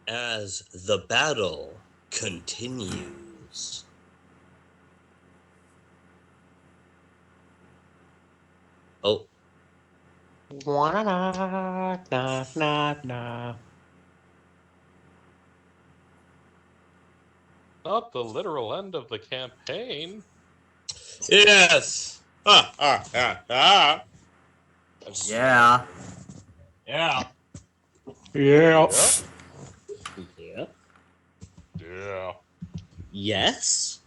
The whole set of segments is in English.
as the battle continues. Oh, Not the literal end of the campaign. yes! Yeah. Yeah. Yeah. Yeah. Yeah. Yeah. Yes?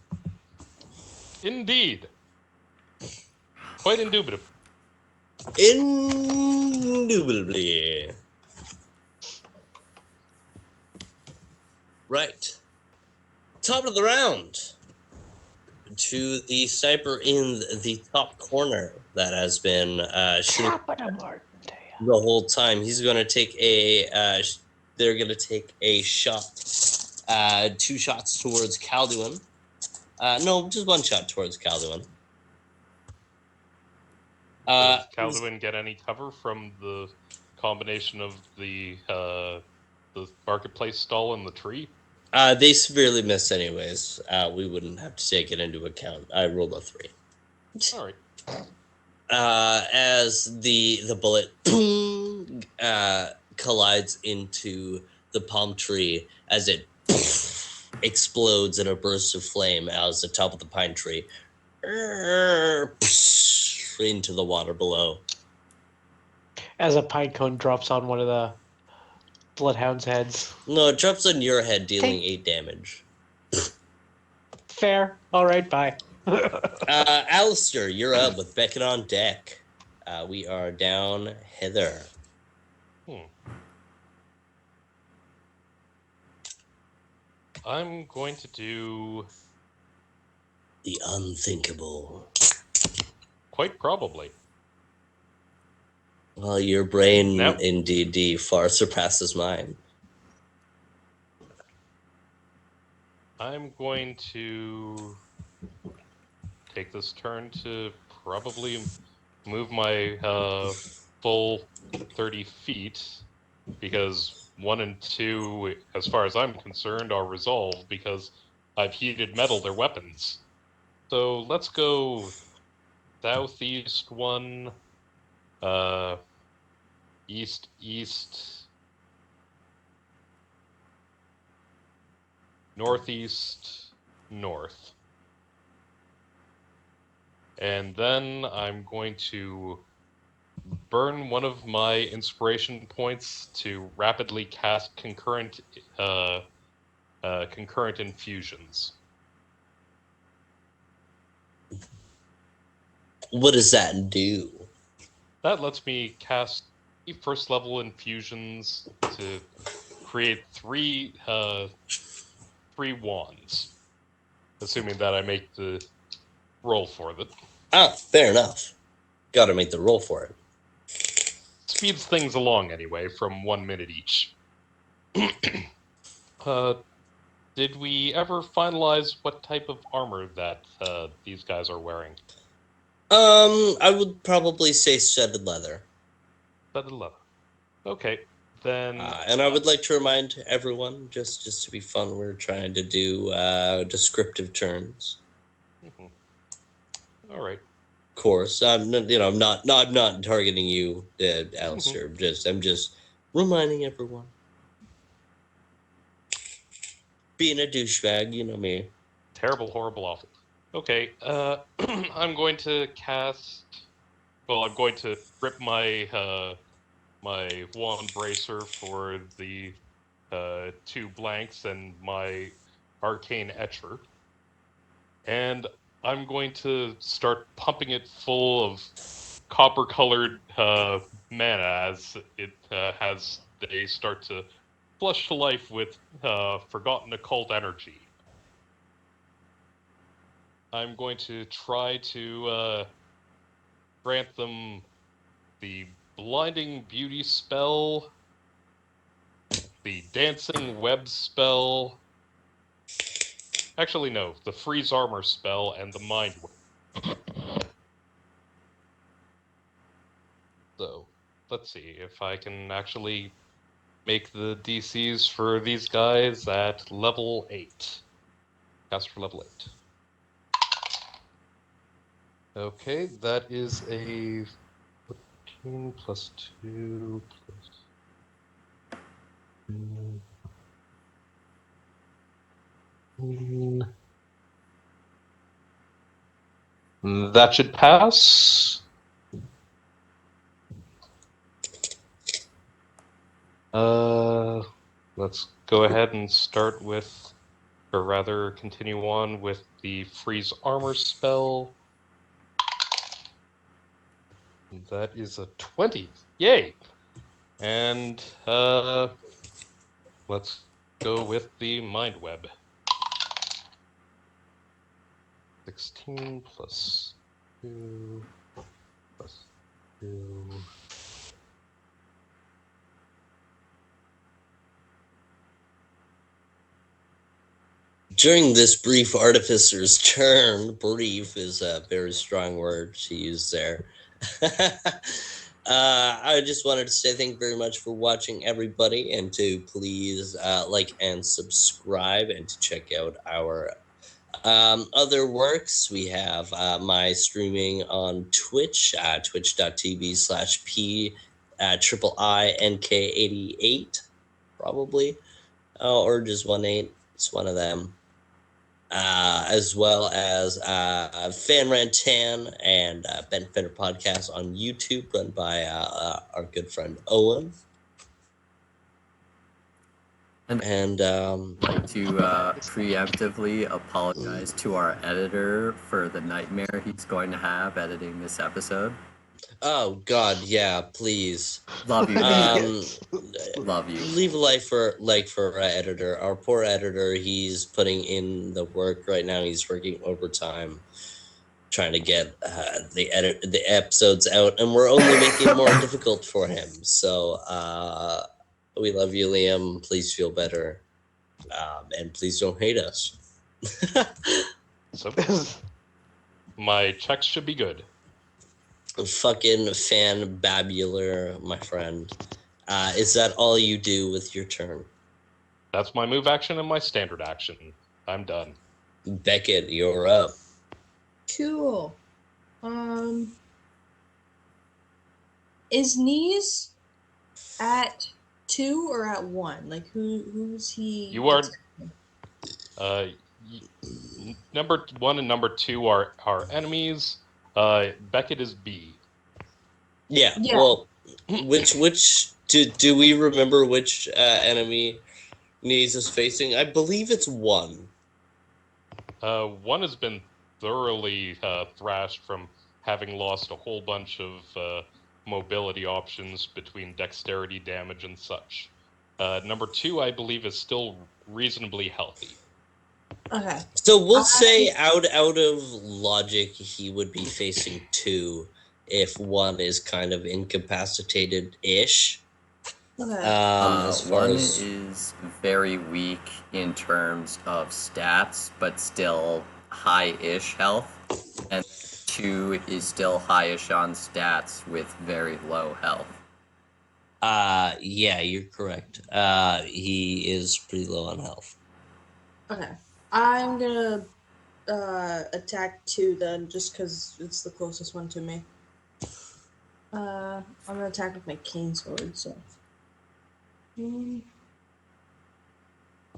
Indeed. Quite indubitably. Indubitably. Right. Top of the round. To the sniper in the top corner that has been shooting the whole time. He's going to take they're going to take a shot, 2 shots towards Calduin. No, just 1 shot towards Calduin. Does Calduin get any cover from the combination of the marketplace stall and the tree? They severely miss anyways. We wouldn't have to take it into account. I rolled a 3. All right. As the bullet boom, collides into the palm tree as it explodes in a burst of flame as the top of the pine tree into the water below. As a pine cone drops on one of the bloodhound's heads. No, it drops on your head, dealing 8 damage. Fair. All right, bye. Alistair, you're up with Beckett on deck. We are down Heather. I'm going to do the unthinkable. Quite probably. Well, your brain in D&D far surpasses mine. I'm going to take this turn to probably move my full 30 feet, because 1 and 2, as far as I'm concerned, are resolved because I've heated metal their weapons. So let's go southeast 1, east, northeast, north. And then I'm going to burn one of my inspiration points to rapidly cast concurrent infusions. What does that do? That lets me cast 3 first-level infusions to create 3 wands, assuming that I make the roll for it. Fair enough. Gotta make the roll for it. Speeds things along anyway, from 1 minute each. Did we ever finalize what type of armor that these guys are wearing? I would probably say studded leather. Studded leather. Okay, then... and I would like to remind everyone, just to be fun, we're trying to do descriptive turns. Mm-hmm. All right. Of course, I'm not targeting you, Alistair. Mm-hmm. I'm just reminding everyone. Being a douchebag, you know me. Terrible, horrible, awful. Okay, I'm going to cast... Well, I'm going to rip my my wand bracer for the 2 blanks and my arcane etcher. And I'm going to start pumping it full of copper-colored mana as it they start to flush to life with forgotten occult energy. I'm going to try to grant them the Blinding Beauty spell, the Dancing Web spell. Actually, no, the Freeze Armor spell and the Mind Web. So, let's see if I can actually make the DCs for these guys at level 8. Cast for level 8. Okay, that is a 14 plus 2 plus 2. That should pass. Let's go ahead and start with, or rather continue on with the freeze armor spell. That is a 20. Yay! And let's go with the mind web. 16 plus 2 plus 2. During this brief artificer's turn, brief is a very strong word to use there. I just wanted to say thank you very much for watching, everybody, and to please like and subscribe, and to check out our other works. We have my streaming on Twitch, twitch.tv/p IINK88, probably, or just 18. It's one of them. As well as Fan Rantan and Ben Fender podcast on YouTube, run by our good friend Owen. And I'd like to preemptively apologize to our editor for the nightmare he's going to have editing this episode. Oh God, yeah, please. Love you. Love you. Leave a like for our editor. Our poor editor. He's putting in the work right now. He's working overtime, trying to get the episodes out, and we're only making it more difficult for him. So we love you, Liam. Please feel better, and please don't hate us. So my checks should be good. Fucking fan-babular, my friend. Is that all you do with your turn? That's my move action and my standard action. I'm done. Beckett, you're up. Cool. Is Nyze at 2 or at 1? Like, who's he? You are. Number 1 and number 2 are enemies. Beckett is B. Yeah. Yeah. Well, which do we remember which enemy Nyze is facing? I believe it's 1. 1 has been thoroughly thrashed from having lost a whole bunch of mobility options between dexterity damage and such. Number 2, I believe, is still reasonably healthy. Okay. So we'll say out of logic, he would be facing 2 if 1 is kind of incapacitated-ish. Okay. As far One as is very weak in terms of stats, but still high-ish health, and 2 is still high-ish on stats with very low health. yeah, you're correct. He is pretty low on health. Okay. I'm gonna attack 2 then, just because it's the closest one to me. I'm gonna attack with my cane sword, so.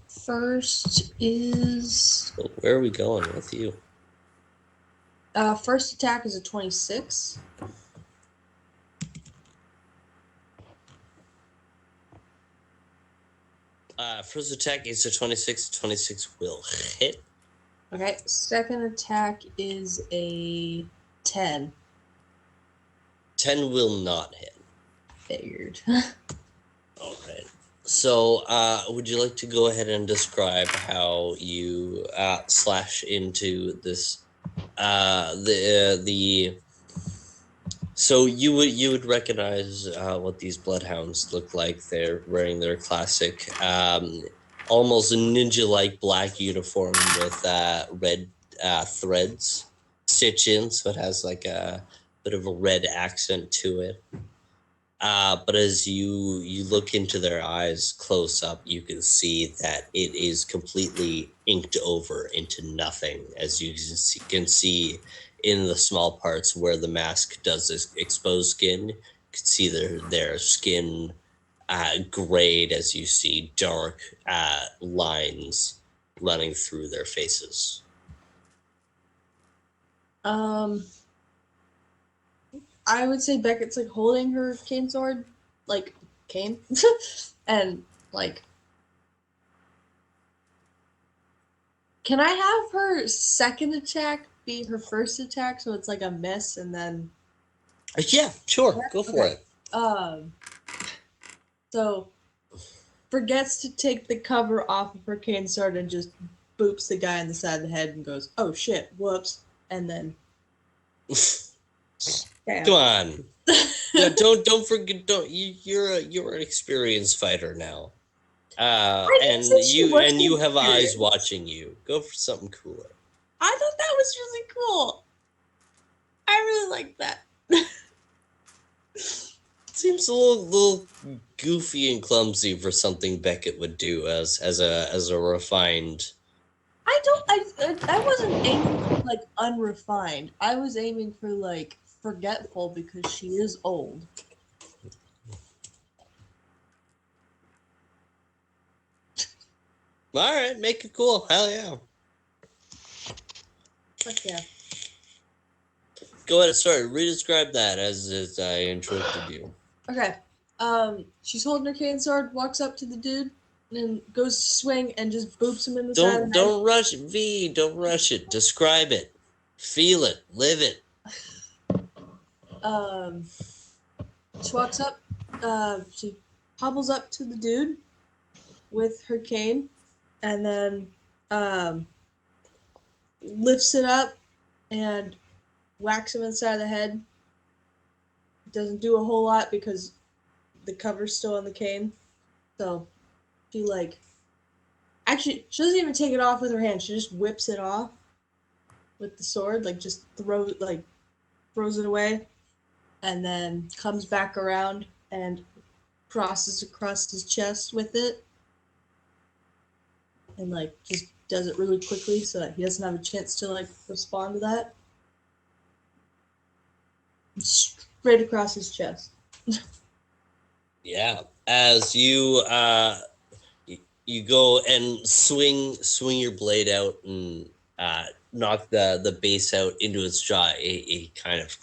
First is... So where are we going with you? First attack is a 26. First attack is a 26. 26 will hit. Okay, second attack is a 10. 10 will not hit. Figured. All right. So, would you like to go ahead and describe how you slash into this? So you would recognize what these bloodhounds look like. They're wearing their classic, almost ninja-like black uniform with red threads stitched in, so it has like a bit of a red accent to it. But as you look into their eyes close up, you can see that it is completely inked over into nothing. As you can see in the small parts where the mask does expose skin, you can see their skin grayed as you see dark lines running through their faces. I would say Beckett's like holding her cane sword, like cane, and like, can I have her second attack be her first attack so it's like a miss and then? Yeah, sure, go for it. So forgets to take the cover off of her cane sword and just boops the guy on the side of the head and goes, "Oh shit, whoops," and then. Come on. No, don't forget. You're an experienced fighter now, and you have eyes watching you. Go for something cooler. I thought that was really cool. I really like that. Seems a little goofy and clumsy for something Beckett would do as a refined. I wasn't aiming for like unrefined. I was aiming for like forgetful because she is old. All right, make it cool. Hell yeah. Fuck yeah. Go ahead. Sorry, redescribe that as I interrupted you. Okay. She's holding her cane sword, walks up to the dude, and goes to swing and just boops him in the side of the head. Don't rush it, V. Don't rush it. Describe it. Feel it. Live it. She walks up. She hobbles up to the dude with her cane, and then lifts it up and whacks him inside the head. Doesn't do a whole lot because the cover's still on the cane. So she actually, she doesn't even take it off with her hand. She just whips it off with the sword, like just throws it away, and then comes back around and crosses across his chest with it, and just does it really quickly so that he doesn't have a chance to respond to that. Straight across his chest. Yeah, as you you go and swing your blade out and knock the base out into its jaw. He kind of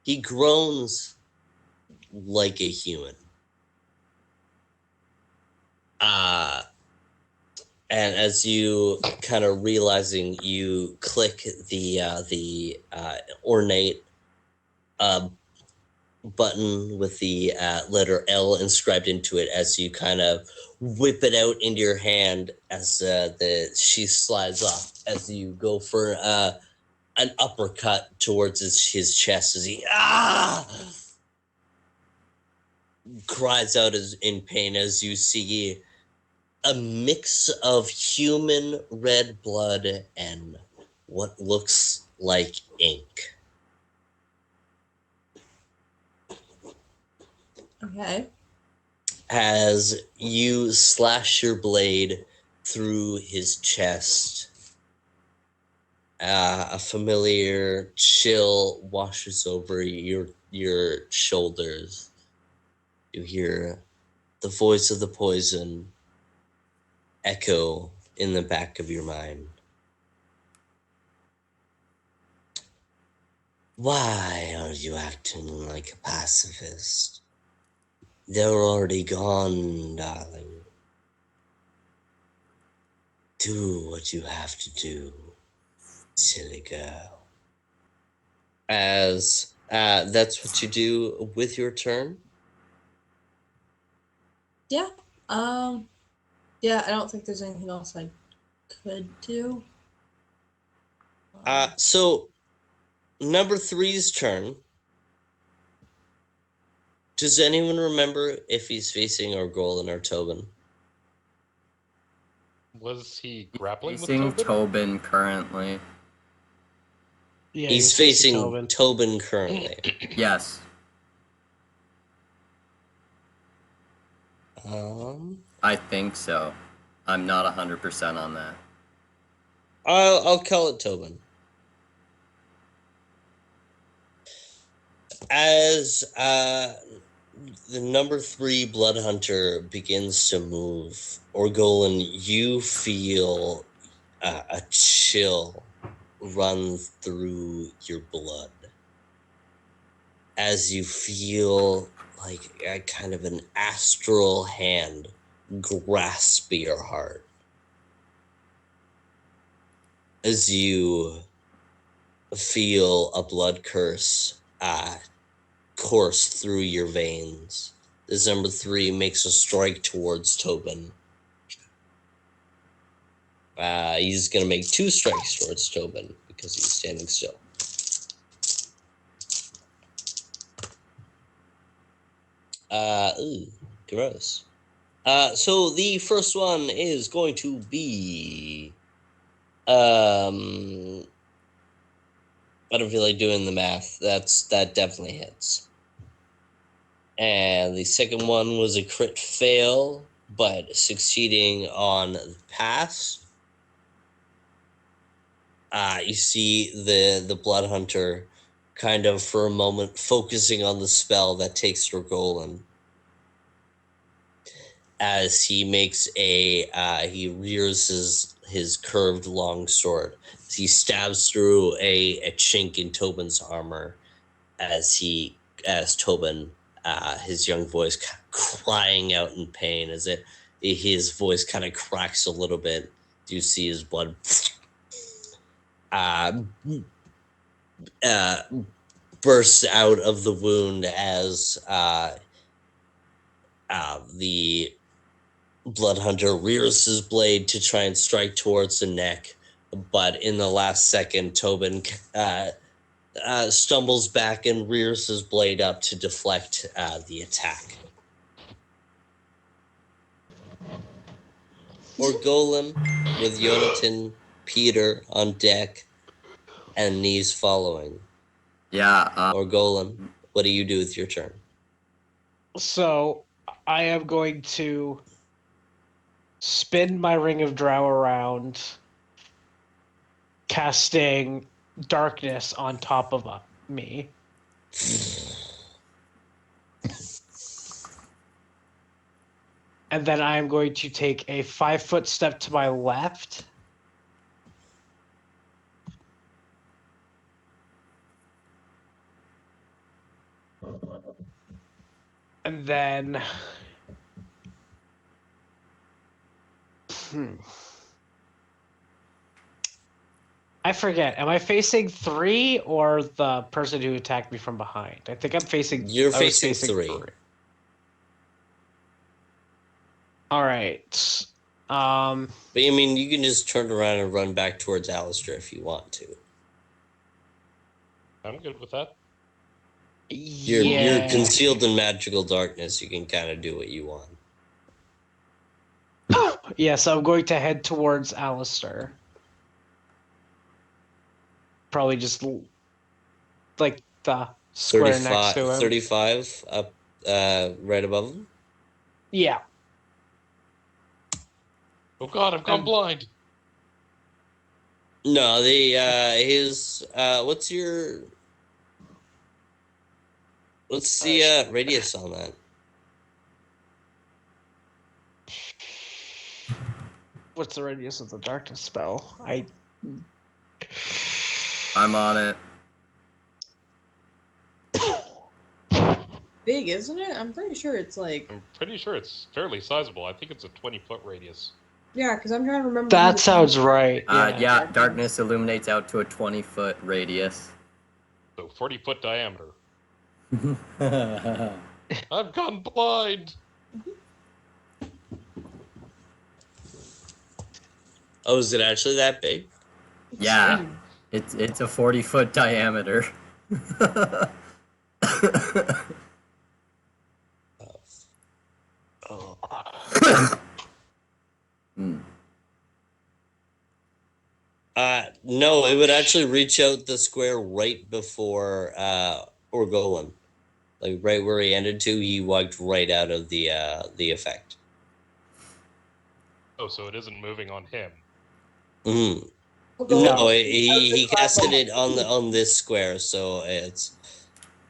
he groans like a human. And as you kind of realizing, you click the ornate button with the letter L inscribed into it as you kind of whip it out into your hand as the sheath slides off as you go for an uppercut towards his chest as he cries out in pain as you see a mix of human red blood and what looks like ink. Okay. As you slash your blade through his chest, a familiar chill washes over your shoulders. You hear the voice of the poison echo in the back of your mind. Why are you acting like a pacifist? They're already gone, darling. Do what you have to do, silly girl. As that's what you do with your turn? Yeah. Yeah, I don't think there's anything else I could do. So number 3's turn. Does anyone remember if he's facing Orgolan or Tobin? Was he grappling with Facing Tobin? Tobin currently. Yeah, He's facing Tobin. Tobin currently. Yes. I think so. I'm not 100% on that. I'll call it Tobin. As the number 3 blood hunter begins to move, Orgolan, you feel a chill run through your blood as you feel like a kind of an astral hand grasp your heart. As you feel a blood curse course through your veins. This number 3 makes a strike towards Tobin. He's gonna make 2 strikes towards Tobin because he's standing still. Ooh, gross. So the first one is going to be, I don't feel like doing the math. That definitely hits. And the second one was a crit fail, but succeeding on the pass. You see the blood hunter kind of for a moment focusing on the spell that takes Orgolan. As he makes he rears his curved long sword. As he stabs through a chink in Tobin's armor as Tobin, his young voice crying out in pain as his voice kind of cracks a little bit. You see his blood bursts out of the wound as the blood hunter rears his blade to try and strike towards the neck, but in the last second, Tobin stumbles back and rears his blade up to deflect the attack. Orgolan with Yonatan, Peter on deck, and Nyze following. Yeah. Orgolan, what do you do with your turn? So I am going to spin my Ring of Drow around, casting darkness on top of me. And then I am going to take a 5-foot step to my left. And then I forget. Am I facing 3 or the person who attacked me from behind? I think I'm facing. You're I was facing 3. All right. But I mean, you can just turn around and run back towards Alistair if you want to. I'm good with that. You're concealed in magical darkness. You can kind of do what you want. Yeah, so I'm going to head towards Alistair. Probably just like the square next to him. 35 up, right above him. Yeah. Oh God, I've gone blind. No, what's the radius on that? What's the radius of the darkness spell? I'm on it. Big, isn't it? I'm pretty sure it's like. I'm pretty sure it's fairly sizable. I think it's a 20-foot radius. Yeah, because I'm trying to remember. That sounds right. Yeah, darkness illuminates out to a 20-foot radius. So 40-foot diameter. I've gone blind. Oh, is it actually that big? Yeah, it's a 40-foot diameter. No, it would actually reach out the square right before Orgolan. Like right where he ended to, he walked right out of the effect. Oh, so it isn't moving on him. Mm. Go No, on. he casted it on this square, so it's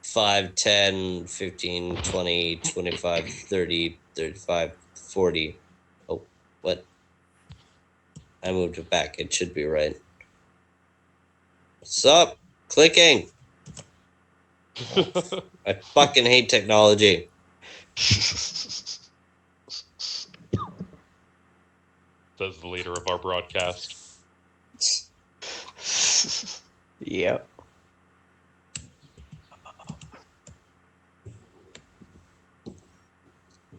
5, 10, 15, 20, 25, 30, 35, 40. Oh, what? I moved it back. It should be right. What's up? Clicking. I fucking hate technology. Says the leader of our broadcast. Yep.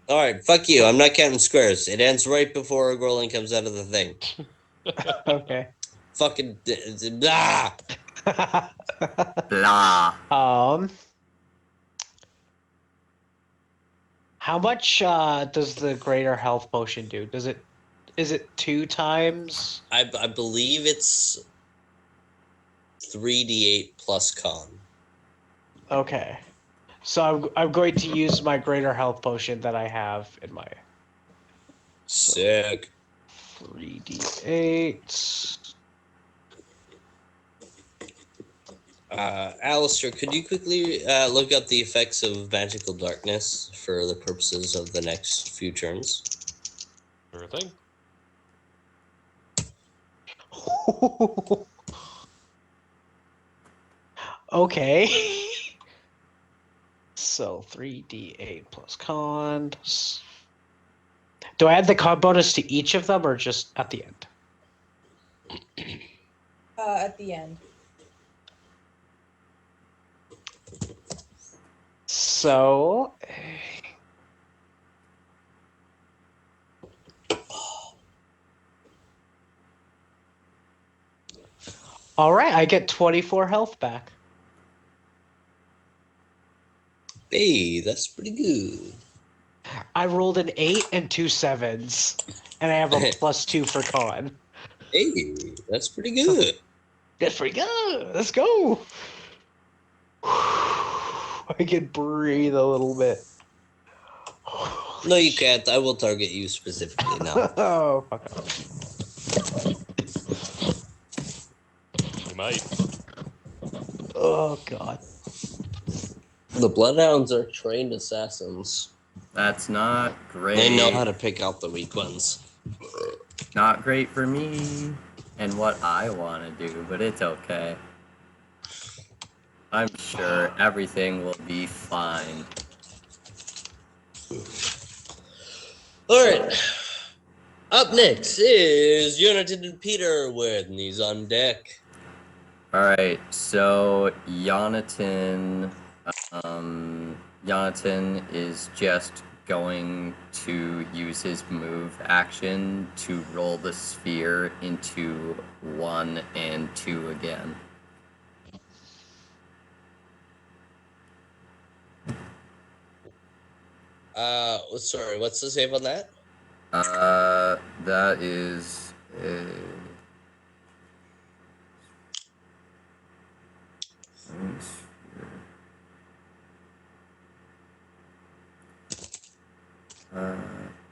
All right, fuck you. I'm not counting squares. It ends right before a Growling comes out of the thing. Okay. Fucking blah. Blah. How much does the greater health potion do? Is it 2 times? I believe it's 3d8 plus con. Okay. So I'm going to use my greater health potion that I have in my Sick. 3d8. Alistair, could you quickly look up the effects of magical darkness for the purposes of the next few turns? Sure thing. Okay. So 3d8 plus con. Do I add the con bonus to each of them or just at the end? At the end. So. All right, I get 24 health back. Hey, that's pretty good. I rolled an 8 and 2 7s, and I have a +2 for con. Hey, that's pretty good. That's pretty good. Let's go. I can breathe a little bit. No, you can't. I will target you specifically now. Oh, fuck up. You might. Oh, God. The Bloodhounds are trained assassins. That's not great. They know how to pick out the weak ones. Not great for me and what I want to do, but it's okay. I'm sure everything will be fine. Alright. Up next is Jonathan and Peter with Nyze on deck. Alright, so Jonathan is just going to use his move action to roll the sphere into 1 and 2 again. Sorry, what's the save on that? That is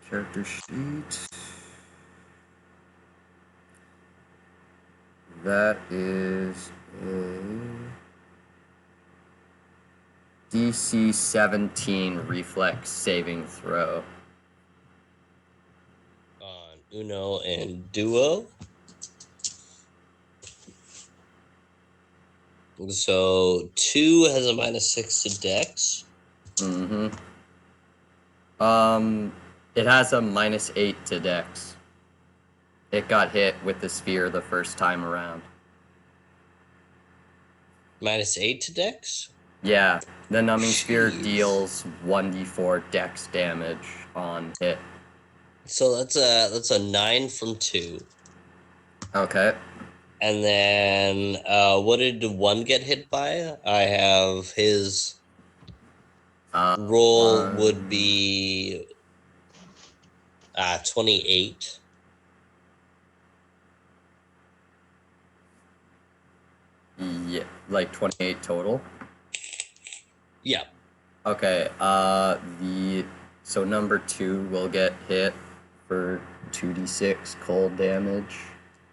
character sheet. That is a DC 17 reflex saving throw. On Uno and Duo. So 2 has a -6 to Dex. Mm-hmm. It has a -8 to Dex. It got hit with the sphere the first time around. -8 to Dex? Yeah, the numbing sphere Jeez. deals 1d4 Dex damage on hit. So that's a 9 from 2. Okay. And then what did 1 get hit by? I have his roll would be 28. Yeah, like 28 total. Yeah. Okay, so number 2 will get hit for 2d6 cold damage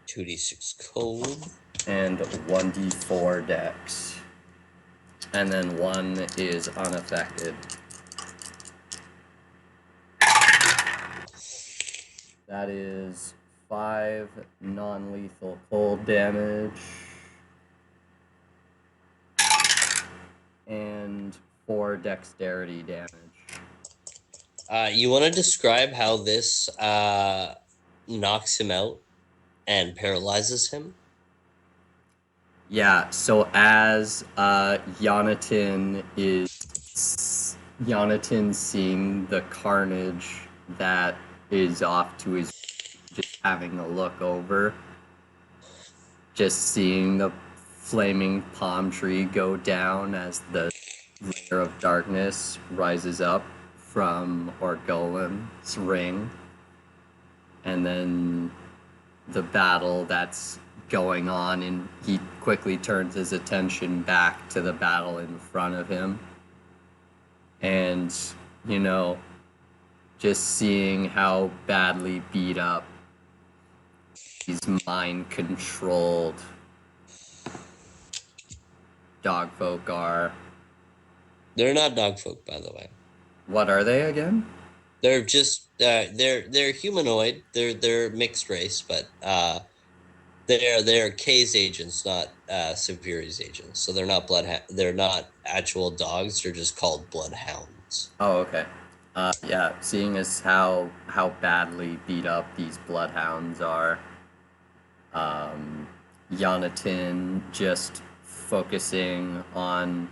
2d6 cold. and 1d4 dex. And then 1 is unaffected. That is 5 non-lethal cold damage and 4 dexterity damage. You want to describe how this knocks him out and paralyzes him? Yeah, so as Yonatan seeing the carnage that is off to his, just having a look over, just seeing the flaming palm tree go down as the layer of darkness rises up from Orgolem's ring, and then the battle that's going on, and he quickly turns his attention back to the battle in front of him. And, just seeing how badly beat up these mind-controlled dogfolk are. They're not dogfolk, by the way. What are they again? They're just they're humanoid. They're mixed race, but they're K's agents, not Superior's agents. So they're not they're not actual dogs. They're just called bloodhounds. Oh, okay. Yeah, seeing as how badly beat up these bloodhounds are, Yonatan just focusing on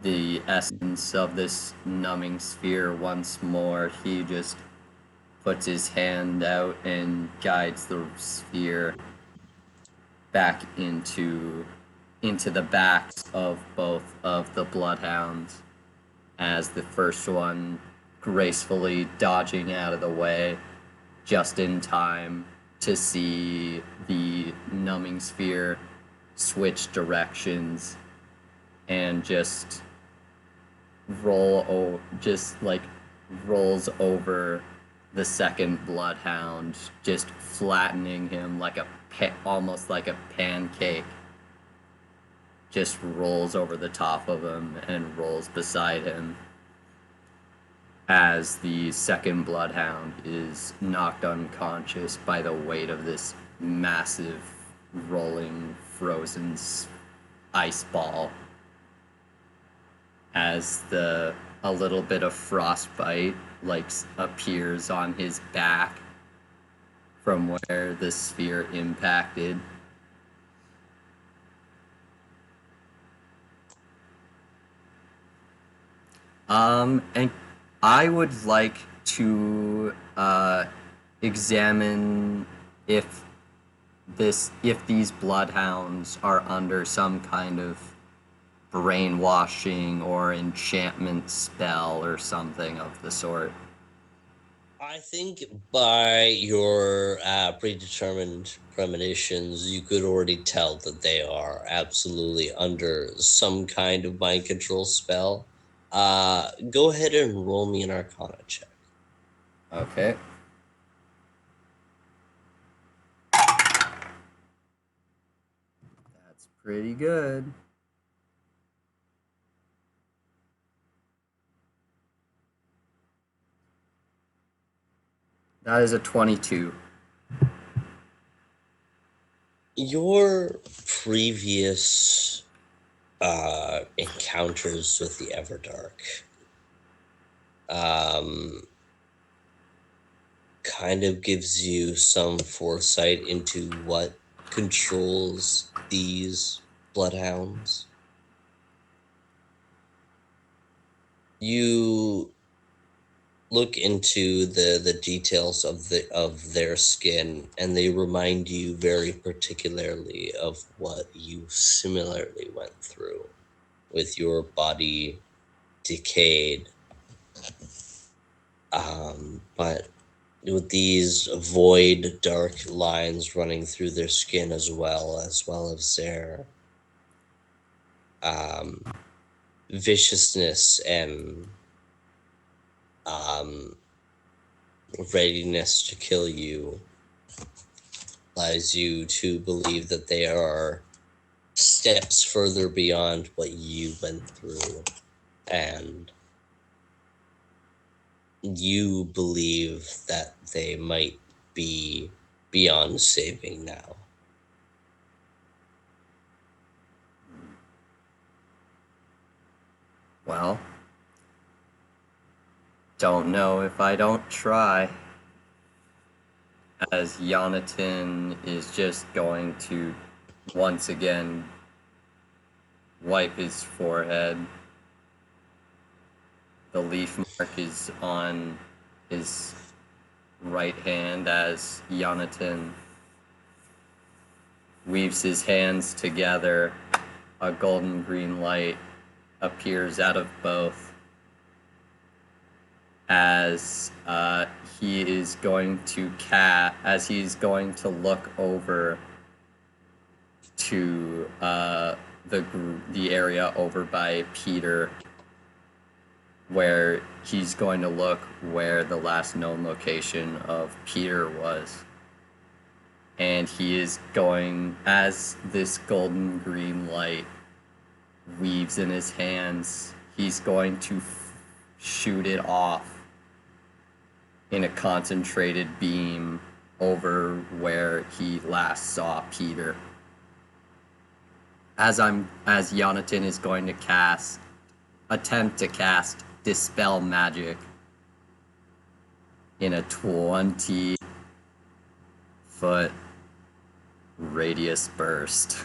the essence of this numbing sphere once more, he just puts his hand out and guides the sphere back into the backs of both of the bloodhounds, as the first one gracefully dodging out of the way just in time to see the numbing sphere switch directions and just rolls over the second bloodhound, just flattening him like almost like a pancake. Just rolls over the top of him and rolls beside him as the second bloodhound is knocked unconscious by the weight of this massive rolling frozen ice ball, as a little bit of frostbite appears on his back from where the sphere impacted. And I would like to examine if these bloodhounds are under some kind of brainwashing or enchantment spell or something of the sort. I think by your predetermined premonitions, you could already tell that they are absolutely under some kind of mind control spell. Go ahead and roll me an Arcana check. Okay. That's pretty good. That is a 22. Your previous encounters with the Everdark kind of gives you some foresight into what controls these bloodhounds. You look into the details of their skin, and they remind you very particularly of what you similarly went through with your body decayed. But with these void dark lines running through their skin as well as their viciousness and readiness to kill you, allows you to believe that they are steps further beyond what you went through, and you believe that they might be beyond saving now. Well, don't know if I don't try. As Jonathan is just going to once again wipe his forehead. The leaf mark is on his right hand as Jonathan weaves his hands together. A golden green light appears out of both as he is going to look over to the area over by Peter, where he's going to look where the last known location of Peter was. And he is going, as this golden green light weaves in his hands, he's going to shoot it off in a concentrated beam over where he last saw Peter. As Jonathan is going to attempt to cast Dispel Magic in a 20-foot radius burst.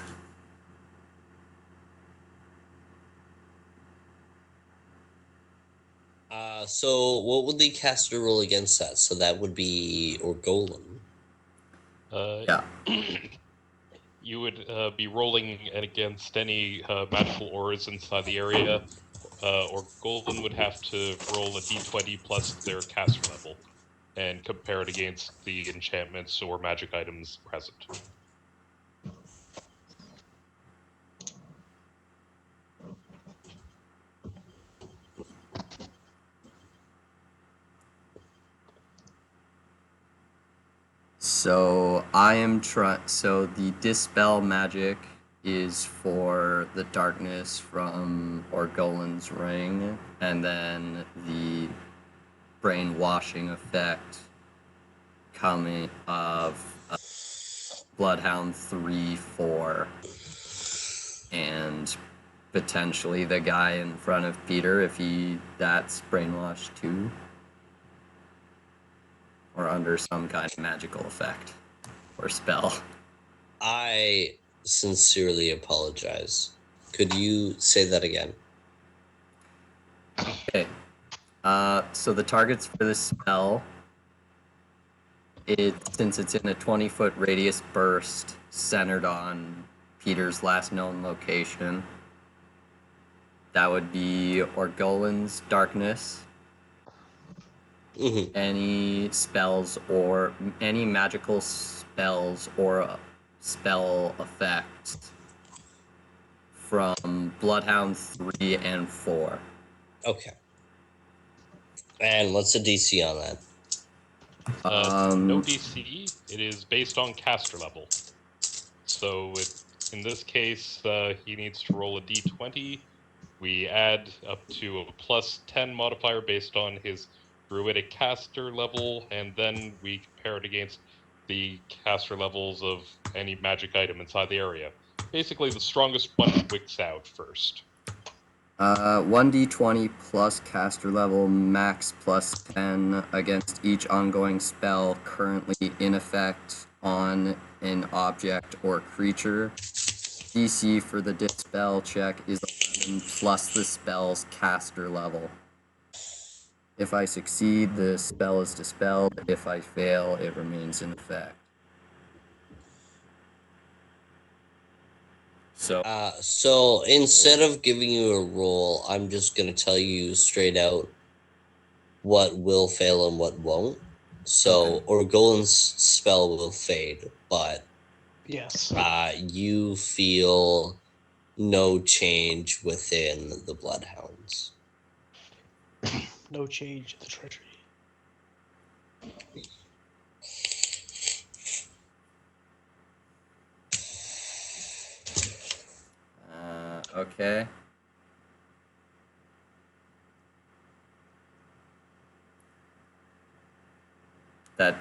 So what would the caster roll against that? So that would be Orgolan. Yeah. You would be rolling against any magical auras inside the area, or Golden would have to roll a d20 plus their caster level, and compare it against the enchantments or magic items present. So so the Dispel Magic is for the darkness from Orgolan's ring, and then the brainwashing effect coming of Bloodhound 3-4, and potentially the guy in front of Peter if that's brainwashed too, or under some kind of magical effect or spell. I sincerely apologize. Could you say that again? Okay. So the targets for this spell, since it's in a 20-foot radius burst centered on Peter's last known location, that would be Orgolan's darkness, any spells or any magical spells or spell effects from Bloodhound 3 and 4. Okay. And what's the DC on that? No DC. It is based on caster level. So in this case, he needs to roll a d20. We add up to a plus 10 modifier based on his druidic caster level, and then we compare it against the caster levels of any magic item inside the area. Basically, the strongest one wicks out first. 1d20 plus caster level, max plus 10 against each ongoing spell currently in effect on an object or creature. DC for the dispel check is 11 plus the spell's caster level. If I succeed, the spell is dispelled. If I fail, it remains in effect. So instead of giving you a roll, I'm just going to tell you straight out what will fail and what won't. So Orgolan's spell will fade, but Yes. you feel no change within the Bloodhounds. No change in the treasury. Okay. That.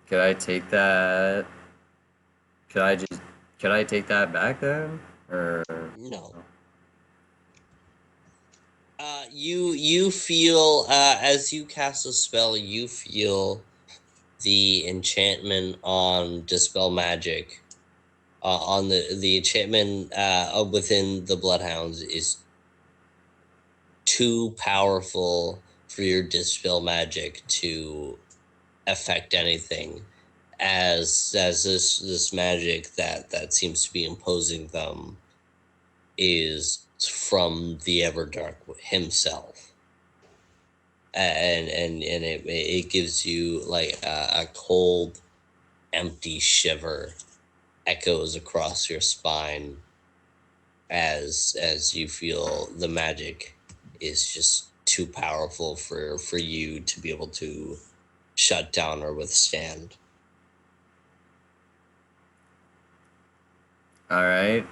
Could I take that? Could I take that back then? Or No. You feel as you cast a spell, you feel the enchantment on Dispel Magic. On the enchantment within the Bloodhounds is too powerful for your Dispel Magic to affect anything. As this magic that seems to be imposing them is from the Everdark himself. And it gives you like a cold, empty shiver echoes across your spine as you feel the magic is just too powerful for you to be able to shut down or withstand. all right.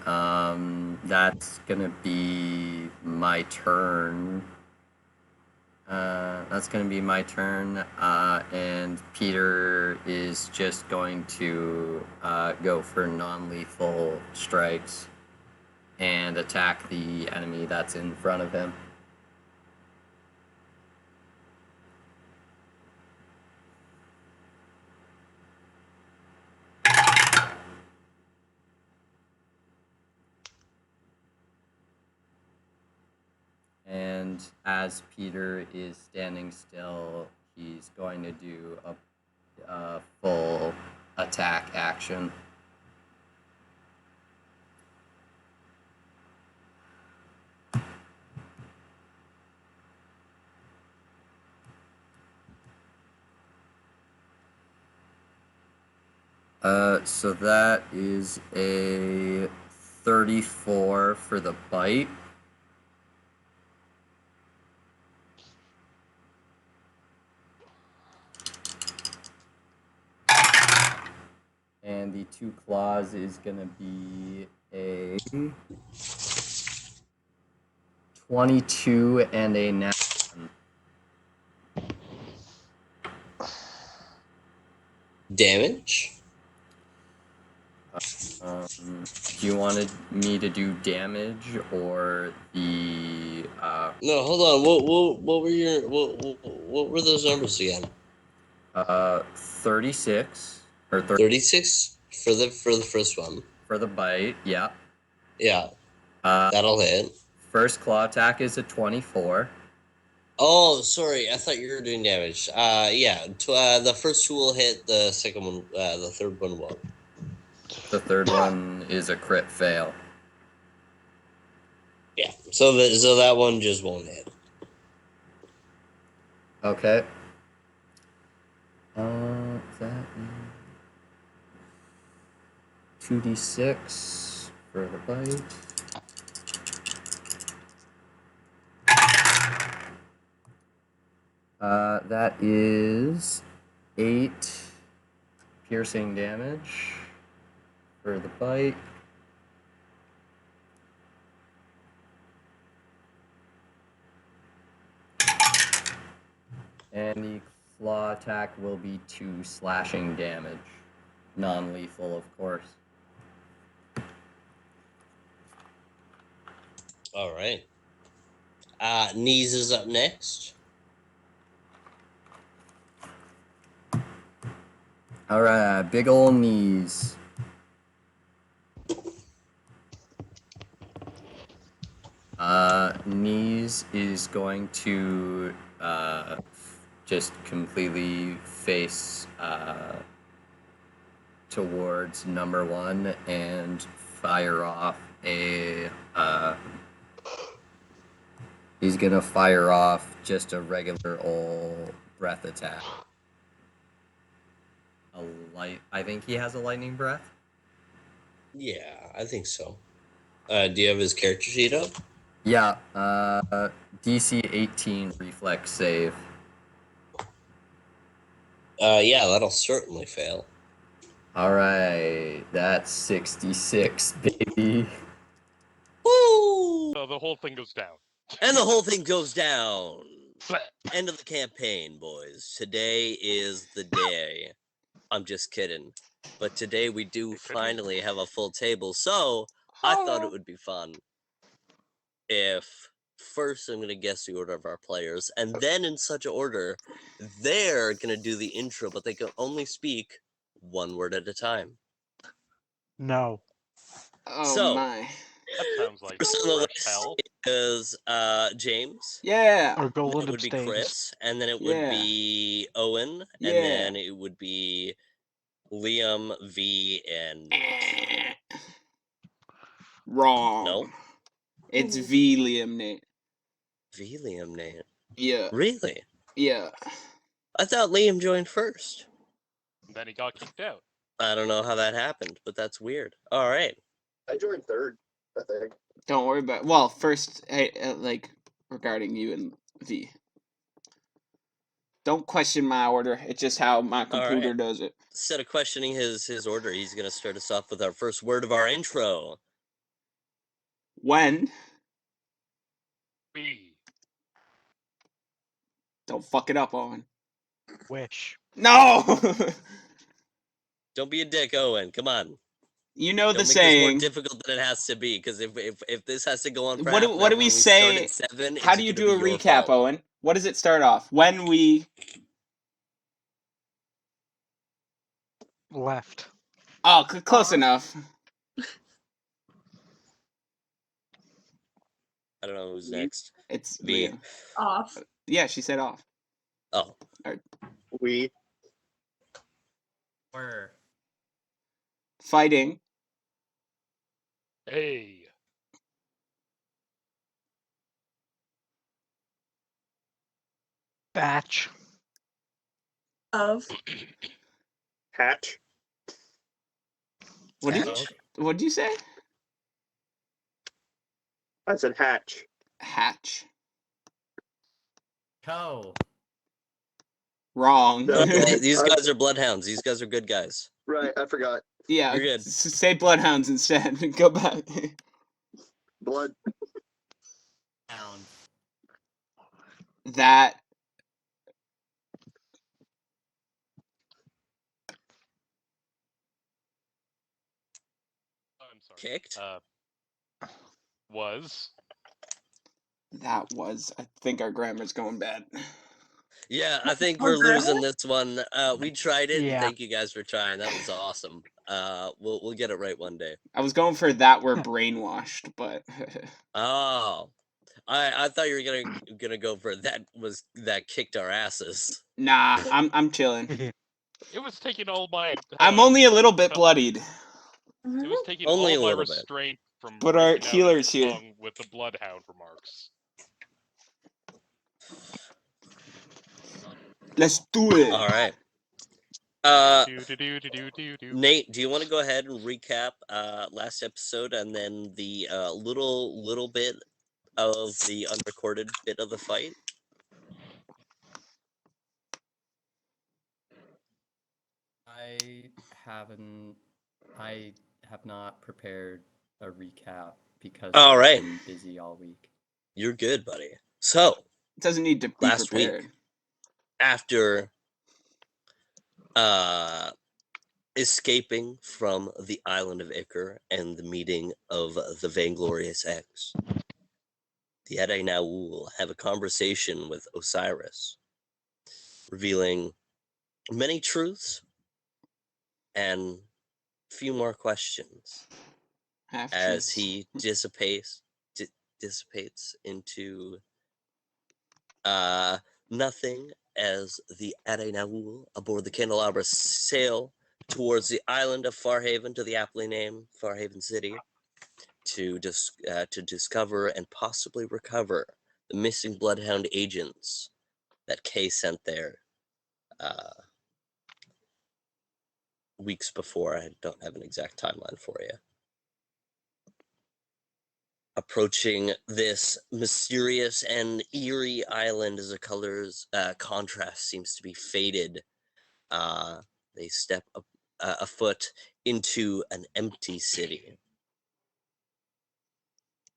That's gonna be my turn. That's going to be my turn, and Peter is just going to go for non-lethal strikes and attack the enemy that's in front of him. And as Peter is standing still, he's going to do a full attack action. So that is a 34 for the bite. And the 2 claws is going to be a 22 and a nat 1. Damage? Do you wanted me to do damage or the No, hold on. What were your what were those numbers again? 36 or 36 for the first one. for the bite? Yeah. Yeah, that'll hit. First claw attack is a 24. Oh, sorry. I thought you were doing damage. Yeah. The first two will hit. The second one, the third one won't. The third one is a crit fail. Yeah. So that one just won't hit. Okay. That is 2d6 for the bite. That is 8 piercing damage for the bite. And the claw attack will be 2 slashing damage. Non-lethal, of course. All right. Nyze is up next. All right, big ol' Nyze. Nyze is going to just completely face towards number 1 and fire off a He's gonna fire off just a regular old breath attack. I think he has a lightning breath. Yeah, I think so. Do you have his character sheet up? Yeah, DC 18 reflex save. Yeah, that'll certainly fail. Alright, that's 66, baby. Woo! So the whole thing goes down. And the whole thing goes down. Bleh. End of the campaign, boys. Today is the day. I'm just kidding. But today we do finally have a full table, so I thought it would be fun if first I'm going to guess the order of our players, and then in such order, they're going to do the intro, but they can only speak one word at a time. No. Oh So, my. That sounds like first on the fresh list hell. is James. Yeah. Or And then Golan it would be abstains. Chris, and then it Yeah. would be Owen, Yeah. and then it would be Liam, V, and Nate. Wrong. No? It's V Liam Nate. V, Liam, Nate. Yeah. Really? Yeah. I thought Liam joined first. Then he got kicked out. I don't know how that happened, but that's weird. All right. I joined third, I think. Don't worry about. Well, first, hey, like regarding you and V. Don't question my order. It's just how my computer does it. Instead of questioning his order, he's going to start us off with our first word of our intro. When? B. Don't fuck it up, Owen. Wish. No. Don't be a dick, Owen. Come on. You know Don't the make this saying. more difficult than it has to be, because if this has to go on for What half do an what hour do when we start say? at 7, How it's do you gonna do a be your recap, fault. Owen? What does it start off? When we. Left. Oh, close enough. I don't know who's next. It's V. Liam. Off. Yeah, she said off. Oh, We. Where? Fighting. A. Batch. Of. Hatch. What did you? Hatch? What did you say? I said hatch. Hatch. Co. Wrong. No. These guys are bloodhounds. These guys are good guys. Right, I forgot. Yeah, You're good. say bloodhounds instead. Go back. Blood. Hound. That. I'm sorry. Kicked? Was. That was. I think our grammar's going bad. Yeah, I think we're losing this one. We tried it, and Yeah. thank you guys for trying. That was awesome. We'll get it right one day. I was going for that we're brainwashed, but Oh, I thought you were gonna go for that kicked our asses. nah, I'm chilling. It was taking all my. I'm only a little bit bloodied. It was taking Only all a my little bit. restraint from. But our breaking out healer's into here. song with the bloodhound remarks. Let's do it. All right. Do. Nate, do you want to go ahead and recap last episode and then the little bit of the unrecorded bit of the fight? I have not prepared a recap because All I've right. been busy all week. You're good, buddy. So, It doesn't need to be Last week. prepared. after escaping from the island of Iker and the meeting of the Vainglorious X, the Ede Naul have a conversation with Osiris, revealing many truths and a few more questions Half as truths. he dissipates into nothing as the Ede Naul aboard the Candelabra sail towards the island of Farhaven, to the aptly named Farhaven City, to discover and possibly recover the missing Bloodhound agents that Kay sent there weeks before. I don't have an exact timeline for you. Approaching this mysterious and eerie island as the colors contrast seems to be faded. They step afoot into an empty city.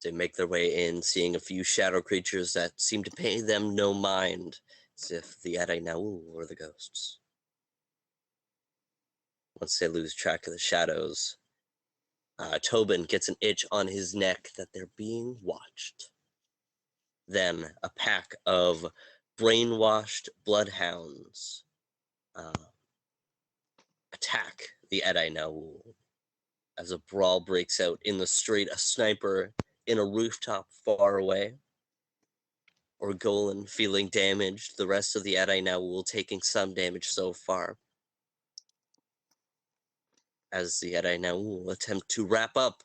They make their way in, seeing a few shadow creatures that seem to pay them no mind, as if the Edainaul were the ghosts. Once they lose track of the shadows, Tobin gets an itch on his neck that they're being watched. Then a pack of brainwashed bloodhounds attack the Edainaul. As a brawl breaks out in the street, a sniper in a rooftop far away, Orgolan feeling damaged, the rest of the Edainaul taking some damage so far. As the Edainaul attempt to wrap up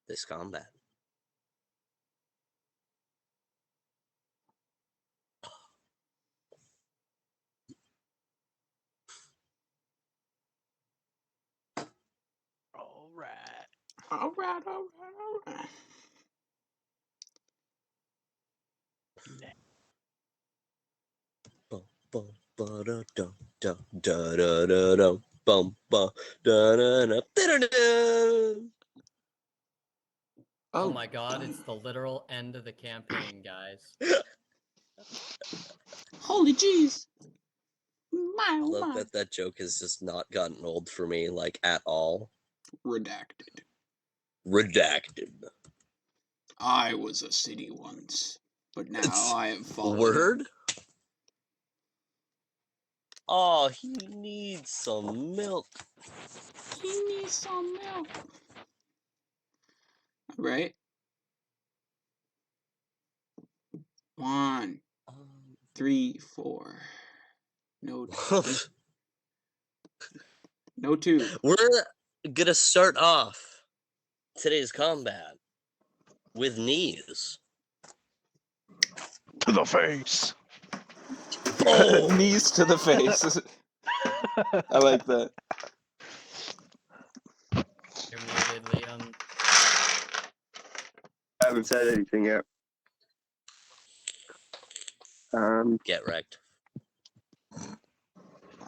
this combat. All right. All right, all right, all right. Bum, ba, da, da, da, da, da, da, da, bum, ba, da, da, da, da, da, da. Oh my god, it's the literal end of the campaign, guys. Holy jeez. I My, oh love my. that joke has just not gotten old for me, like, at all. Redacted. Redacted. I was a city once, but now I have fallen. Word? Oh, he needs some milk. He needs some milk. Right? 1, 3, 4. No, no 2. We're gonna start off today's combat with Nyze. To the face. Oh! Knees to the face. I like that. You're muted, Liam. I haven't said anything yet. Get wrecked.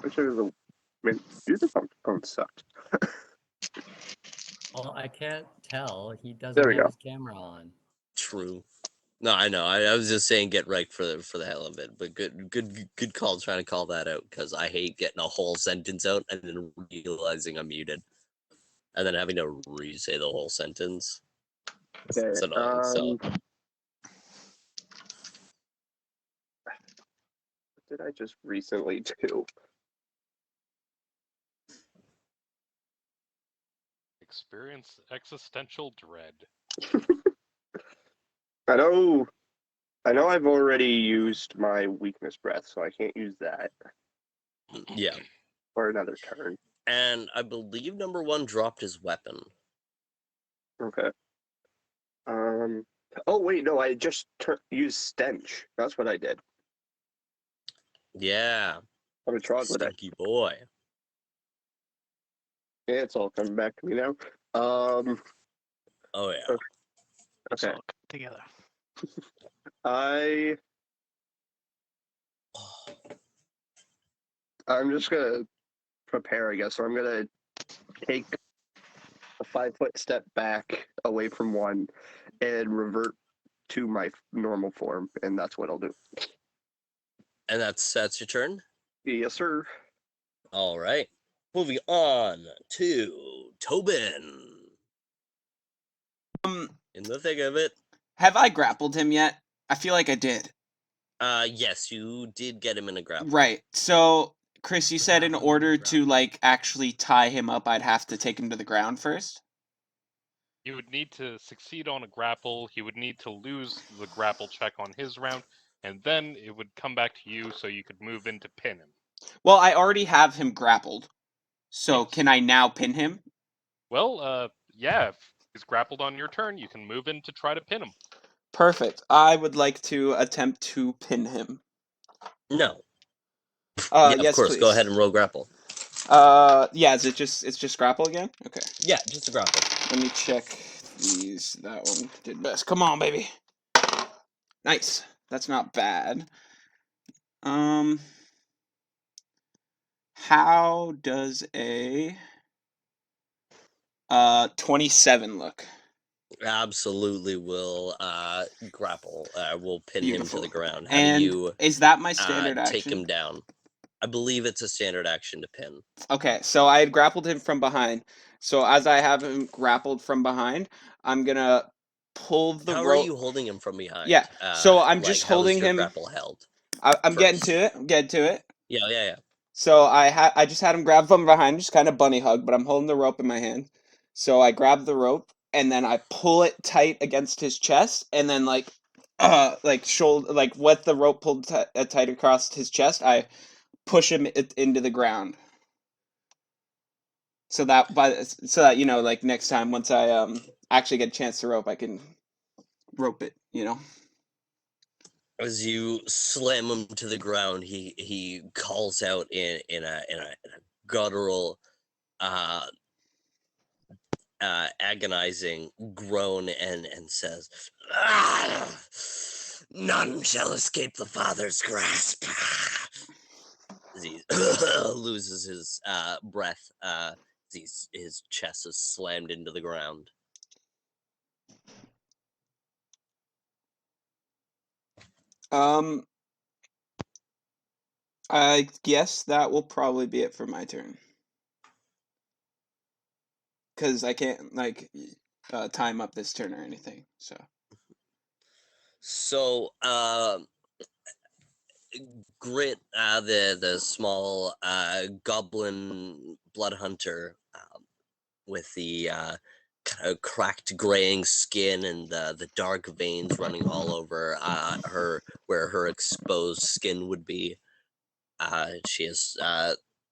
Wish there was a. Man, dude, the phone sucked. Well, I can't tell. He doesn't There we have go. his camera on. True. No, I know. I was just saying get wrecked for the hell of it. But good call trying to call that out, because I hate getting a whole sentence out and then realizing I'm muted. And then having to re-say the whole sentence. Okay. It's annoying. So What did I just recently do? Experience existential dread. I know I've already used my weakness breath, so I can't use that yeah. for another turn. And I believe number 1 dropped his weapon. Okay. Oh wait, no, I just used stench. That's what I did. Yeah. I'm a troglodyte. Stinky boy. Yeah, it's all coming back to me now. Oh yeah. It's Okay. all together. I'm just gonna prepare, I guess. So I'm gonna take a 5-foot step back away from 1 and revert to my normal form, and that's what I'll do. And that's your turn? Yes, sir. All right. Moving on to Tobin. In the thick of it. Have I grappled him yet? I feel like I did. Yes, you did get him in a grapple. Right. So, Chris, you said in order to, like, actually tie him up, I'd have to take him to the ground first? You would need to succeed on a grapple. He would need to lose the grapple check on his round, and then it would come back to you so you could move in to pin him. Well, I already have him grappled. So, Yes. can I now pin him? Well, yeah, if he's grappled on your turn, you can move in to try to pin him. Perfect. I would like to attempt to pin him. No. Yeah, of Yes, course. please. Go ahead and roll grapple. Yeah. It's just grapple again? Okay. Yeah, just a grapple. Let me check these. That one did best. Come on, baby. Nice. That's not bad. How does a 27 look? Absolutely will grapple. Will pin him to Beautiful. the ground. And Having you is that my standard take action? him down. I believe it's a standard action to pin. Okay, so I had grappled him from behind. So as I have him grappled from behind, I'm gonna pull the How rope. are you holding him from behind? Yeah, so I'm like, just how is holding your him. grapple held? I'm getting first? to it. I'm getting to it. Yeah. So I just had him grab from behind, just kind of bunny hug, but I'm holding the rope in my hand. So I grab the rope and then I pull it tight against his chest, and then like shoulder, like with the rope pulled tight across his chest, I push him into the ground. So that you know, like next time once I actually get a chance to rope, I can rope it. You know. As you slam him to the ground, he calls out in a guttural, agonizing groan and says, "Ah, none shall escape the Father's grasp." As he loses his breath, his chest is slammed into the ground. I guess that will probably be it for my turn. Because I can't like time up this turn or anything. So, Grit, the small goblin blood hunter, with the kind of cracked graying skin and the dark veins running all over her, where her exposed skin would be. She has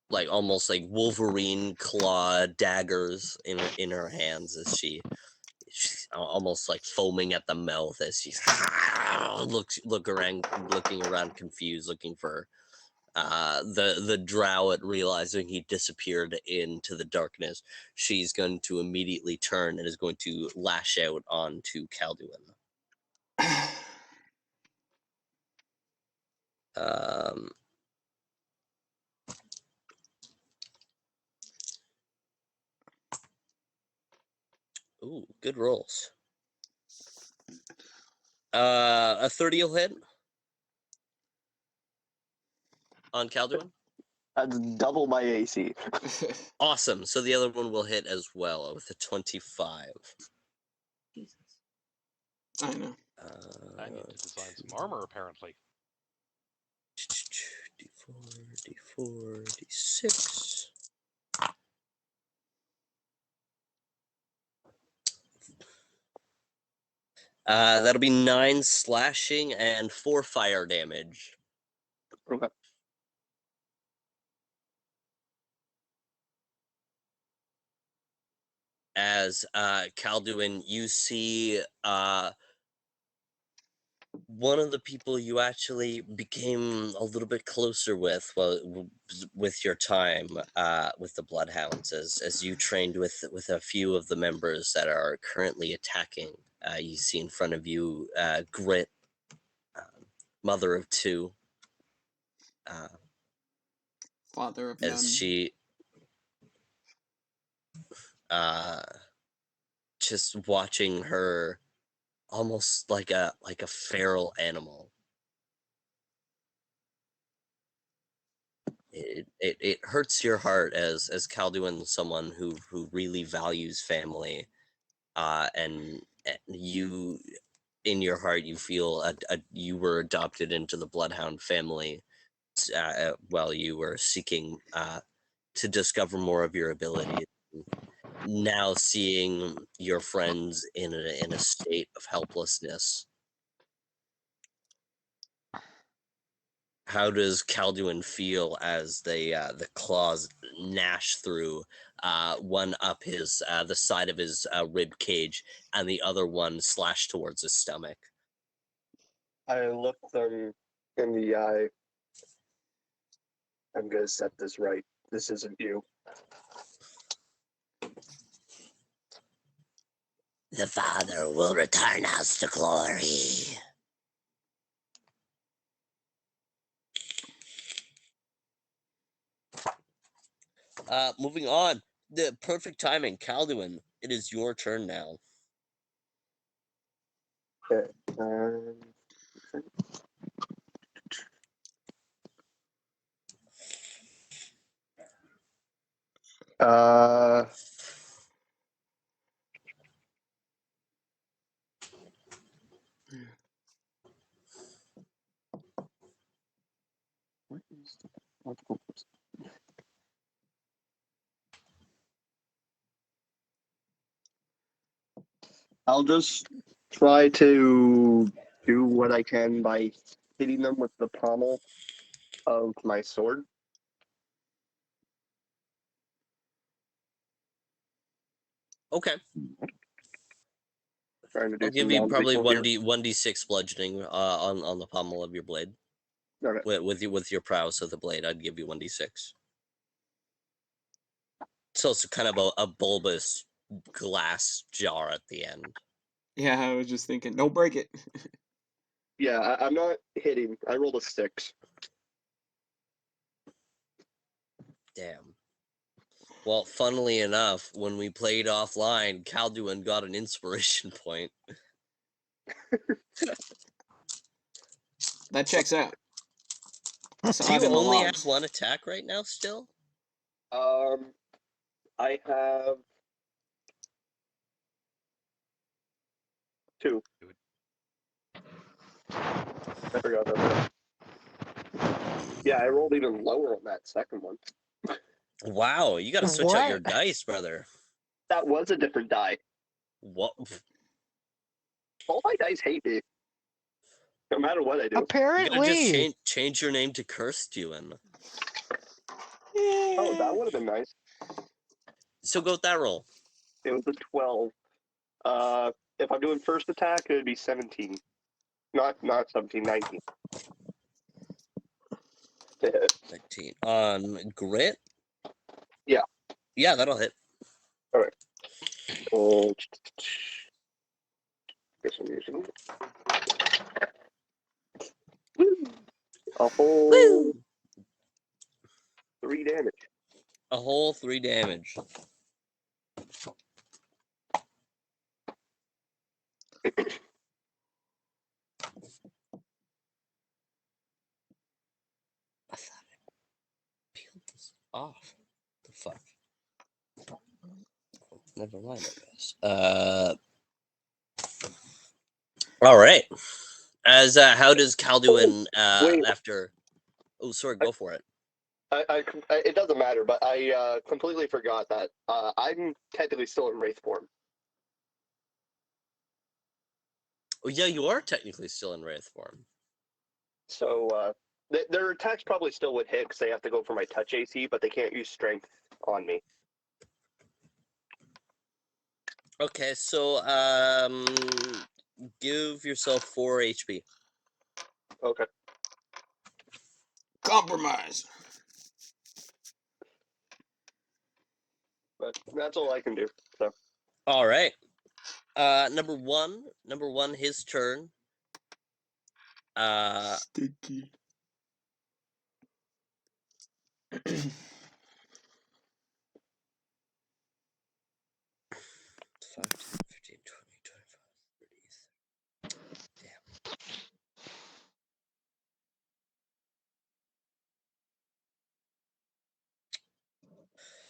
like almost like Wolverine claw daggers in her hands as she's almost like foaming at the mouth as she's looking around confused, looking for the drow, realizing he disappeared into the darkness. She's going to immediately turn and is going to lash out onto Calduin. Ooh, good rolls. A 30 will hit on Calduin. That's double my AC. Awesome. So the other one will hit as well with a 25. Jesus. I know. I need to design some armor, apparently. D4, D6. That'll be 9 slashing and 4 fire damage. Okay. As Calduin, you see one of the people you actually became a little bit closer with, well, with your time with the Bloodhounds, as you trained with a few of the members that are currently attacking. You see in front of you Grit, mother of 2. Father of As none. she just watching her almost like a feral animal. It hurts your heart as Calduin, someone who really values family, and you, in your heart, you feel you were adopted into the Bloodhound family while you were seeking to discover more of your abilities. Now seeing your friends in a state of helplessness, how does Calduin feel as the claws gnash through, one up his the side of his rib cage, and the other one slash towards his stomach? I look them in the eye. I'm gonna set this right. This isn't you. The Father will return us to glory. Moving on. The perfect timing, Calduin. It is your turn now. Okay. What is the logical person? I'll just try to do what I can by hitting them with the pommel of my sword. Okay. Trying to do I'll give some you probably non-lethal here. 1d6 bludgeoning on the pommel of your blade. Okay. With your prowess of the blade, I'd give you 1d6. So it's kind of a bulbous glass jar at the end. Yeah, I was just thinking, don't break it. Yeah, I'm not hitting. I rolled a 6. Damn. Well, funnily enough, when we played offline, Calduin got an inspiration point. That checks out. Do you in the only have logs. one attack right now still? I have 2. I forgot about that. Yeah, I rolled even lower on that second one. Wow, you gotta switch out your What? dice, brother. That was a different die. What? All my dice hate me. No matter what I do. You gotta just Apparently. change your name to Curse-Duin. Oh, that would have been nice. So go with that roll. It was a 12. If I'm doing first attack, it would be 17. Not 17, 19. 19. On grit? Yeah. Yeah, that'll hit. Alright. Guess I'm using a whole Woo! 3 damage. A whole 3 damage. I thought I peeled this off. The fuck? Never mind, I guess. All right. As how does Calduin wait. after? Oh, sorry. Go for it. It doesn't matter, but I completely forgot that I'm technically still in Wraith form. Oh, yeah, you are technically still in Wraith form. So their attacks probably still would hit because they have to go for my touch AC, but they can't use strength on me. Okay, so give yourself 4 HP. Okay. Compromise. But that's all I can do. So All right. Number one, his turn. Sticky. 5, 10, 15, 20, 25, 30. Damn.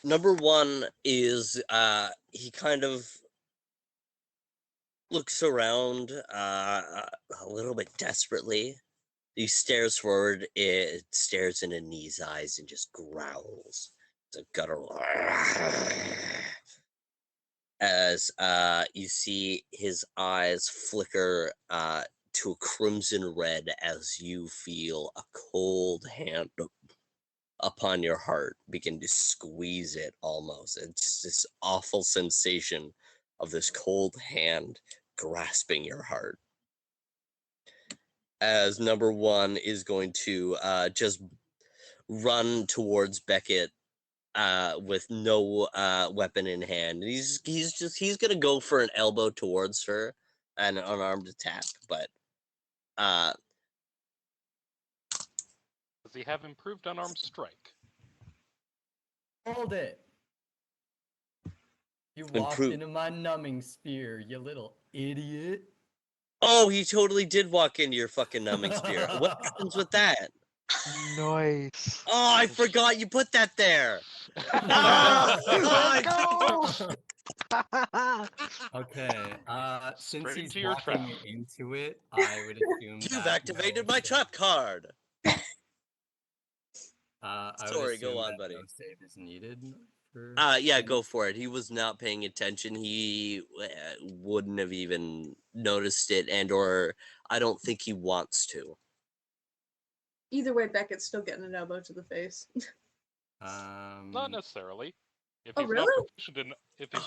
Number one is he kind of looks around a little bit desperately. He stares forward, it stares into Nyze's eyes and just growls. It's a guttural. As you see his eyes flicker to a crimson red as you feel a cold hand upon your heart begin to squeeze it almost. It's this awful sensation of this cold hand grasping your heart. as number one is going to just run towards Beckett with no weapon in hand. He's gonna go for an elbow towards her, an unarmed attack, but Does he have improved unarmed strike? Hold it. You walked Improve- into my numbing sphere, you little idiot. oh, he totally did walk into your fucking numbing spear. What happens with that? Nice. Oh, I forgot you put that there. Ah! Okay, since Straight he's into your trap. walking into it, I would assume You've that activated no my save- trap card. I would Sorry, go assume on, that buddy. no save is needed. For Yeah, him. go for it. He was not paying attention. He wouldn't have even noticed it, and or I don't think he wants to. Either way, Beckett's still getting an elbow to the face. Not necessarily. If Oh, he's really?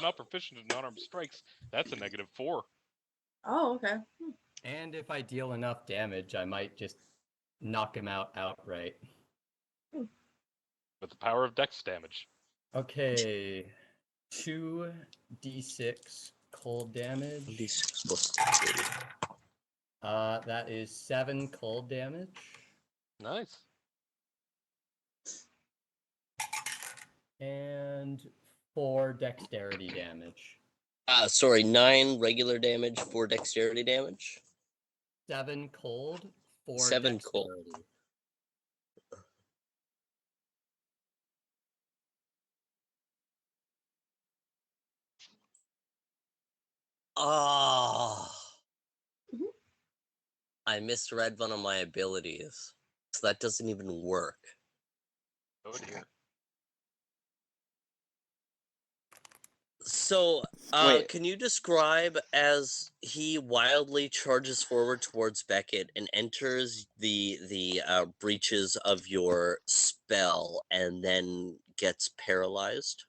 not proficient in unarmed strikes, that's a -4. Oh, okay. And if I deal enough damage, I might just knock him out outright. With the power of dex damage. Okay, 2d6 cold damage. D6 plus 3. That is 7 cold damage. Nice. And 4 dexterity damage. Sorry, 9 regular damage, 4 dexterity damage. 7 cold, 4 7 cold. dexterity. Ah, Mhm. I misread one of my abilities, so that doesn't even work. Oh dear. So, Wait. can you describe as he wildly charges forward towards Beckett and enters the breaches of your spell and then gets paralyzed?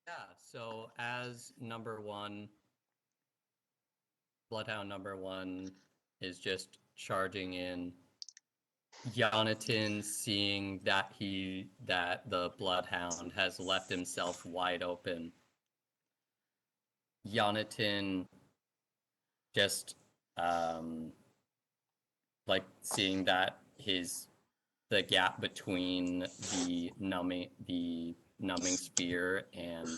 Yeah, so as number one, Bloodhound number one is just charging in. Jonathan, seeing that the Bloodhound has left himself wide open, Jonathan just like seeing that the gap between the numbing sphere and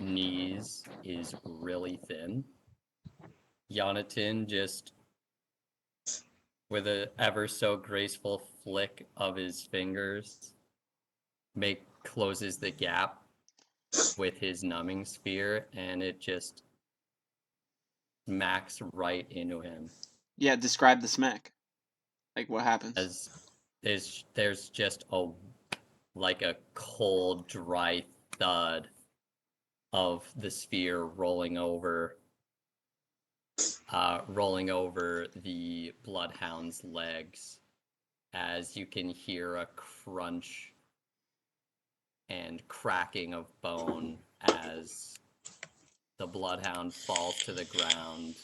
Nyze is really thin. Jonathan just, with an ever so graceful flick of his fingers, closes the gap with his numbing sphere, and it just smacks right into him. Yeah, describe the smack. Like what happens? As there's just a cold, dry thud of the sphere rolling over the Bloodhound's legs, as you can hear a crunch and cracking of bone as the Bloodhound falls to the ground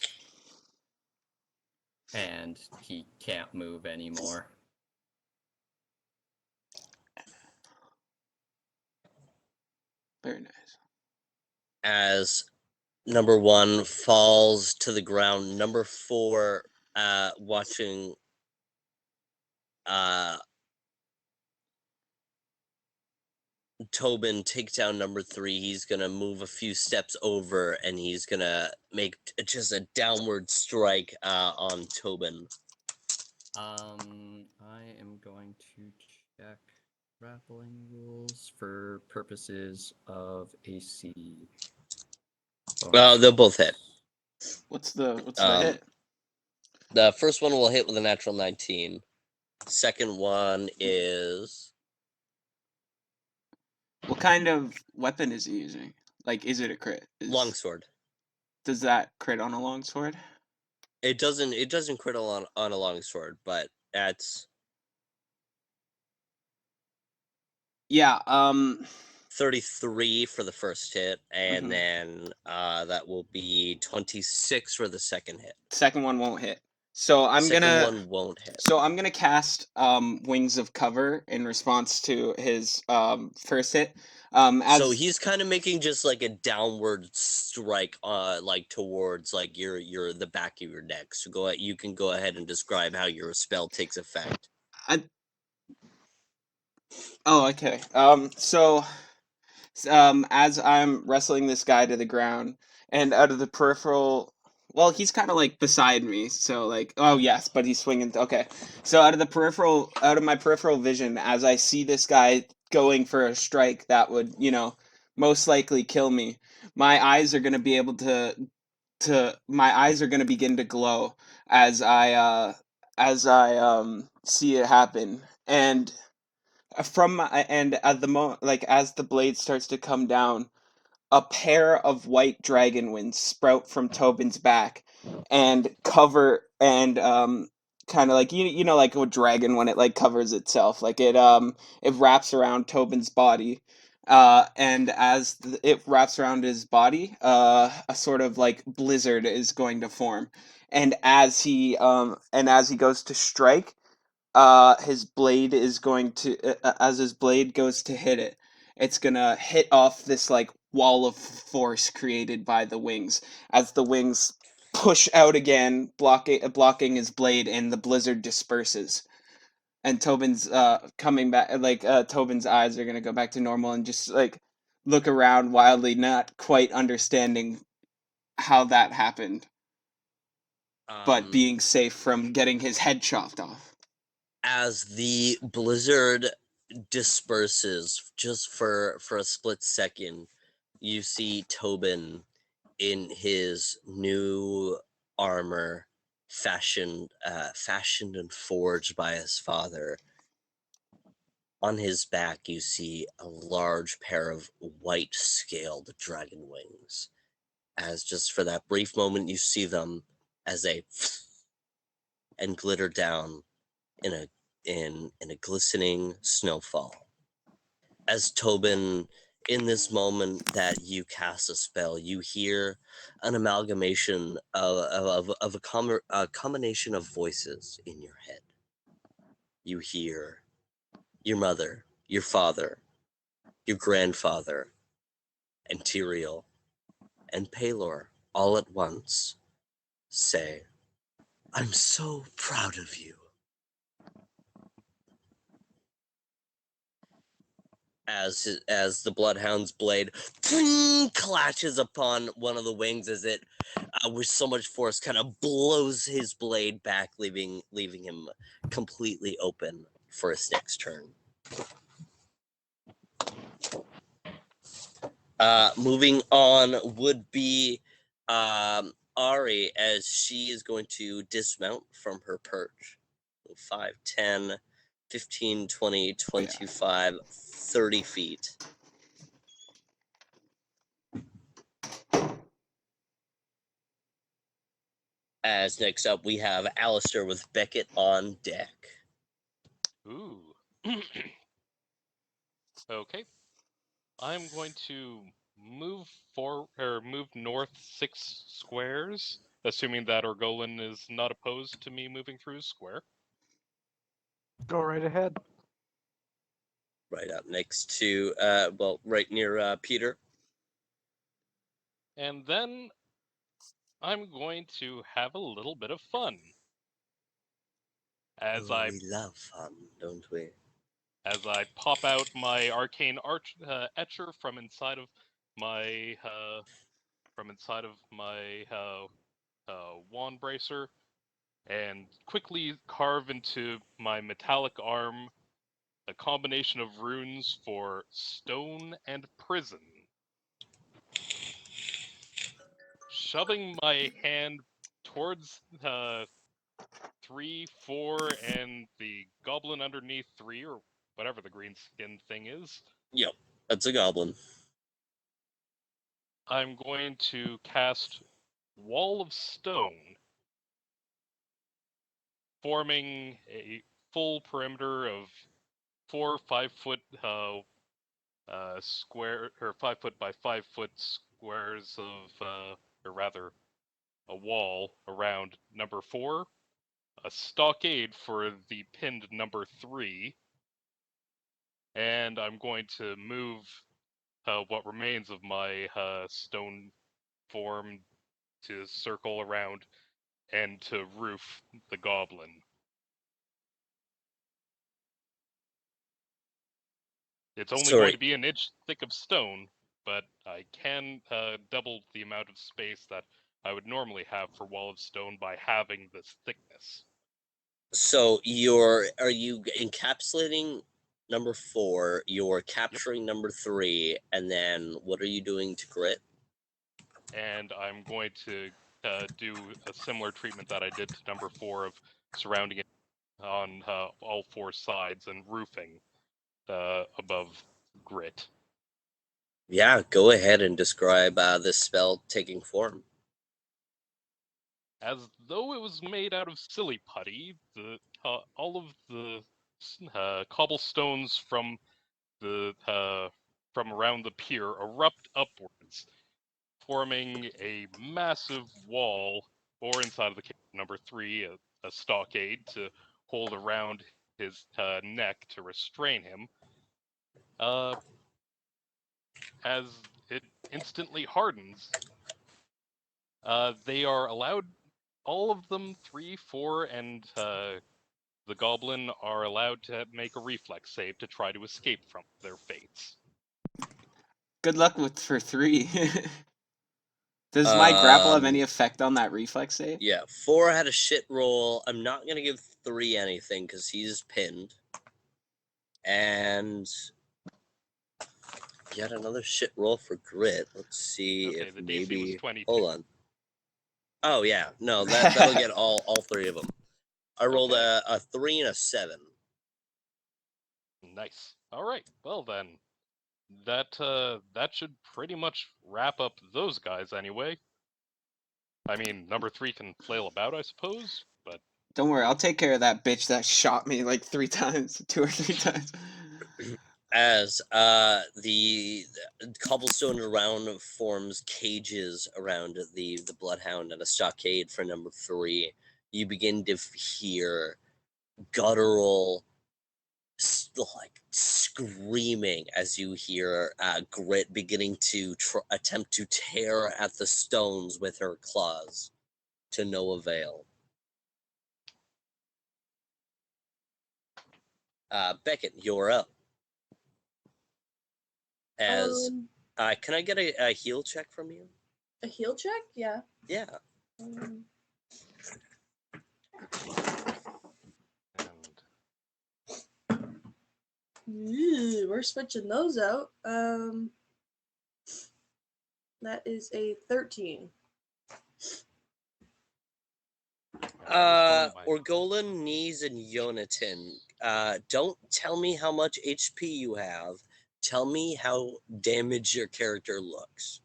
and he can't move anymore. Very nice. As number one falls to the ground, number 4 watching Tobin take down number 3, he's gonna move a few steps over and he's gonna make just a downward strike on Tobin. I am going to check grappling rules for purposes of AC. Well, they'll both hit. What's the Um, hit? The first one will hit with a natural 19. Second one is What kind of weapon is he using? Like, is it a crit? longsword. Does that crit on a longsword? It doesn't crit on a longsword, but that's Yeah. 33 for the first hit, and Mhm. then that will be 26 for the second hit. Second one won't hit. So I'm Second gonna one won't hit. so I'm gonna cast Wings of Cover in response to his first hit. So As he's kind of making just like a downward strike, like towards like your the back of your neck. So you can go ahead and describe how your spell takes effect. oh, okay. So as I'm wrestling this guy to the ground, and out of the peripheral, well, he's kind of like beside me, so like, oh yes, but he's swinging. Okay, so out of my peripheral vision, as I see this guy going for a strike that would, most likely kill me, my eyes are gonna be able my eyes are gonna begin to glow as I see it happen, and and at the moment, like as the blade starts to come down, a pair of white dragon wings sprout from Tobin's back and cover and kind of like like a dragon when it like covers itself, like it wraps around Tobin's body, and as it wraps around his body, a sort of like blizzard is going to form, and as he goes to strike, his blade is going to as his blade goes to hit it, it's gonna hit off this like wall of force created by the wings as the wings push out again, blocking his blade, and the blizzard disperses, and Tobin's coming back, like Tobin's eyes are gonna go back to normal and just like look around wildly, not quite understanding how that happened, but Um, being safe from getting his head chopped off. as the blizzard disperses just for a split second, you see Tobin in his new armor, fashioned and forged by his father. On his back, you see a large pair of white scaled dragon wings. As just for that brief moment, you see them as they and glitter down in a glistening snowfall. As Tobin, in this moment that you cast a spell, you hear an amalgamation of a combination of voices in your head. You hear your mother, your father, your grandfather, and Tyrael, and Palor all at once say, "I'm so proud of you." As the bloodhound's blade clashes upon one of the wings, as it with so much force kind of blows his blade back, leaving him completely open for his next turn. Moving on would be Ari, as she is going to dismount from her perch. 5, 10, 15, 20, 25, 30 feet. As next up, we have Alistair with Beckett on deck. Ooh. Okay. I'm going to move move north 6 squares, assuming that Orgolan is not opposed to me moving through his square. Go right ahead. Right up next to, right near Peter. And then I'm going to have a little bit of fun. As We love fun, don't we? I pop out my arcane etcher from inside of my wand bracer, and quickly carve into my metallic arm a combination of runes for stone and prison. Shoving my hand towards 3, 4, and the goblin underneath 3, or whatever the green skin thing is, Yep, that's a goblin. I'm going to cast Wall of Stone, forming a full perimeter of 4 5-foot square or 5 foot by 5 foot squares of, or rather, a wall around number 4, a stockade for the pinned number 3, and I'm going to move what remains of my stone form to circle around and to roof the goblin. It's only going to be an inch thick of stone, but I can double the amount of space that I would normally have for wall of stone by having this thickness. So are you encapsulating number 4? You're capturing number 3, and then what are you doing to grit? And I'm going to do a similar treatment that I did to number 4 of surrounding it on all 4 sides and roofing above grit. Yeah, go ahead and describe this spell taking form. As though it was made out of silly putty, all of the cobblestones from around the pier erupt upwards, forming a massive wall, or inside of the cave number 3, a stockade to hold around his neck to restrain him. As it instantly hardens, they are allowed, all of them, 3, 4, and the goblin are allowed to make a reflex save to try to escape from their fates. Good luck for 3. Does my grapple have any effect on that reflex save? Yeah, 4 had a shit roll. I'm not going to give 3 anything because he's pinned. And yet another shit roll for grit. Let's see Okay, if the maybe... DC was 22. Hold on. Oh, yeah. No, that'll get all 3 of them. I rolled a 3 and a 7. Nice. All right. Well then, that should pretty much wrap up those guys anyway. I mean, number 3 can flail about, I suppose, but Don't worry, I'll take care of that bitch that shot me like 3 times, 2 or 3 times. As the cobblestone around forms cages around the bloodhound and a stockade for number 3, you begin to hear guttural, like, screaming as you hear Grit beginning to attempt to tear at the stones with her claws, to no avail. Beckett, you're up. As can I get a heal check from you? A heal check? Yeah. Yeah. We're switching those out. That is a 13. Orgolan, Nyze, and Yonatan, don't tell me how much HP you have. Tell me how damaged your character looks.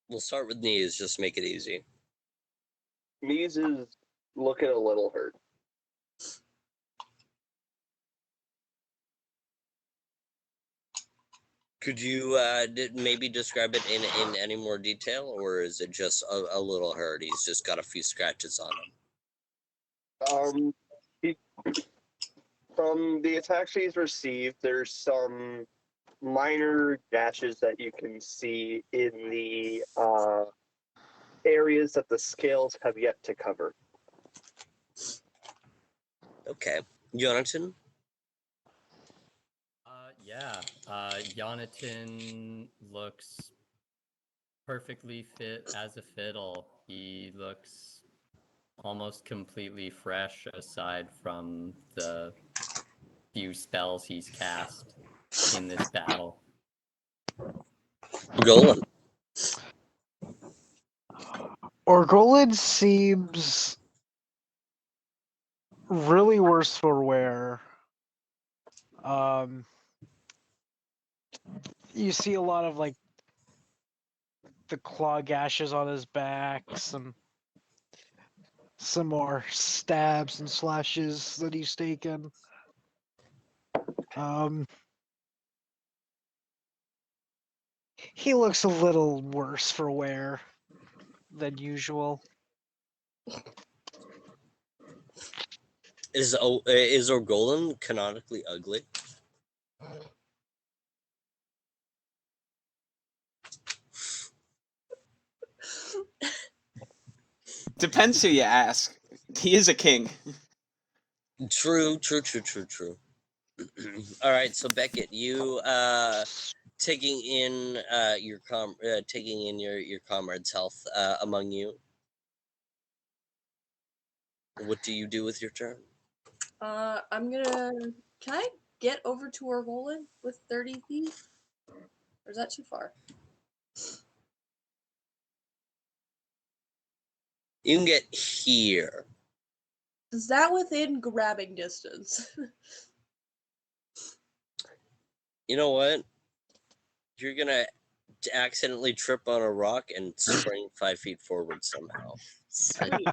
We'll start with Nyze, just make it easy. Nyze is looking a little hurt. Could you maybe describe it in any more detail, or is it just a little hurt? He's just got a few scratches on him. From the attacks he's received, there's some minor gashes that you can see in the areas that the scales have yet to cover. Okay. Yonatan? Yonatan looks perfectly fit as a fiddle. He looks almost completely fresh aside from the few spells he's cast in this battle. Golan. Orgolan seems really worse for wear. You see a lot of like the claw gashes on his back, some more stabs and slashes that he's taken. He looks a little worse for wear than usual. Is Orgolan canonically ugly? Depends who you ask. He is a king. True. All right, so Beckett, you taking in your comrade's health among you. What do you do with your turn? I'm gonna. Can I get over to Orgolan with 30 feet? Or is that too far? You can get here. Is that within grabbing distance? You know what? You're gonna accidentally trip on a rock and spring 5 feet forward somehow. Sweet.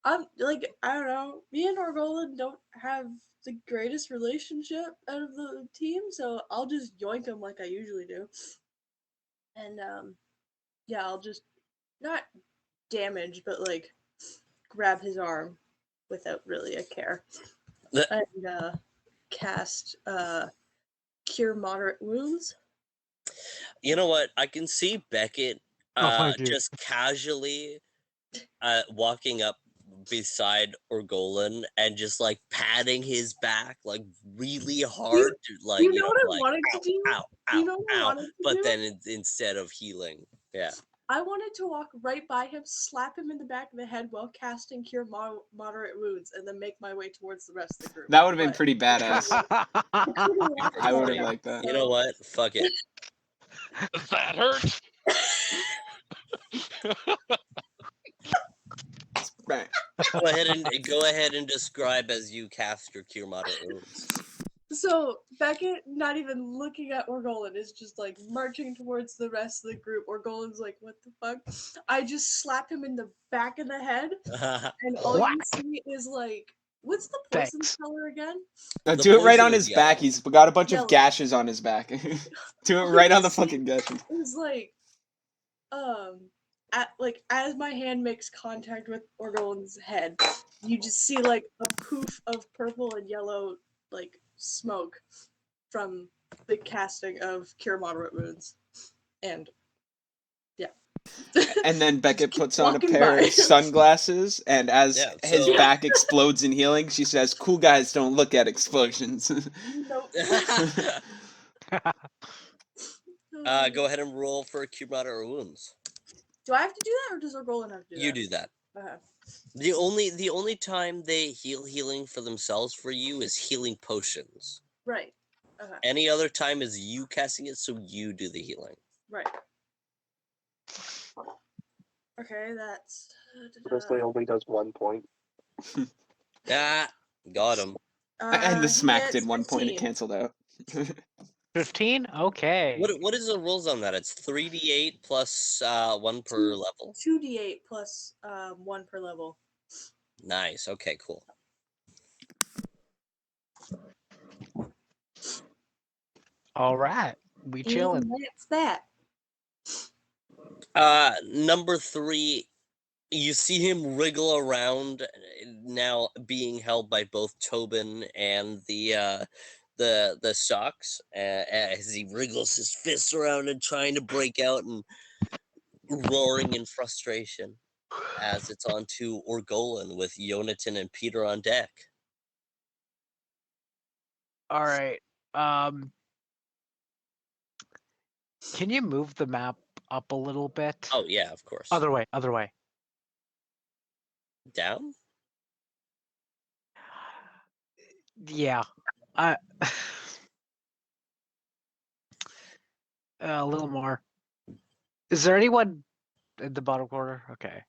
I'm like, I don't know. Me and Orgolan don't have the greatest relationship out of the team, so I'll just yoink him like I usually do. And yeah, I'll just not damage, but like grab his arm without really a care. And cast Cure Moderate Wounds. You know what? I can see Beckett thank you. just casually walking up beside Orgolan and just like patting his back like really hard to like You know what I like, wanted to do? ow, You know what I ow, wanted to but do? then instead of healing, yeah. I wanted to walk right by him, slap him in the back of the head while casting Cure Moderate Wounds, and then make my way towards the rest of the group. That would have been But pretty badass. I would have Yeah. liked that. You know what? Fuck it. Does that hurt? Right. Go ahead and describe as you cast your Cure Moderate Wounds. So Beckett, not even looking at Orgolan, is just like marching towards the rest of the group. Orgolan's like, "What the fuck?" I just slap him in the back of the head, and all you see is like, what's the poison Thanks. color again? The Do it right poison on is his back. yellow. He's got a bunch Yellow. of gashes on his back. Do it right on the fucking gashes. It's like, as my hand makes contact with Orgolan's head, you just see like a poof of purple and yellow like smoke from the casting of Cure Moderate Wounds, and yeah. And then Beckett Just keep puts on a walking pair by. of sunglasses, and as Yeah, his so- back explodes in healing, she says, "Cool guys don't look at explosions." Nope. Go ahead and roll for Cure Moderate Wounds. Do I have to do that, or does Orgolan have to do You that? do that. Okay. The only time they healing for themselves for you is healing potions. Right. Okay. Any other time is you casting it, so you do the healing. Right. Okay, that's. Mostly only does 1 point. Ah, got him. And the He smack gets did 1 point. It 15. canceled out. 15? Okay. What is the rules on that? It's 3d8 plus 1 per level. 2d8 plus 1 per level. Nice. Okay, cool. All right. We chilling. And that's that. Number 3, you see him wriggle around now, being held by both Tobin and the socks as he wriggles his fists around and trying to break out and roaring in frustration as it's on to Orgolan with Yonatan and Peter on deck. All right. Can you move the map up a little bit? Oh yeah, of course. Other way. Other way. Down? Yeah. A little more. Is there anyone in the bottom corner? Okay.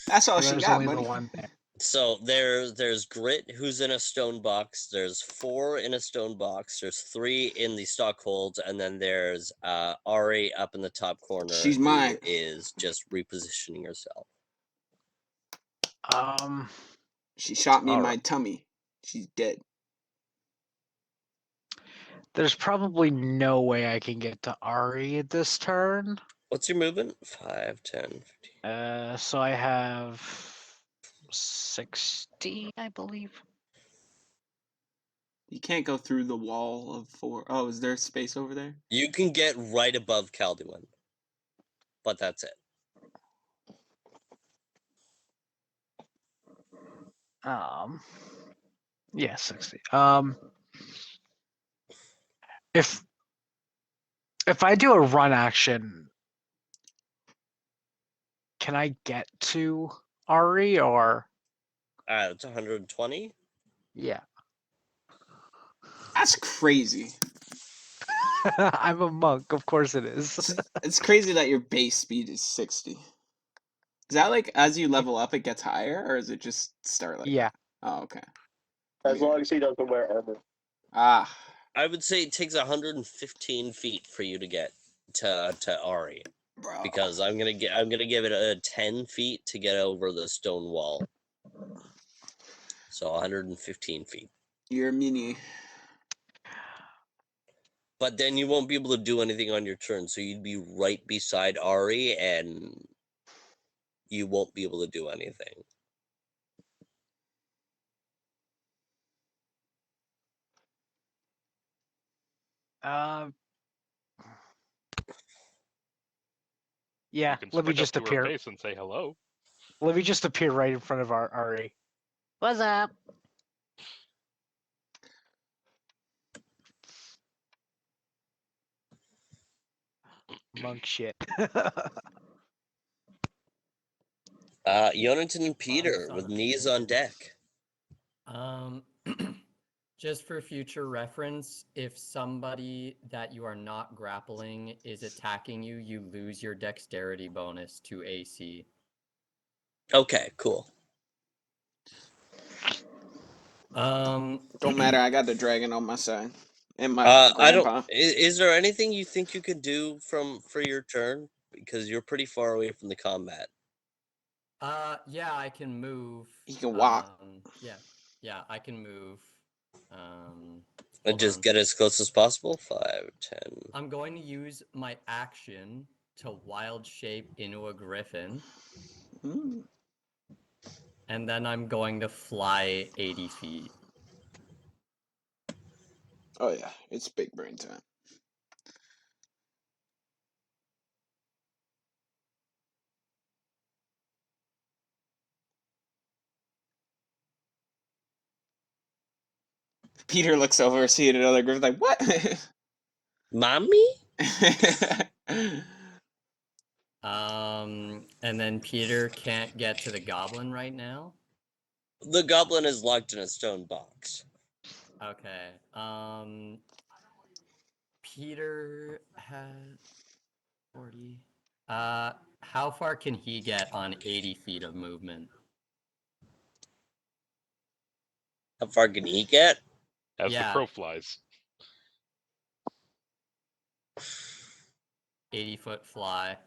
That's all she There's got, only buddy. the one there. So there's Grit, who's in a stone box. There's 4 in a stone box. There's 3 in the stockhold, and then there's Ari up in the top corner, She's who mine. is just repositioning herself. She shot me in my Alright. tummy. She's dead. There's probably no way I can get to Ari at this turn. What's your movement? 5, 10, 15. So I have 60, I believe. You can't go through the wall of 4. Oh, is there space over there? You can get right above Calduin, but that's it. Yeah, 60. If I do a run action, can I get to Ari or? It's 120. Yeah. That's crazy. I'm a monk, of course it is. It's crazy that your base speed is 60. Is that like as you level up, it gets higher, or is it just start like? Yeah. Oh, okay. As long as he doesn't wear armor. Ah, I would say it takes 115 feet for you to get to Ari, bro. because I'm gonna give it a 10 feet to get over the stone wall. So 115 feet. You're a mini. But then you won't be able to do anything on your turn, so you'd be right beside Ari, and you won't be able to do anything. Yeah, You can let me sprint up just to her appear. face and say hello. Let me just appear right in front of our Ari. What's up? Monk shit. Yonatan and Peter with knees on deck. Just for future reference, if somebody that you are not grappling is attacking you, you lose your dexterity bonus to AC. Okay, cool. Don't matter. I got the dragon on my side, and my I don't. grandpa. Is there anything you think you could do for your turn? Because you're pretty far away from the combat. Yeah, I can move. He can walk. Yeah, I can move. And Hold just on. get as close as possible. 5, 10. I'm going to use my action to wild shape into a griffin. Mm. And then I'm going to fly 80 feet. Oh yeah, it's big brain time. Peter looks over, seeing another griffin, like, what? Mommy? And then Peter can't get to the goblin right now. The goblin is locked in a stone box. Okay. Peter has 40. How far can he get on 80 feet of movement? How far can he get? As the Yeah. crow flies. 80-foot fly.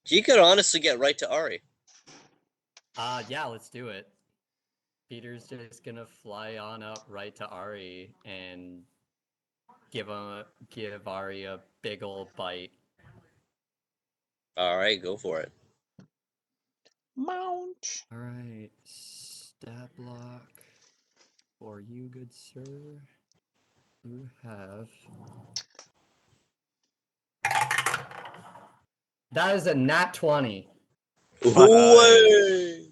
He could honestly get right to Ari. Yeah, let's do it. Peter's just gonna fly on up right to Ari and give Ari a big ol' bite. All right, go for it. Mount. All right, stat block for you, good sir. You have. That is a nat 20. Way!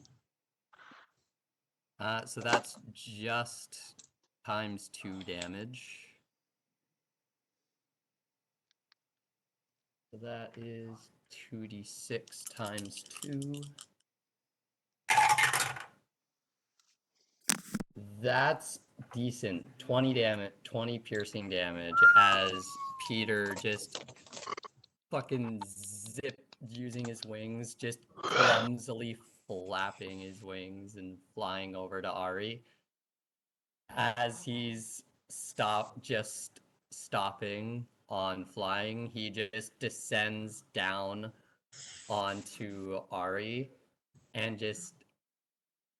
So that's just times 2 damage. So that is 2d6 times 2. That's decent. 20 damage, 20 piercing damage as Peter just fucking using his wings, just clumsily flapping his wings and flying over to Ari. As he's stopping on flying, he just descends down onto Ari and just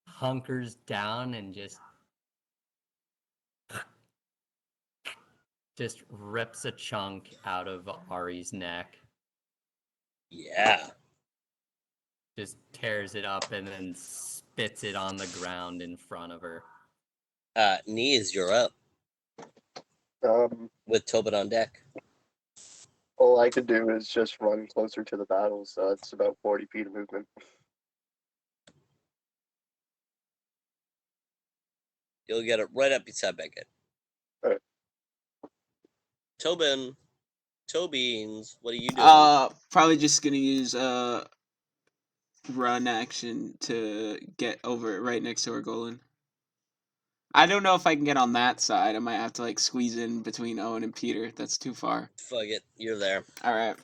hunkers down and just rips a chunk out of Ari's neck. Yeah. Just tears it up and then spits it on the ground in front of her. Nyze, you're up Um, with Tobin on deck. all I could do is just run closer to the battle, so it's about 40 feet of movement. You'll get it right up beside Beckett. Alright. Tobin, Tobeans, what are you doing? Probably just gonna use run action to get over right next to Orgolan. I don't know if I can get on that side. I might have to like squeeze in between Owen and Peter. That's too far. Fuck it, you're there. All right.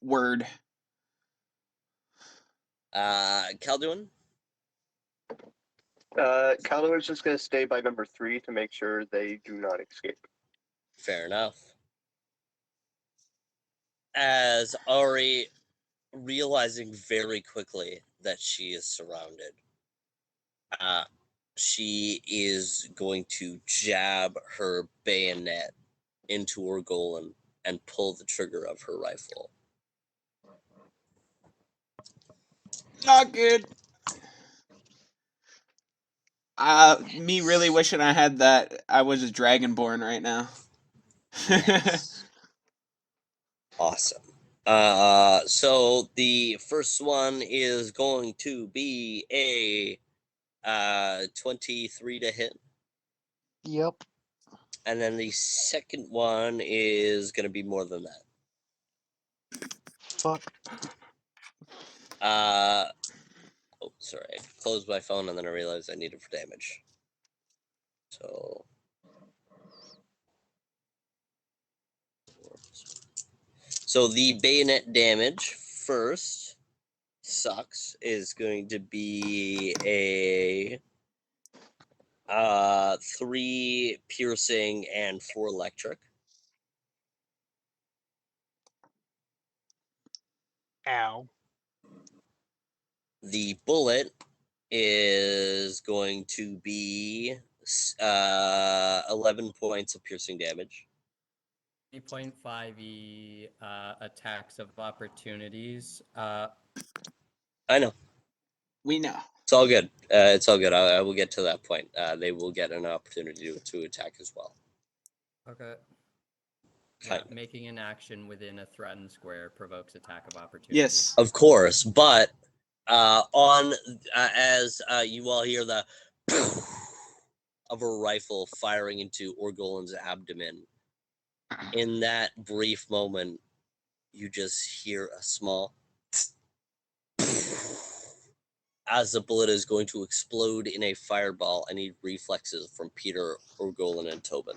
Word. Calduin? Caldwell's just going to stay by number 3 to make sure they do not escape. Fair enough. As Ari, realizing very quickly that she is surrounded, she is going to jab her bayonet into Orgolan and pull the trigger of her rifle. Not good. Me really wishing I had that. I was a Dragonborn right now. Nice. Awesome. So the first one is going to be a 23 to hit. Yep. And then the second one is going to be more than that. Fuck. Oh, sorry. I closed my phone and then I realized I need it for damage. So the bayonet damage first is going to be a 3 piercing and 4 electric. Ow. The bullet is going to be 11 points of piercing damage. 3.5e attacks of opportunities. I know. We know. It's all good. It's all good. I will get to that point. They will get an opportunity to attack as well. Okay. Kind Yeah, making an action within a threatened square provokes attack of opportunity. Yes. Of course, but as you all hear the of a rifle firing into Orgolan's abdomen, in that brief moment, you just hear a small as the bullet is going to explode in a fireball. I need reflexes from Peter, Orgolan, and Tobin.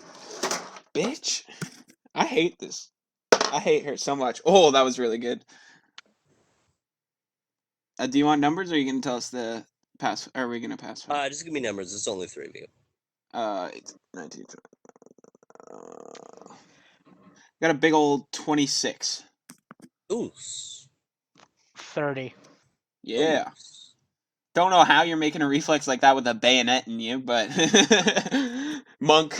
Bitch. I hate this. I hate her so much. Oh, that was really good. Do you want numbers, or are you gonna tell us the pass? Are we gonna pass? Just give me numbers. It's only 3 of you. It's 19. Got a big old 26. Ooh. 30. Yeah. Ooh. Don't know how you're making a reflex like that with a bayonet in you, but monk.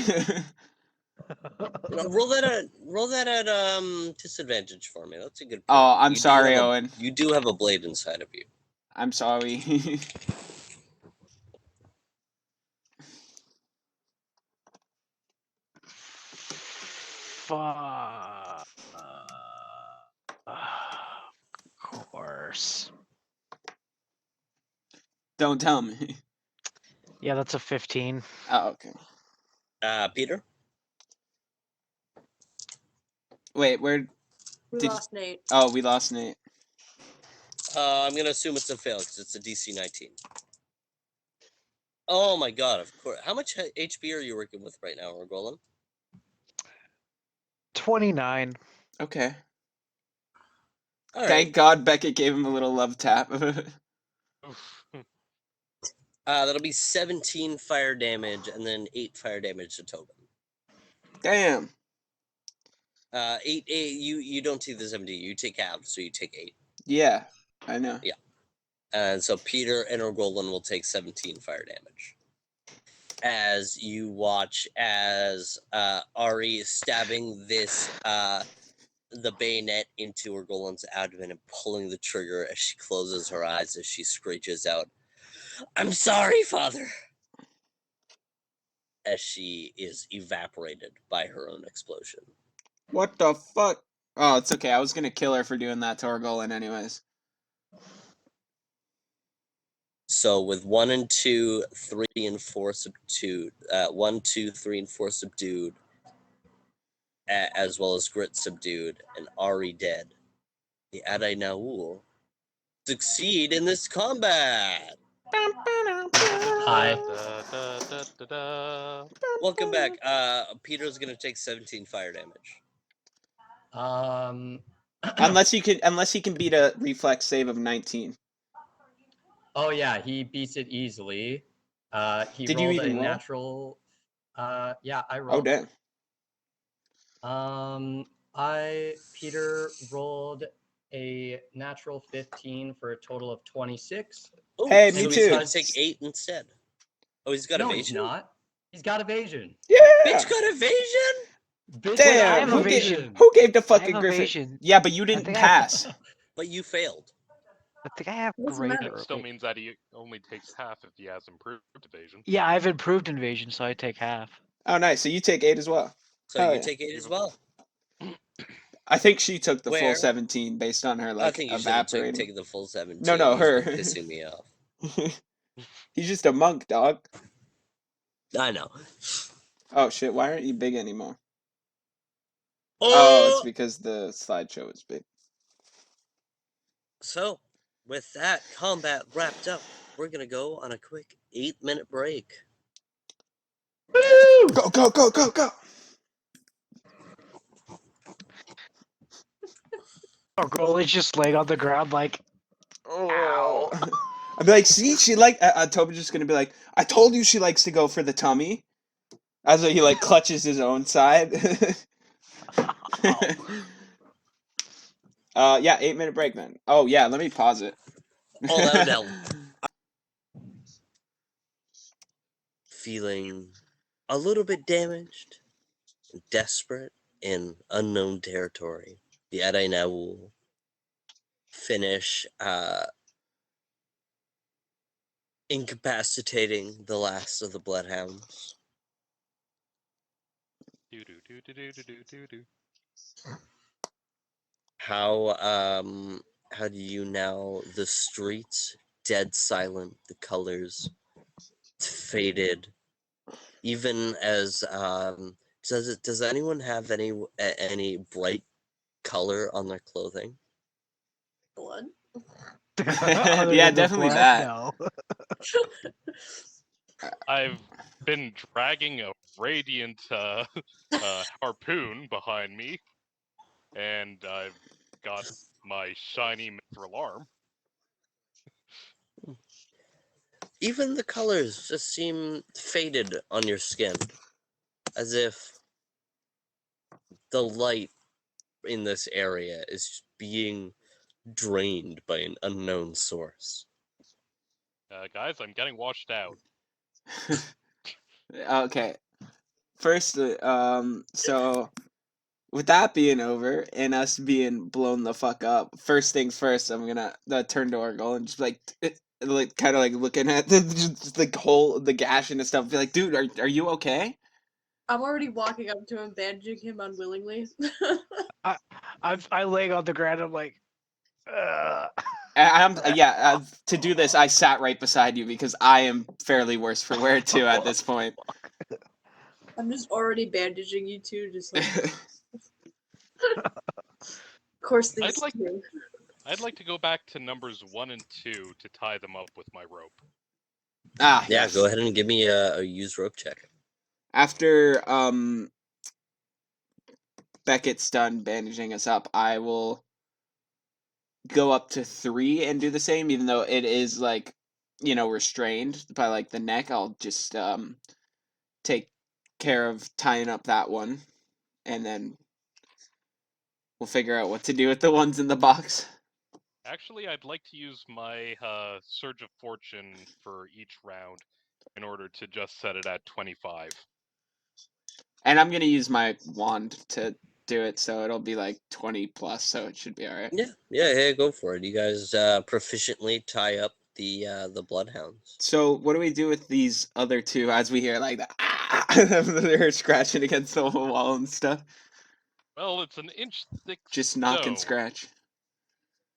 Roll that at disadvantage for me. That's a good point. Oh, I'm sorry, Owen. You do have a blade inside of you. I'm sorry. Fuck. Of course. Don't tell me. Yeah, that's a 15. Oh, okay. Peter? Wait, where? We lost Nate. Oh, we lost Nate. I'm gonna assume it's a fail because it's a DC 19. Oh my god, of course. How much HP are you working with right now, Orgolan? 29. Okay. All right. Thank God Beckett gave him a little love tap. That'll be 17 fire damage and then 8 fire damage to Tobin. Damn. 8. You don't take the 17. You take half, so you take 8. Yeah, I know. Yeah. And so Peter and Orgolan will take 17 fire damage. As you watch as Ari is stabbing this the bayonet into Orgolan's abdomen and pulling the trigger as she closes her eyes as she screeches out, "I'm sorry, Father!" As she is evaporated by her own explosion. What the fuck? Oh, it's okay. I was gonna kill her for doing that to Orgolan anyways. So with 1 and 2, 3 and 4 subdued, 1, 2, 3, and 4 subdued, as well as Grit subdued, and Ari dead, the Adai Naul succeed in this combat. Hi. Welcome back. Peter's gonna take 17 fire damage. Unless he can beat a reflex save of 19. Oh yeah, he beats it easily. He Did you rolled even a roll? natural. Yeah, I Oh rolled. damn. Peter rolled a natural 15 for a total of 26. Oh, Hey, so me he's too. gonna take 8 instead. Oh, he's got No, evasion? he's not. He's got evasion. Yeah. Bitch got evasion? Bitch Damn. got I have Who gave evasion. the I fucking have Griffin? evasion. Yeah, but you I didn't think I pass. But you failed. I think I have Doesn't greater. matter. That still means that he only takes half if he has improved evasion. Yeah, I've improved invasion, so I take half. Oh, nice. So you take 8 as well. So Hell you yeah. take 8 as Even- well. I think she took the full Where? 17 based on her I like think you should have evaporating. taken the full 17. No, He's her. been pissing me off. He's just a monk, dog. I know. Oh shit, why aren't you big anymore? Oh, it's Oh! because the slideshow is big. So, with that combat wrapped up, we're gonna go on a quick 8-minute break. Go, go, go, go, go! Or Goaly's just laying on the ground like, ow. I'd be like, see, she Toby's just gonna be like, I told you she likes to go for the tummy. As he like clutches his own side. Yeah, 8-minute break then. Oh yeah, let me pause it. Oh, that would help. Feeling a little bit damaged, desperate in unknown territory, the Adai Naul finish incapacitating the last of the Bloodhounds. How do you now, the streets dead silent, the colors faded, even as does anyone have any bright color on their clothing? Blood. Other Yeah, than the definitely blood, that. No. I've been dragging a radiant harpoon behind me, and I've got my shiny for alarm. Even the colors just seem faded on your skin, as if the light in this area is being drained by an unknown source. Guys, I'm getting washed out. Okay. First, so with that being over and us being blown the fuck up, first things first, I'm gonna turn to Orgol and just like kind of like looking at just the hole, the gash and stuff. Be like, dude, are you okay? I'm already walking up to him, bandaging him unwillingly. I laying on the ground. I'm like, To do this, I sat right beside you because I am fairly worse for wear too at this point. I'm just already bandaging you two, just like. Of course, things. I'd like to go back to numbers 1 and 2 to tie them up with my rope. Ah, Yeah, yes. go ahead and give me a use rope check. After Beckett's done bandaging us up, I will go up to 3 and do the same, even though it is like, restrained by like the neck. I'll just take care of tying up that one, and then we'll figure out what to do with the ones in the box. Actually, I'd like to use my Surge of Fortune for each round in order to just set it at 25. And I'm gonna use my wand to do it, so it'll be like 20 plus, so it should be all right. Yeah, go for it. You guys proficiently tie up the bloodhounds. So what do we do with these other two as we hear like they're scratching against the wall and stuff? Well, it's an inch thick Just knock stone. and scratch.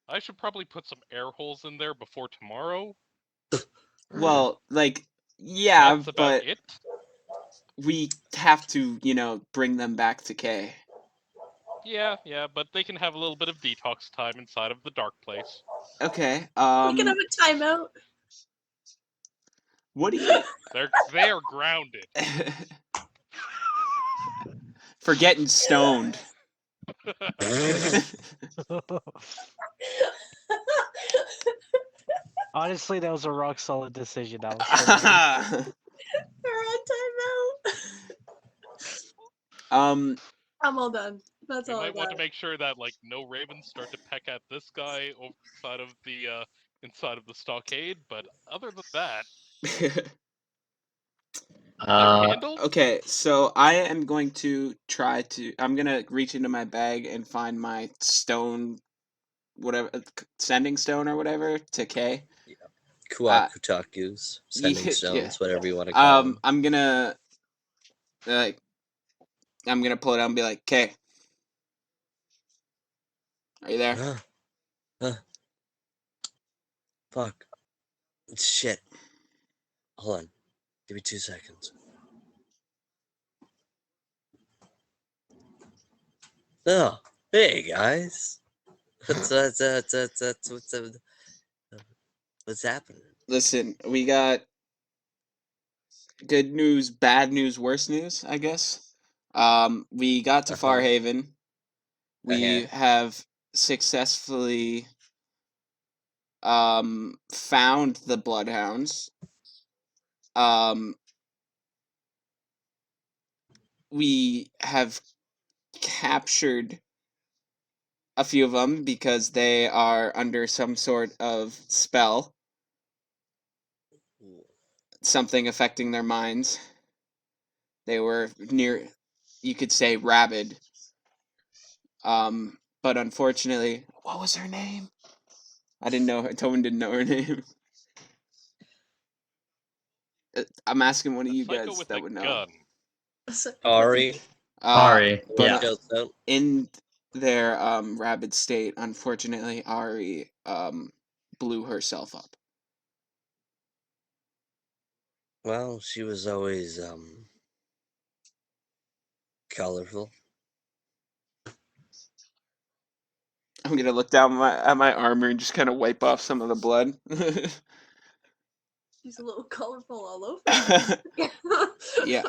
I should probably put some air holes in there before tomorrow. Well, like, yeah, That's about but it. we have to, bring them back to K. Yeah, but they can have a little bit of detox time inside of the dark place. Okay. We can have a timeout. What do you? They're grounded. For getting stoned. Honestly, that was a rock solid decision. I was We're on timeout. I'm all done. That's We all I might want got. to make sure that like no ravens start to peck at this guy inside of the stockade. But other than that, they're handled. Okay, so I am going to I'm gonna reach into my bag and find my stone, whatever, sending stone or whatever to K. Kuakutakus, sending Yeah. stones, whatever you want to call them. I'm gonna pull it out and be like, K, are you there? Fuck. Shit. Hold on. Give me 2 seconds. Oh, hey guys. What's happening? Listen, we got good news, bad news, worse news, I guess. We got to Farhaven. We have successfully found the bloodhounds. We have captured a few of them because they are under some sort of spell. Something affecting their minds. They were you could say, rabid. But unfortunately, what was her name? I didn't know her. Tobin didn't know her name. I'm asking one of you Psycho guys with that a would know. gun. Ari. But yeah. In their rabid state, unfortunately, Ari blew herself up. Well, she was always colorful. I'm gonna look down at my armor and just kind of wipe off some of the blood. She's a little colorful all over. Yeah.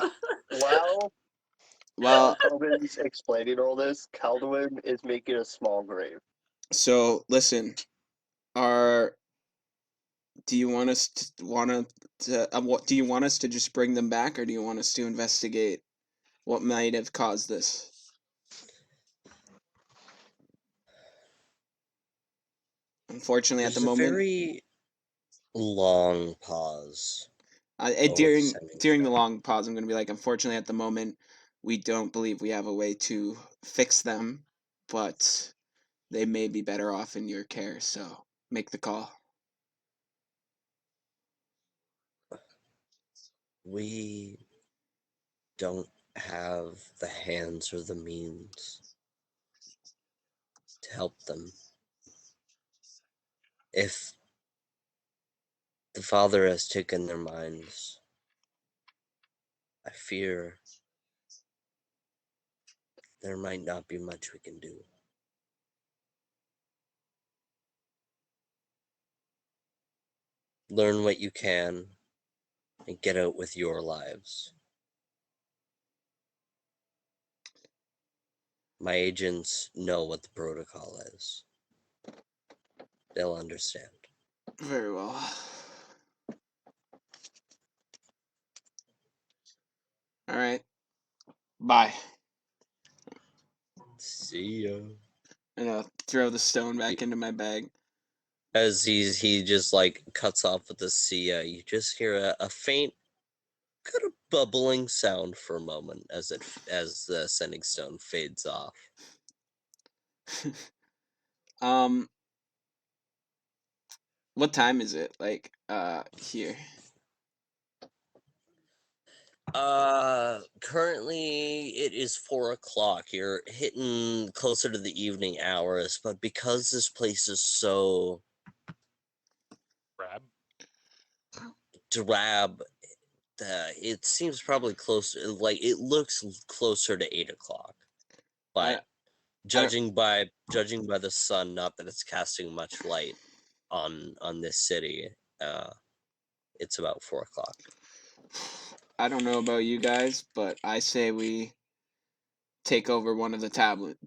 While Tobin's explaining all this, Calduin is making a small grave. So listen, do you want us do you want us to just bring them back, or do you want us to investigate what might have caused this? Unfortunately, at the moment, very long pause. During the long pause, I'm going to be like, unfortunately, at the moment, we don't believe we have a way to fix them, but they may be better off in your care, so make the call. We don't have the hands or the means to help them. If the Father has taken their minds, I fear there might not be much we can do. Learn what you can and get out with your lives. My agents know what the protocol is. They'll understand. Very well. All right. Bye. See ya. And I'll throw the stone back into my bag. As he just like cuts off with the see ya, you just hear a faint kind of bubbling sound for a moment as the sending stone fades off. What time is it? Like, here. Currently it is 4 o'clock. You're hitting closer to the evening hours, but because this place is so Grab. drab, it seems probably closer. Like it looks closer to 8 o'clock, but judging by the sun, not that it's casting much light on this city, it's about 4 o'clock. I don't know about you guys, but I say we take over one of the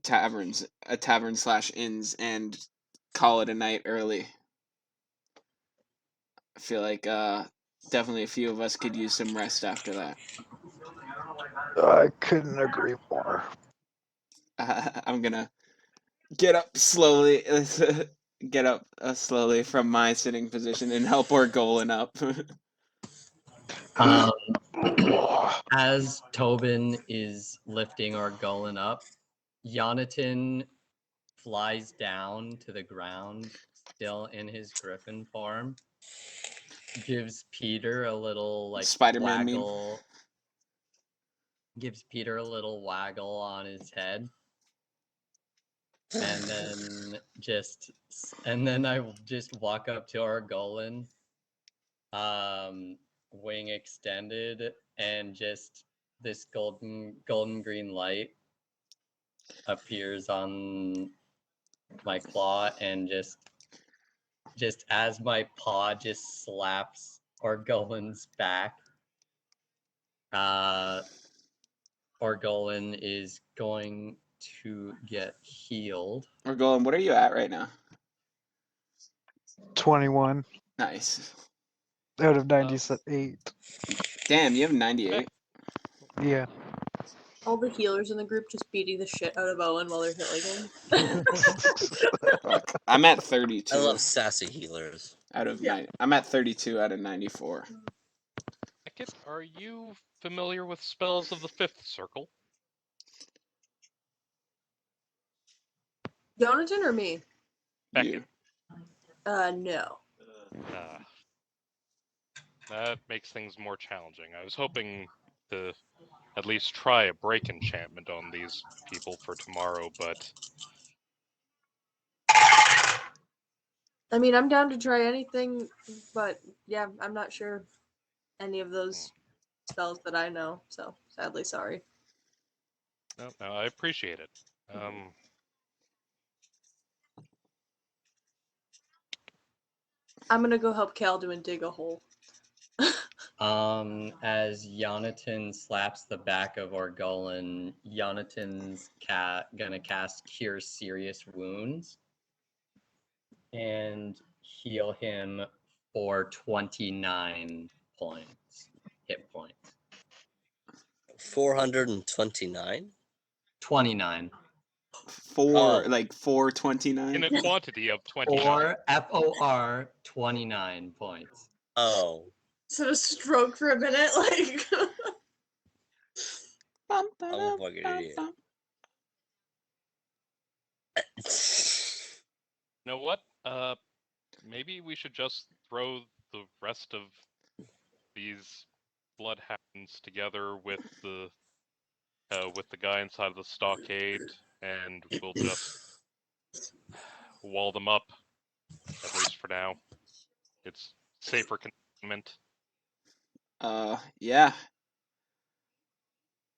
taverns, a tavern/inns, and call it a night early. I feel like definitely a few of us could use some rest after that. I couldn't agree more. I'm gonna get up slowly, slowly from my sitting position and help Orgolan up. As Tobin is lifting Argolan up, Yonatan flies down to the ground, still in his griffin form. Gives Peter a little like Spider-Man meme. waggle. Gives Peter a little waggle on his head. And then I just walk up to Argolan, wing extended, and just this golden green light appears on my claw, and just as my paw just slaps Argolan's back, Argolan is going to get healed. Orgolan, what are you at right now? 21 Nice. out of 98. Damn, you have 98. Yeah. All the healers in the group just beating the shit out of Owen while they're healing him. Fuck. I'm at 32. I love sassy healers. Out of 90. I'm at 32 out of 94. Beckett, are you familiar with spells of the fifth circle? Jonathan or me? Beckett. No. That makes things more challenging. I was hoping to at least try a break enchantment on these people for tomorrow, but I mean, I'm down to try anything, but yeah, I'm not sure any of those spells that I know, so sadly, sorry. no, I appreciate it. I'm gonna go help Calduin dig a hole. As Yonatan slaps the back of Orgolan, Yonatan's gonna cast Cure Serious Wounds and heal him for 29 hit points. 429? 29. Like 429? In a quantity of 29. 4 FOR 29 points. Oh. So a stroke for a minute, like. I'm a fucking idiot. You know what? Maybe we should just throw the rest of these bloodhounds together with the guy inside of the stockade, and we'll just wall them up, at least for now. It's safer containment. Yeah.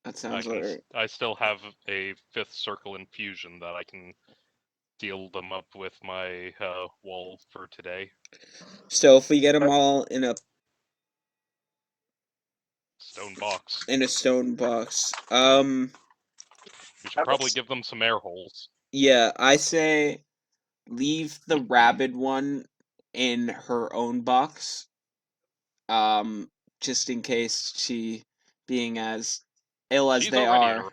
That sounds alright. I still have a fifth circle infusion that I can deal them up with my wall for today. So if we get them all in a stone box, we should probably give them some air holes. Yeah, I say leave the rabid one in her own box, just in case she, being as ill as She's they already in are. her.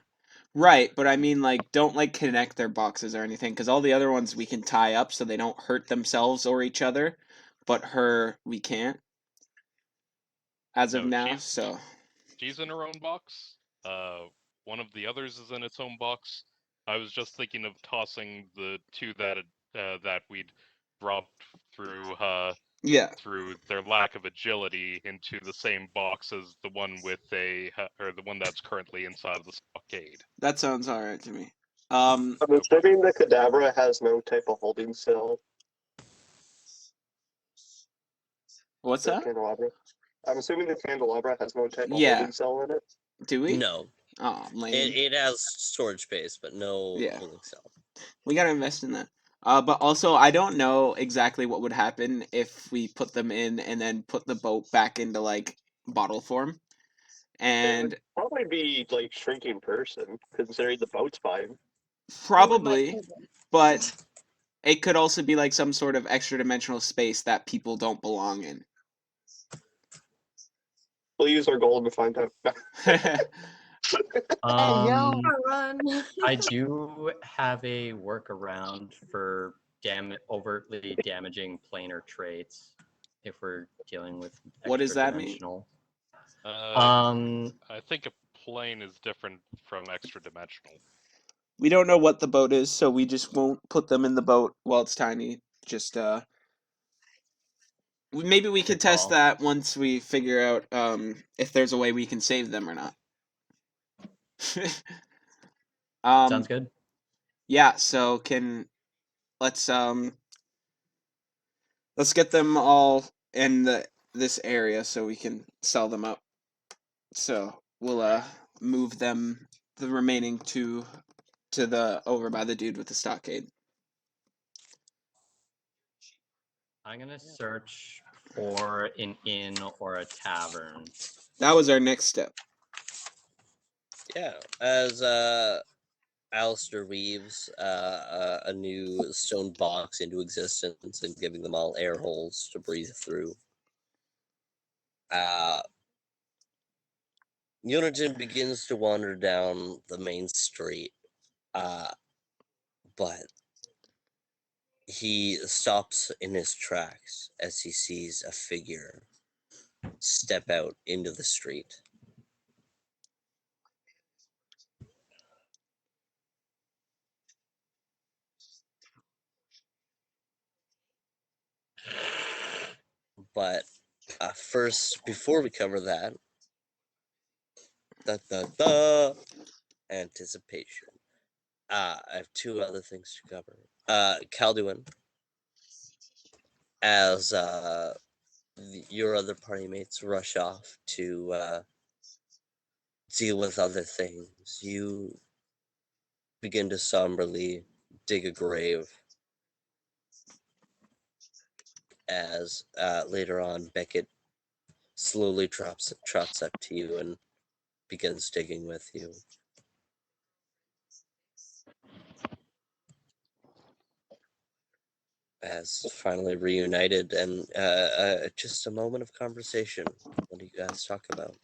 Right, but I mean, like, don't, like, connect their boxes or anything, because all the other ones we can tie up so they don't hurt themselves or each other, but her, we can't, as of No, now, so... she's in her own box. One of the others is in its own box. I was just thinking of tossing the two that we'd dropped Yeah, through their lack of agility into the same box as the one with or the one that's currently inside of the stockade. that sounds alright to me. I'm assuming the Kadabra has no type of holding cell. What's The that? candelabra. I'm assuming the candelabra has no type of Yeah. holding cell in it. Do we? No, Oh, lame. it has storage space, but no Yeah. holding cell. We gotta invest in that. But also, I don't know exactly what would happen if we put them in and then put the boat back into, like, bottle form. It And would probably be like shrinking person, considering the boat's fine. probably, but it could also be, like, some sort of extra dimensional space that people don't belong in. We'll use our gold to find out. Run. I do have a workaround for overtly damaging planar traits if we're dealing with What does extra that mean? dimensional. I think a plane is different from extra dimensional. We don't know what the boat is, so we just won't put them in the boat while it's tiny. Just, maybe we could Good test call. that once we figure out, if there's a way we can save them or not. Sounds good. Yeah, so let's get them all in this area so we can sell them up. So we'll move the remaining two to the over by the dude with the stockade. I'm gonna search for an inn or a tavern. That was our next step. Yeah, as Alistair weaves a new stone box into existence and giving them all air holes to breathe through. Uniten begins to wander down the main street, but he stops in his tracks as he sees a figure step out into the street. But first, before we cover that, anticipation. I have two other things to cover. Calduin, as your other party mates rush off to deal with other things, you begin to somberly dig a grave. As later on, Beckett slowly trots up to you and begins digging with you. As finally reunited and just a moment of conversation. What do you guys talk about?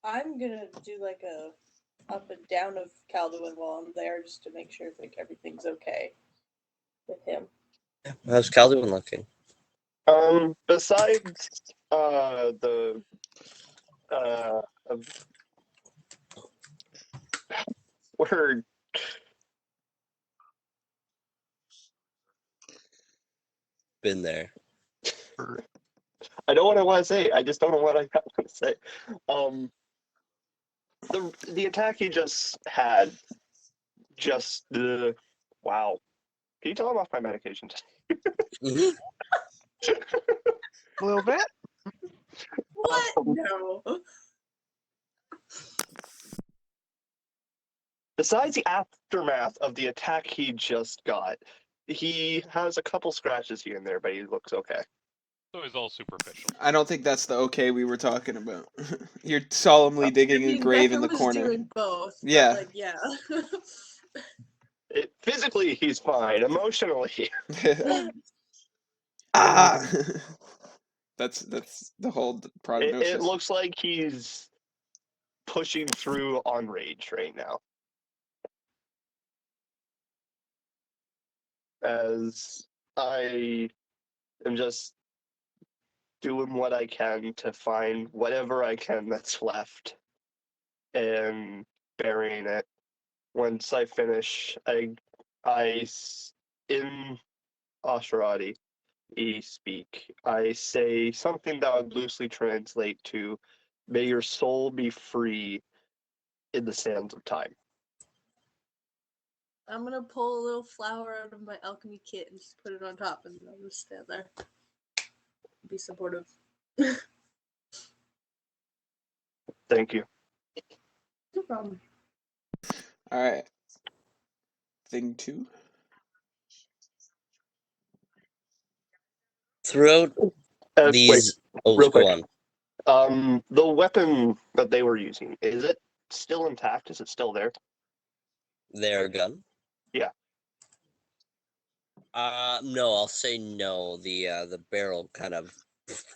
I'm gonna do like a up and down of Calduin while I'm there, just to make sure like everything's okay with him. How's Calduin looking? Besides the word, Been there. I know what I want to say. I just don't know what I want to say. The attack he just had, wow. Can you tell him off my medication? Mm-hmm. A little bit. What? No. Besides the aftermath of the attack he just got, he has a couple scratches here and there, but he looks okay. So it's all superficial. I don't think that's the okay we were talking about. You're solemnly digging I a mean, grave in the Beckham was corner. doing both. but, Yeah. like, yeah. Physically, he's fine. Emotionally, Ah. That's the whole prognosis. it looks like he's pushing through on rage right now. As I am just doing what I can to find whatever I can that's left and burying it. Once I finish, in Oshirati speak, I say something that would loosely translate to, "May your soul be free in the sands of time." I'm gonna pull a little flower out of my alchemy kit and just put it on top, and I'll just stand there. Be supportive. Thank you. No problem. All right. Thing 2. Throughout Wait, these, real go quick. on. The weapon that they were using, is it still intact? Is it still there? Their gun. Yeah. No, I'll say no. The barrel kind of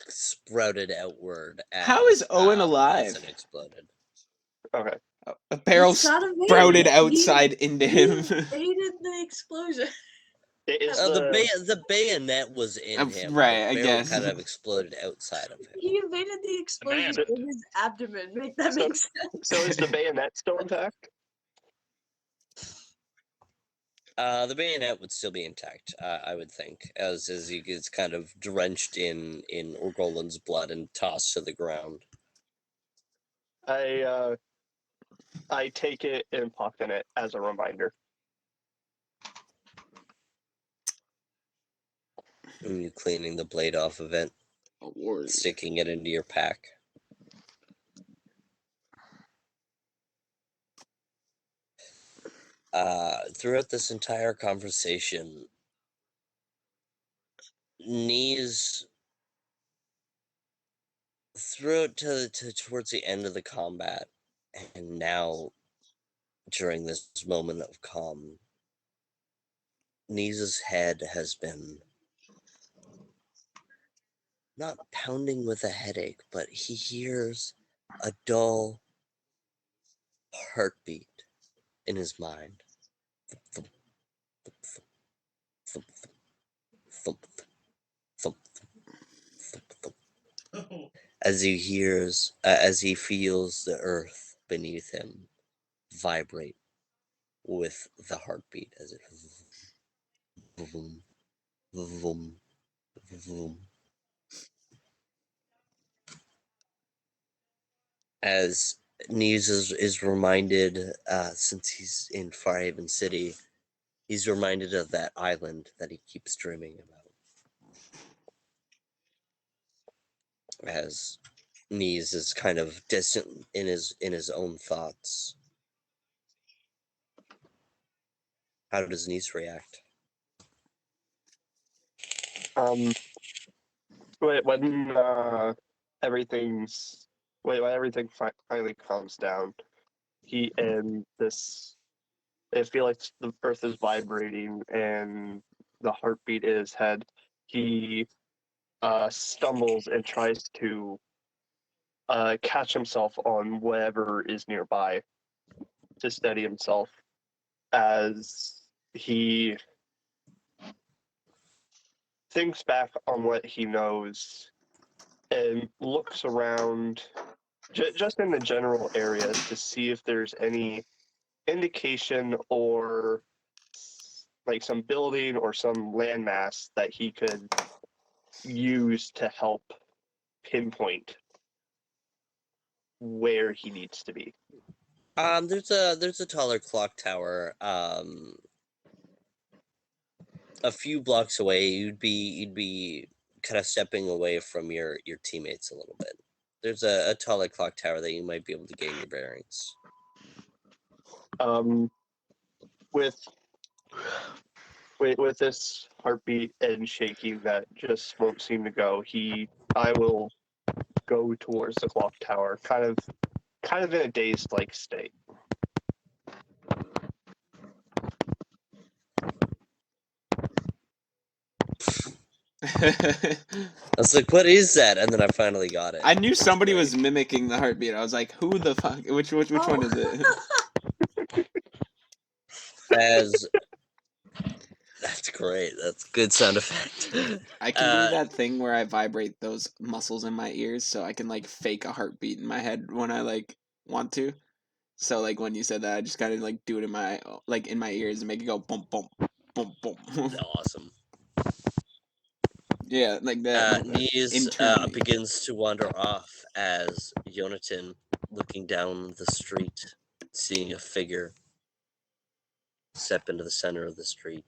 sprouted outward as, How is Owen as alive? it exploded. Okay. A barrel He's not evading. sprouted outside He into him. evaded the explosion. Is The bayonet was in him. Right, I The barrel guess. kind of exploded outside of him. He evaded the explosion Banana. in his abdomen. Make that So- make sense? So is the bayonet still intact? The bayonet would still be intact, I would think, as he gets kind of drenched in Orgolan's blood and tossed to the ground. I take it and pocket it as a reminder. And you cleaning the blade off of it, sticking it into your pack. Throughout this entire conversation, Nyze, throughout towards the end of the combat, and now during this moment of calm, Nyze's head has been not pounding with a headache, but he hears a dull heartbeat in his mind. Thump, thump, thump, thump, thump, thump, thump, thump. As he feels the earth beneath him vibrate with the heartbeat, as it vroom, vroom, vroom. As Nyze is reminded, since he's in Firehaven City, he's reminded of that island that he keeps dreaming about. As Nyze is kind of distant in his own thoughts. How does Nyze react? When everything finally calms down, he and this, I feel like the earth is vibrating and the heartbeat in his head. He stumbles and tries to catch himself on whatever is nearby to steady himself as he thinks back on what he knows and looks around just in the general area to see if there's any indication or like some building or some landmass that he could use to help pinpoint where he needs to be. There's a taller clock tower. A few blocks away. You'd be kind of stepping away from your teammates a little bit. There's a taller clock tower that you might be able to gain your bearings. With with this heartbeat and shaking that just won't seem to go, I will go towards the clock tower, kind of in a dazed like state. I was like, what is that? And then I finally got it. I knew somebody Great. was mimicking the heartbeat. I was like, who the fuck? Which one is it? As that's great. That's good sound effect. I can do that thing where I vibrate those muscles in my ears so I can like fake a heartbeat in my head when I like want to. So like when you said that, I just kind of like do it in my ears and make it go boom boom boom boom. Awesome. Yeah, like that. Nyze Internally. begins to wander off as Jonathan, looking down the street, seeing a figure step into the center of the street.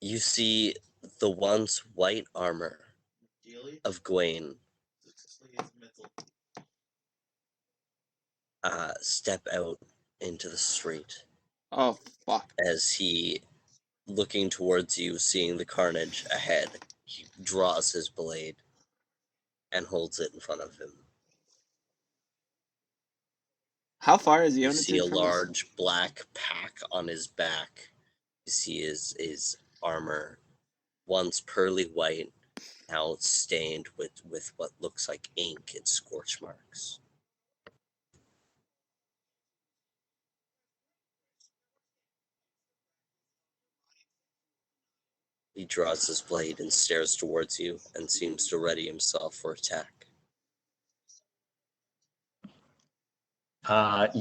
You see the once white armor of Gawain step out into the street Oh fuck. as he, looking towards you, seeing the carnage ahead, he draws his blade and holds it in front of him. How far is You see a Yonatan from us? large black pack on his back. You see his armor, once pearly white, now stained with what looks like ink and scorch marks. He draws his blade and stares towards you and seems to ready himself for attack.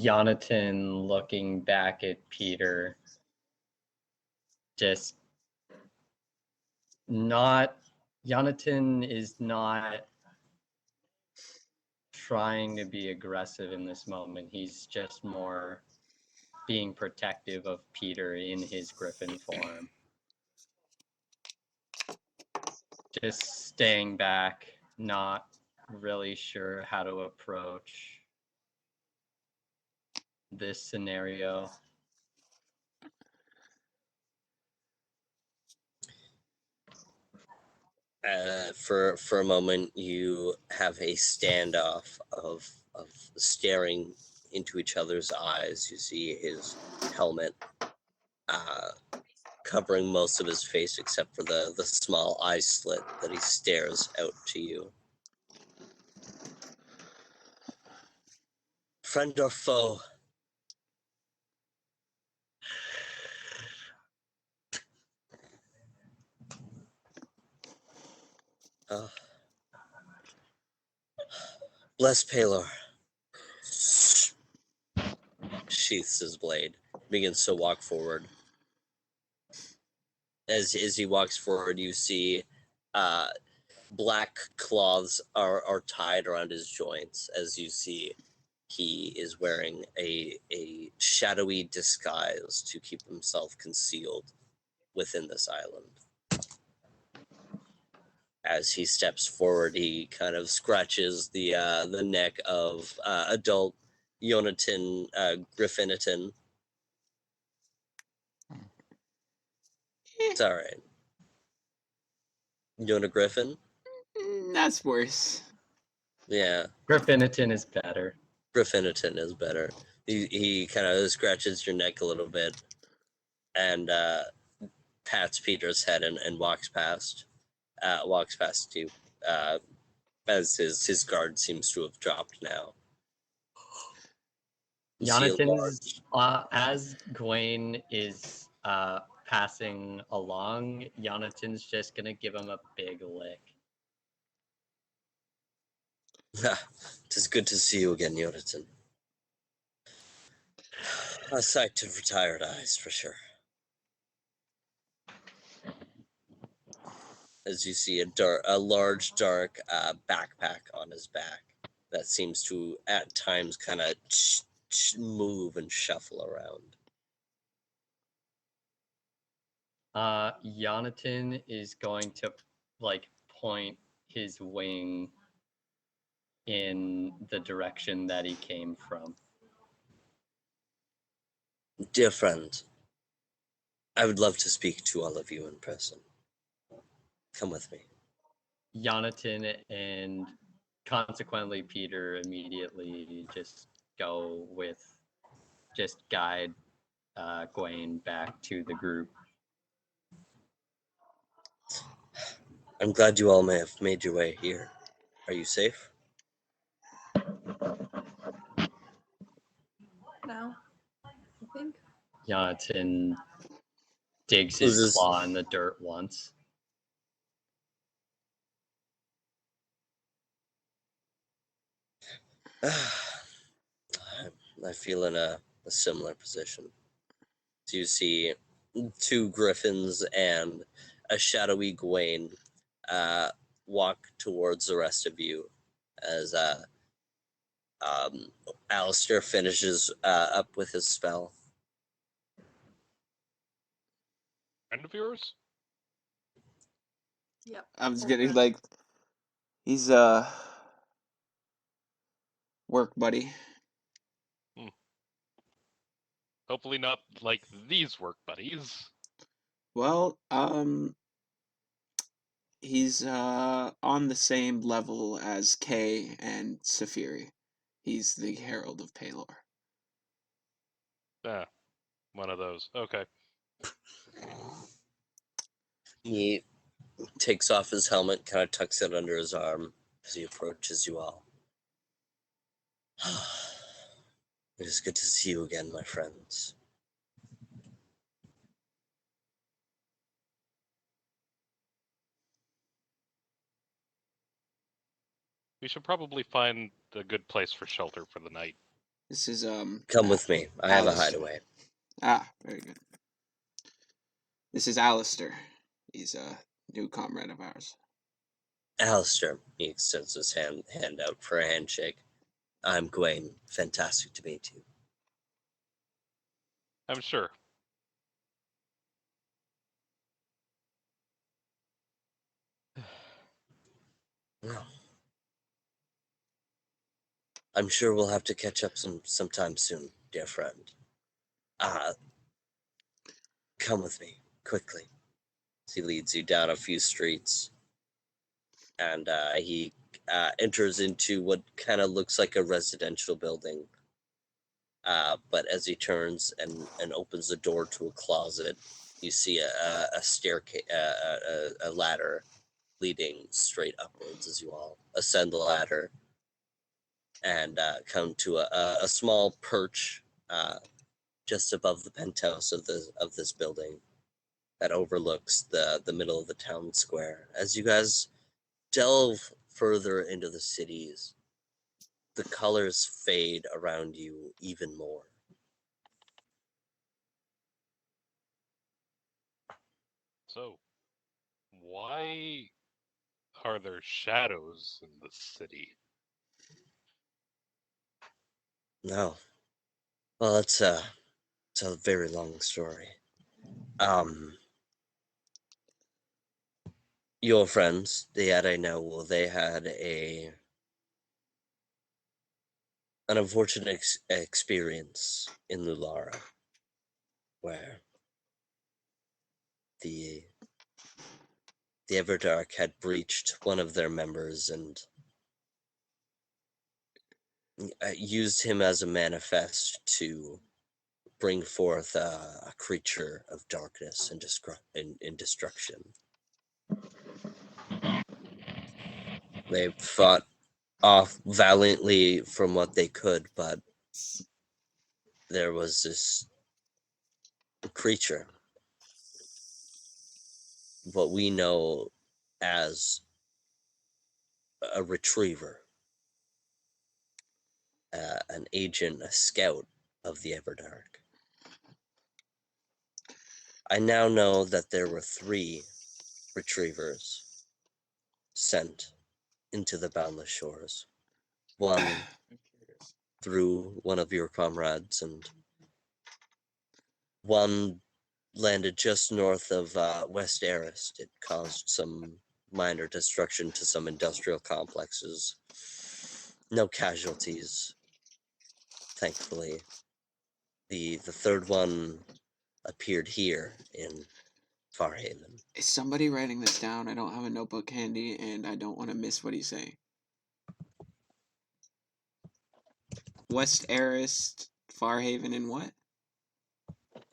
Jonathan looking back at Peter, just not. Jonathan is not trying to be aggressive in this moment. He's just more being protective of Peter in his griffin form. Just staying back, not really sure how to approach this scenario. For a moment, you have a standoff of staring into each other's eyes. You see his helmet covering most of his face except for the small eye slit that he stares out to you. Friend or foe? Bless Palor. Sheaths his blade, begins to walk forward. As he walks forward, you see black cloths are tied around his joints. As you see, he is wearing a shadowy disguise to keep himself concealed within this island. As he steps forward, he kind of scratches the neck of adult Yonatan Griffiniton. It's all right. Yona Griffin? That's worse. Yeah, Griffiniton is better. Griffiniton is better. He kind of scratches your neck a little bit and pats Peter's head and walks past you as his guard seems to have dropped now. You see a Jonathan's as Gawain is passing along, Jonathan's just gonna give him a big lick. It is good to see you again, Yonatan. A sight of retired eyes, for sure. As you see a large, dark backpack on his back that seems to, at times, kind of move and shuffle around. Jonathan is going to point his wing in the direction that he came from. Dear friend, I would love to speak to all of you in person. Come with me. Jonathan and consequently Peter immediately just guide Gwaine back to the group. I'm glad you all may have made your way here. Are you safe? Now, I think. Jonathan digs This his is- claw in the dirt once. I feel in a similar position. So you see 2 griffins and a shadowy Gwaine walk towards the rest of you as Alistair finishes up with his spell. Friend of yours? Yep. I'm just old getting friend. like, he's work buddy. Hopefully not like these work buddies. Well, he's on the same level as Kay and Saphiri. He's the Herald of Palor. Ah, one of those. Okay. He takes off his helmet, kind of tucks it under his arm as he approaches you all. It is good to see you again, my friends. We should probably find a good place for shelter for the night. This is Come with me. I have a Alistair. hideaway. Ah, very good. This is Alistair. He's a new comrade of ours. Alistair, he extends his hand out for a handshake. I'm Gwaine. Fantastic to meet you. I'm sure. Well, I'm sure we'll have to catch up sometime soon, dear friend. Come with me, quickly. He leads you down a few streets, and he enters into what kind of looks like a residential building. But as he turns and opens the door to a closet, you see a staircase, a ladder leading straight upwards as you all ascend the ladder and come to a small perch just above the penthouse of this building that overlooks the middle of the town square. As you guys delve further into the cities, the colors fade around you even more. So, why are there shadows in the city? No. Well, it's a very long story. Your friends, the Yade know, they had an unfortunate experience in Lulara, where the Everdark had breached one of their members and used him as a manifest to bring forth a creature of darkness and destruction. They fought off valiantly from what they could, but there was this creature, what we know as a retriever, an agent, a scout of the Everdark. I now know that there were 3 retrievers sent into the Boundless Shores. One through one of your comrades, and one landed just north of West Arist. It caused some minor destruction to some industrial complexes. No casualties, thankfully. The third one appeared here in Farhaven. Is somebody writing this down? I don't have a notebook handy, and I don't want to miss what he's saying. West Arist, Farhaven, and what?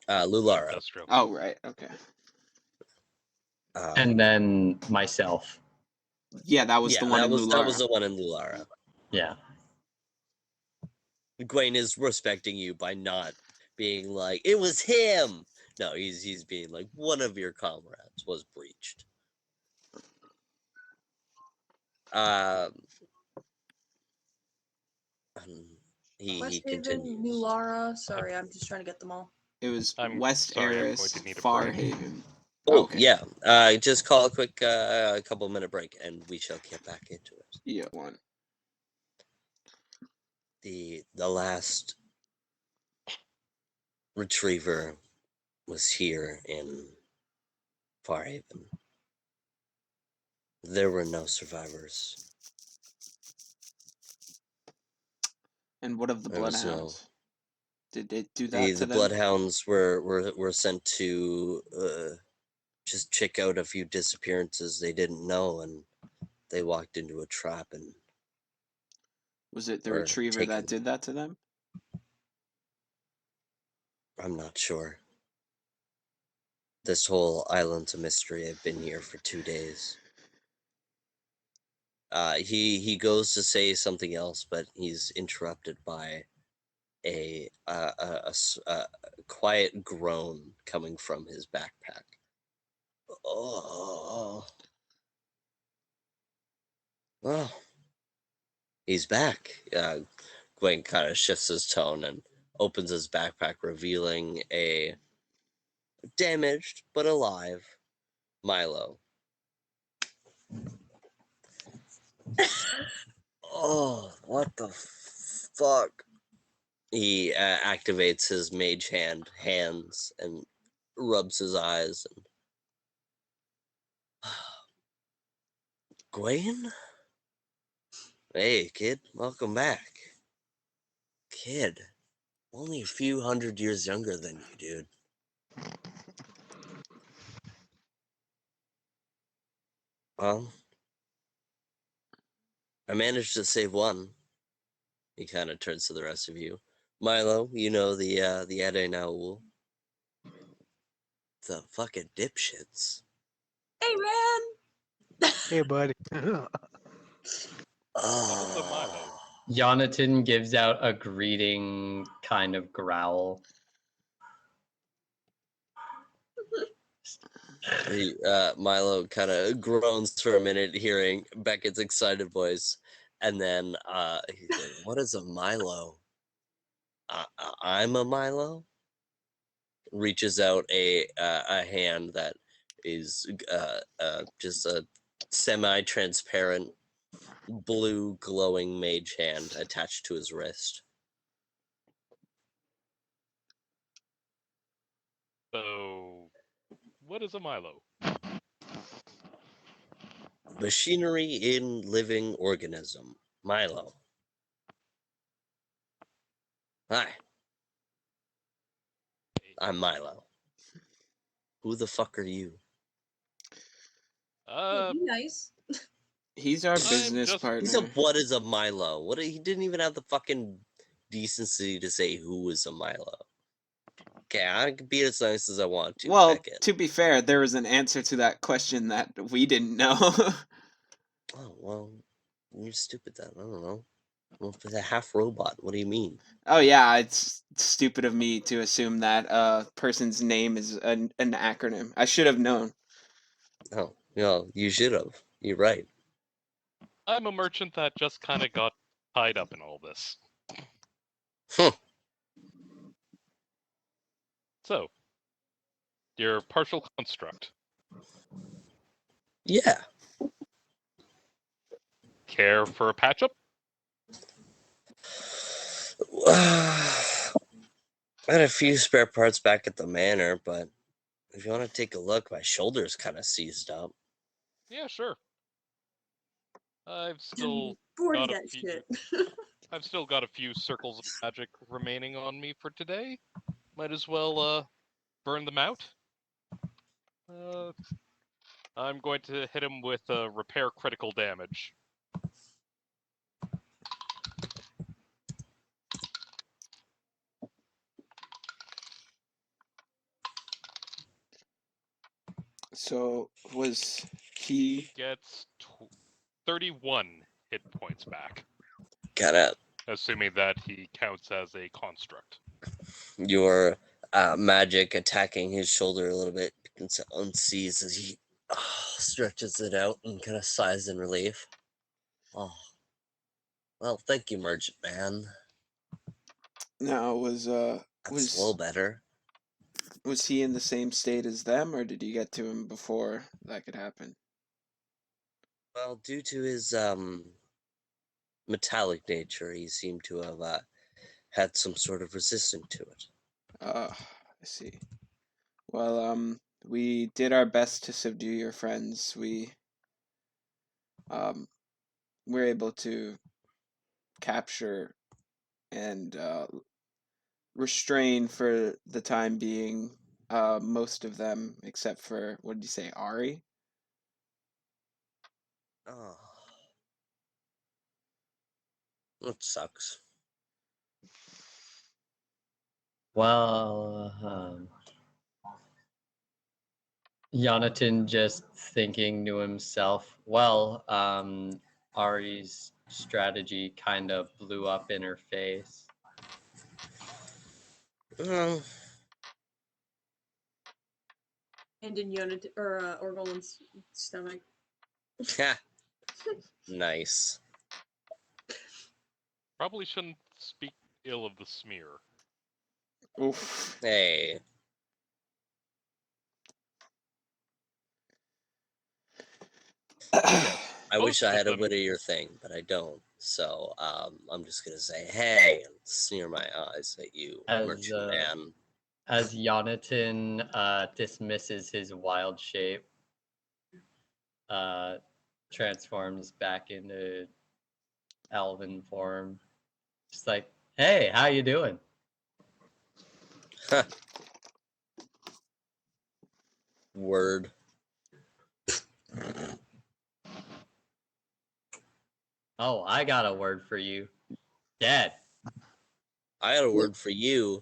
Lulara. Industrial. Oh, right. Okay. And then myself. Yeah, that was the one that in was Lulara. that was the one in Lulara. Yeah. Gwen is respecting you by not being like, it was him. No, he's being like, one of your comrades was breached. He West continues. Haven, New Lara. Sorry, I'm just trying to get them all. It was I'm West sorry, I'm going Arist, to need a break. Farhaven. Oh, Okay. yeah. Just call a quick couple minute break and we shall get back into it. Yeah, one. The last retriever was here in Farhaven. There were no survivors. And what of the There was Bloodhounds? Did they do that The to them? Bloodhounds were sent to just check out a few disappearances they didn't know, and they walked into a trap and Was it the were retriever taken. that did that to them? I'm not sure. This whole island's a mystery. I've been here for 2 days. He goes to say something else, but he's interrupted by a quiet groan coming from his backpack. Oh, well, he's back. Gwen kind of shifts his tone and opens his backpack, revealing a damaged but alive Milo. Oh, what the fuck? He activates his mage hands and rubs his eyes. And Gwen? Hey, kid, welcome back. Kid, only a few hundred years younger than you, dude. Well, I managed to save one. He kind of turns to the rest of you. Milo, you know the Ade Naul. The fucking dipshits. Hey, man. Hey, buddy. What is a Milo? Jonathan gives out a greeting kind of growl. Milo kind of groans for a minute, hearing Beckett's excited voice, and then he's like, "What is a Milo? I'm a Milo." Reaches out a hand that is just a semi-transparent blue glowing mage hand attached to his wrist. So, what is a Milo? Machinery in living organism. Milo. Hi. I'm Milo. Who the fuck are you? Be nice. He's our I'm business just- partner. He said, "What is a Milo?" He didn't even have the fucking decency to say who is a Milo. Okay, I can be as nice as I want to. Well, Beckett. to be fair, there was an answer to that question that we didn't know. Oh well, you're stupid then. I don't know. Well, if it's a half robot, what do you mean? Oh yeah, it's stupid of me to assume that a person's name is an acronym. I should have known. Oh, you should have. You're right. I'm a merchant that just kind of got tied up in all this. Huh. So, your partial construct. Yeah. Care for a patch-up? I had a few spare parts back at the manor, but if you want to take a look, my shoulder's kind of seized up. Yeah, sure. I've still 40 got a that few. shit. I've still got a few circles of magic remaining on me for today. Might as well burn them out. I'm going to hit him with repair critical damage. So was he? Gets 31 hit points back, Got it. assuming that he counts as a construct. Your magic attacking his shoulder a little bit unsees as he stretches it out and kind of sighs in relief. Oh, well, thank you, Merchant Man. Now was That's a little better. was he in the same state as them, or did you get to him before that could happen? Well, due to his metallic nature, he seemed to have had some sort of resistance to it. I see. Well, we did our best to subdue your friends. We were able to capture and restrain for the time being most of them, except for, what did you say, Ari? Oh, that sucks. Well, Jonathan just thinking to himself, well, Ari's strategy kind of blew up in her face. Well, And in Unit or Orgolan's stomach. nice. Probably shouldn't speak ill of the smear. Oof. Hey. I wish I had a wit of your thing, but I don't. So I'm just gonna say, hey, and sneer my eyes at you, Merchant Man. As Jonathan dismisses his wild shape, transforms back into elven form. Just like, hey, how you doing? Word. Oh, I got a word for you. Dead. I got a word for you.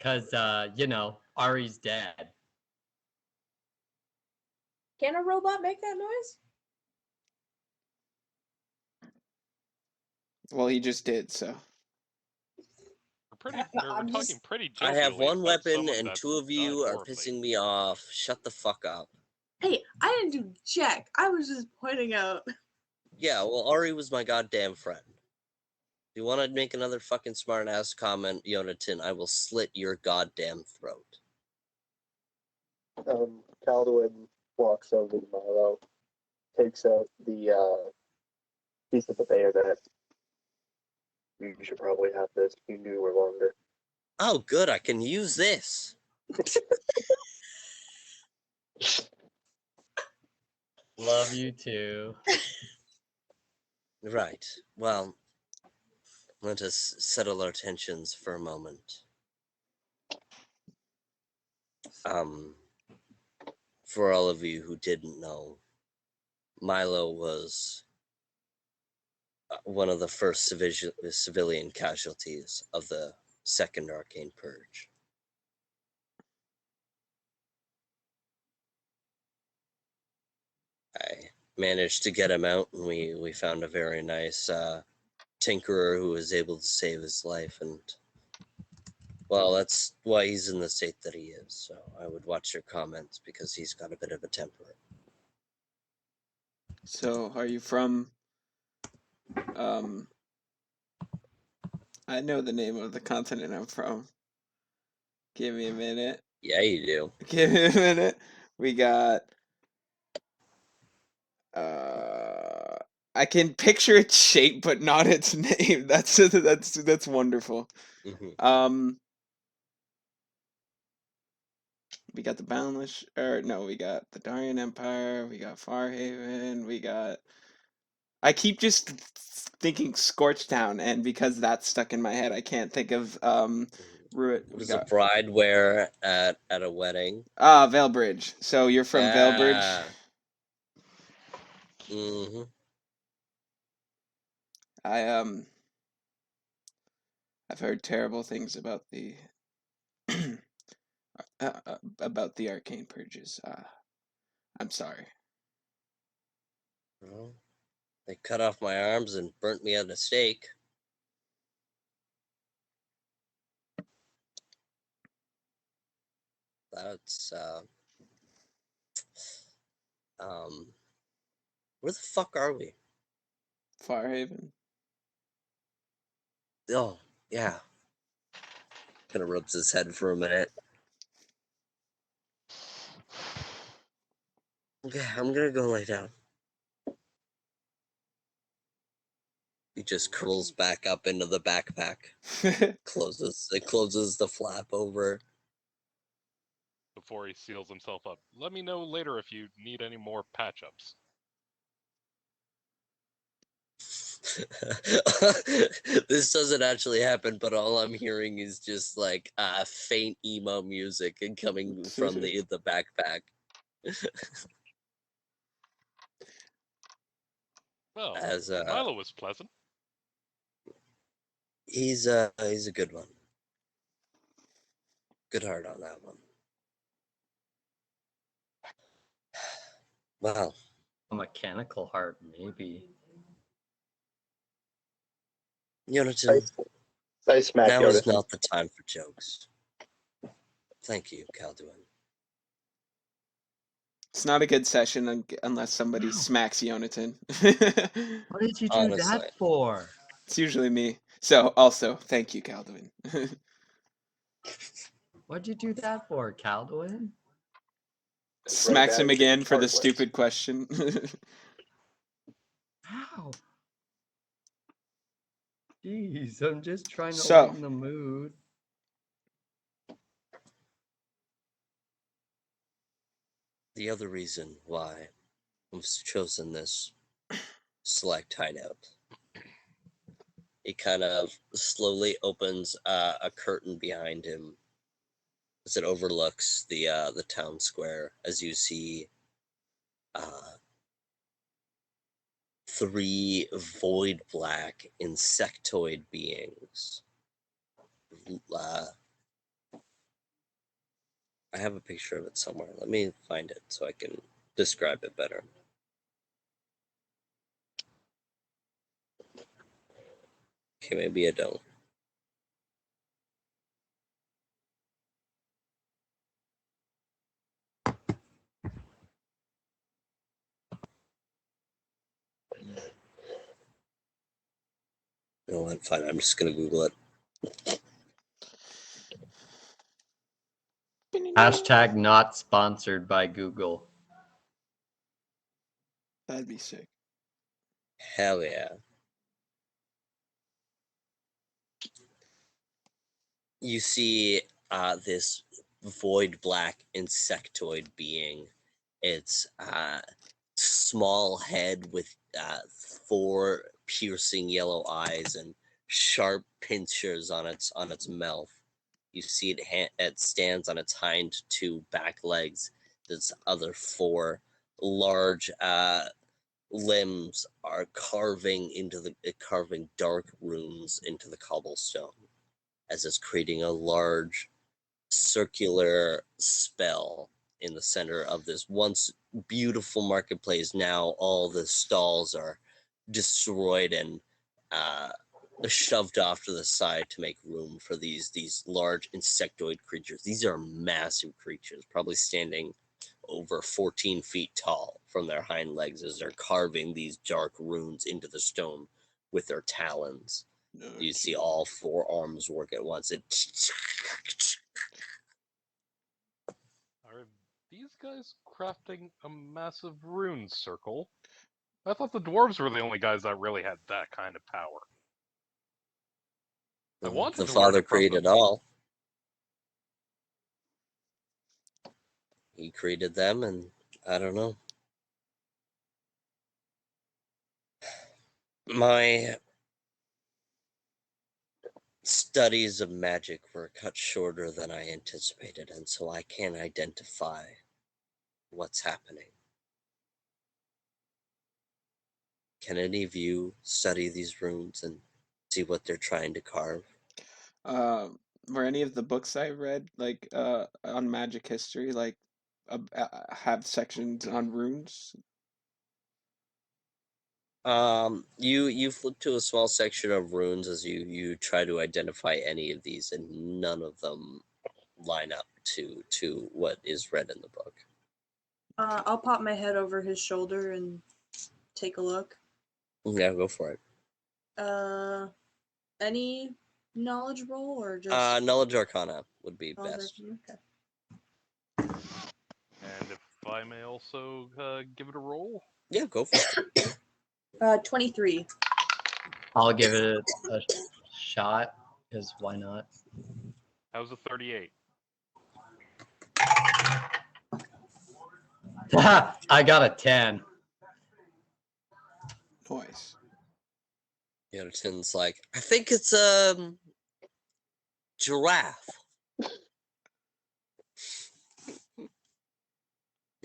Cause Ari's dead. Can a robot make that noise? Well, he just did, so. We're talking pretty I jokingly have one about weapon someone and that's two of you died are horribly. pissing me off. Shut the fuck up. Hey, I didn't do jack. I was just pointing out. Yeah, well, Ari was my goddamn friend. If you want to make another fucking smart ass comment, Jonathan, I will slit your goddamn throat. Calduin walks over to Milo, takes out the piece of the bayonet. You should probably have this. You knew we're longer. Oh, good, I can use this. Love you too. Right. Well, let us settle our tensions for a moment. For all of you who didn't know, Milo was one of the first civilian casualties of the Second Arcane Purge. I managed to get him out, and we found a very nice tinkerer who was able to save his life, and well, that's why he's in the state that he is. So I would watch your comments because he's got a bit of a temper. So, are you from, I know the name of the continent I'm from. Give me a minute. Yeah, you do. Give me a minute. We got, I can picture its shape, but not its name. That's wonderful. Mm-hmm. We got the Boundless, we got the Darien Empire, we got Farhaven, we got. I keep just thinking Scorchtown, and because that's stuck in my head, I can't think of Ruit. What We does a got bride wear at a wedding? Vale Bridge. So you're from Vale Bridge. Yeah. Mm-hmm. I've heard terrible things about the arcane purges. I'm sorry. Well, they cut off my arms and burnt me at a stake. That's where the fuck are we? Farhaven. Oh, yeah. Kind of rubs his head for a minute. Okay, I'm gonna go lay down. He just curls back up into the backpack. Closes the flap over. Before he seals himself up. Let me know later if you need any more patch-ups. This doesn't actually happen, but all I'm hearing is just like faint emo music and coming from the backpack. Well, As Milo was pleasant. he's a good one. Good heart on that one. Wow. A mechanical heart, maybe. Yonatan, I smack now is Jonathan. not the time for jokes. Thank you, Calduin. It's not a good session unless somebody Wow. smacks Yonatan. What did you do Honestly. that for? It's usually me. So also, thank you, Calduin. What'd you do that for, Calduin? Smacks him again for the Hard work. stupid question. How? Jeez, I'm just trying to So- lighten the mood. The other reason why I've chosen this select hideout. He kind of slowly opens a curtain behind him as it overlooks the town square. As you see, 3 void black insectoid beings. I have a picture of it somewhere. Let me find it so I can describe it better. Okay, maybe I don't. You know what? Fine, I'm just gonna Google it. Hashtag not sponsored by Google. That'd be sick. Hell yeah. You see this void black insectoid being. Its small head with 4 piercing yellow eyes and sharp pincers on its mouth. You see it stands on its hind 2 back legs. Its other 4 large limbs are carving dark runes into the cobblestone, as it's creating a large circular spell in the center of this once beautiful marketplace. Now all the stalls are destroyed and shoved off to the side to make room for these large insectoid creatures. These are massive creatures, probably standing over 14 feet tall from their hind legs as they're carving these dark runes into the stone with their talons. You see all 4 arms work at once. Are these guys crafting a massive rune circle? I thought the dwarves were the only guys that really had that kind of power. I wanted The to learn Father it from them. created all. He created them, and I don't know. My studies of magic were cut shorter than I anticipated, and so I can't identify what's happening. Can any of you study these runes and see what they're trying to carve? Were any of the books I read like on magic history like have sections on runes? You flip to a small section of runes as you try to identify any of these, and none of them line up to what is read in the book. I'll pop my head over his shoulder and take a look. Yeah, go for it. Any knowledge roll or just Knowledge Arcana would be knowledge best. arcana? Okay. And if I may also give it a roll. Yeah, go for it. 23. I'll give it a shot, because why not? How's a 38? I got a 10. Nice. Yonaton's like, I think it's giraffe.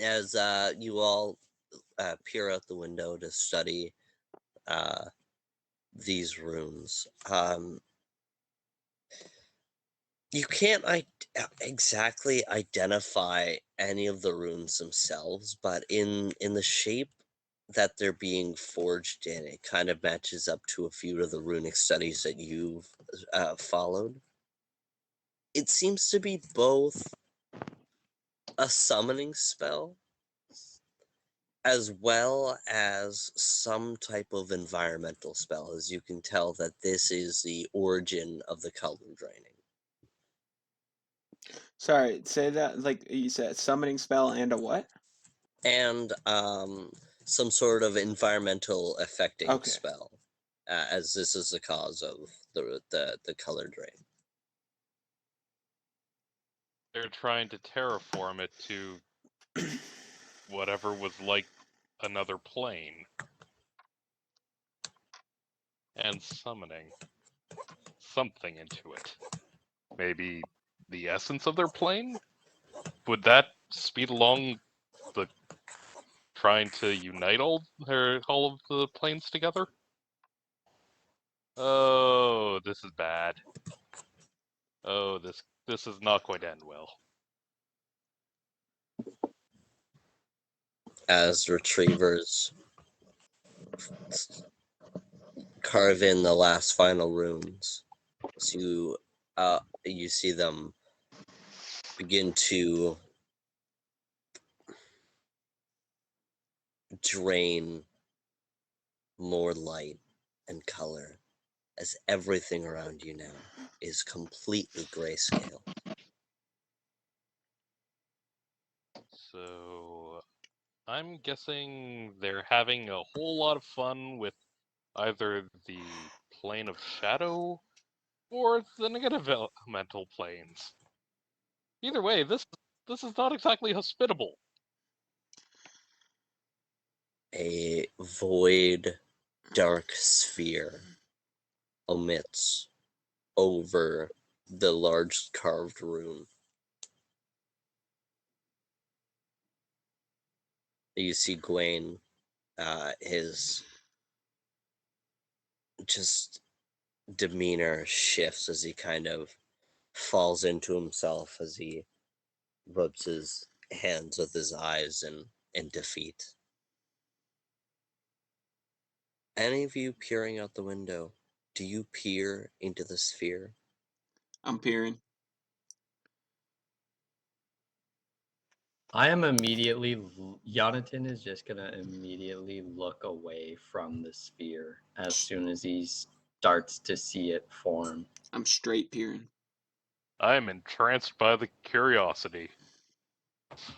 As you all peer out the window to study these runes, you can't exactly identify any of the runes themselves, but in the shape that they're being forged in, it kind of matches up to a few of the runic studies that you've followed. It seems to be both a summoning spell as well as some type of environmental spell, as you can tell that this is the origin of the color draining. Sorry, say that like you said, summoning spell and a what? And some sort of environmental affecting Okay. spell, as this is the cause of the color drain. They're trying to terraform it to whatever was like another plane. And summoning something into it. Maybe the essence of their plane? Would that speed along the trying to unite all of the planes together? Oh, this is bad. Oh, this is not going to end well. As retrievers carve in the last final runes, so you see them begin to drain more light and color, as everything around you now is completely grayscale. So, I'm guessing they're having a whole lot of fun with either the plane of shadow or the negative elemental planes. Either way, this is not exactly hospitable. A void, dark sphere omits over the large carved rune. You see Gwaine, his just demeanor shifts as he kind of falls into himself, as he rubs his hands with his eyes in defeat. Any of you peering out the window, do you peer into the sphere? I'm peering. I am immediately. Jonathan is just gonna immediately look away from the sphere as soon as he starts to see it form. I'm straight peering. I am entranced by the curiosity.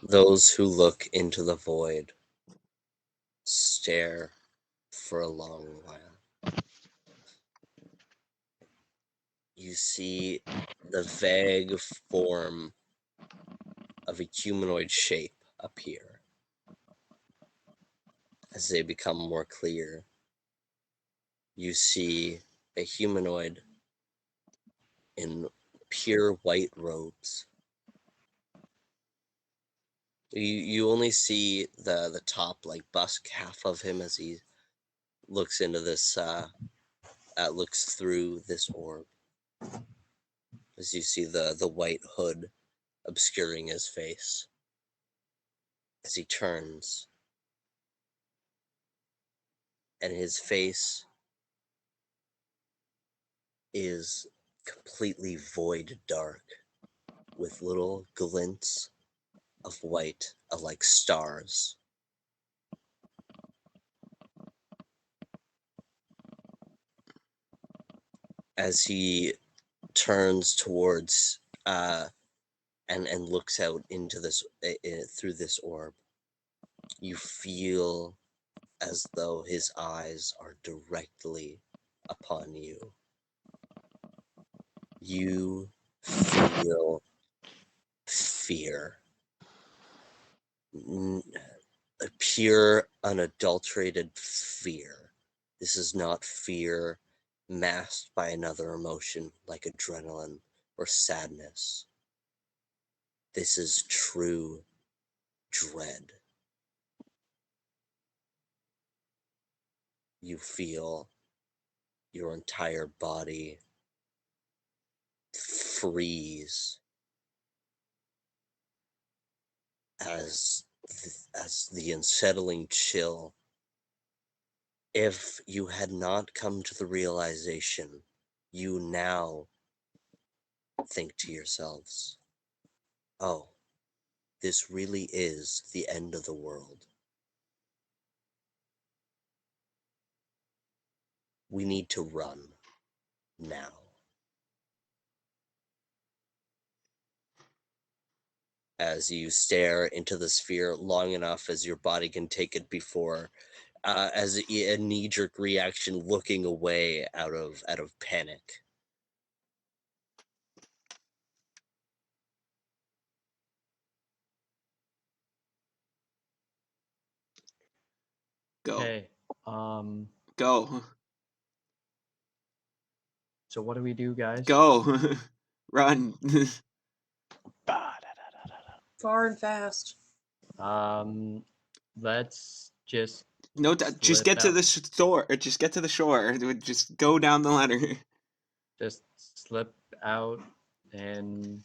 Those who look into the void stare for a long while. You see the vague form of a humanoid shape appear. As they become more clear, you see a humanoid in pure white robes. You only see the top, like, busk half of him as he looks into this looks through this orb. As you see the white hood obscuring his face. As he turns, and his face is completely void dark, with little glints of white, like stars. As he turns towards and looks out into this through this orb, you feel as though his eyes are directly upon you. You feel fear. A pure, unadulterated fear. This is not fear masked by another emotion like adrenaline or sadness. This is true dread. You feel your entire body freeze as the unsettling chill. If you had not come to the realization, you now think to yourselves, oh, this really is the end of the world. We need to run now. As you stare into the sphere long enough as your body can take it before, as a knee-jerk reaction, looking away out of panic. Go. Okay. Go. So what do we do, guys? Go. Run. Far and fast. Let's just No, just slip get to out- the store. Or just get to the shore. Just go down the ladder. just slip out and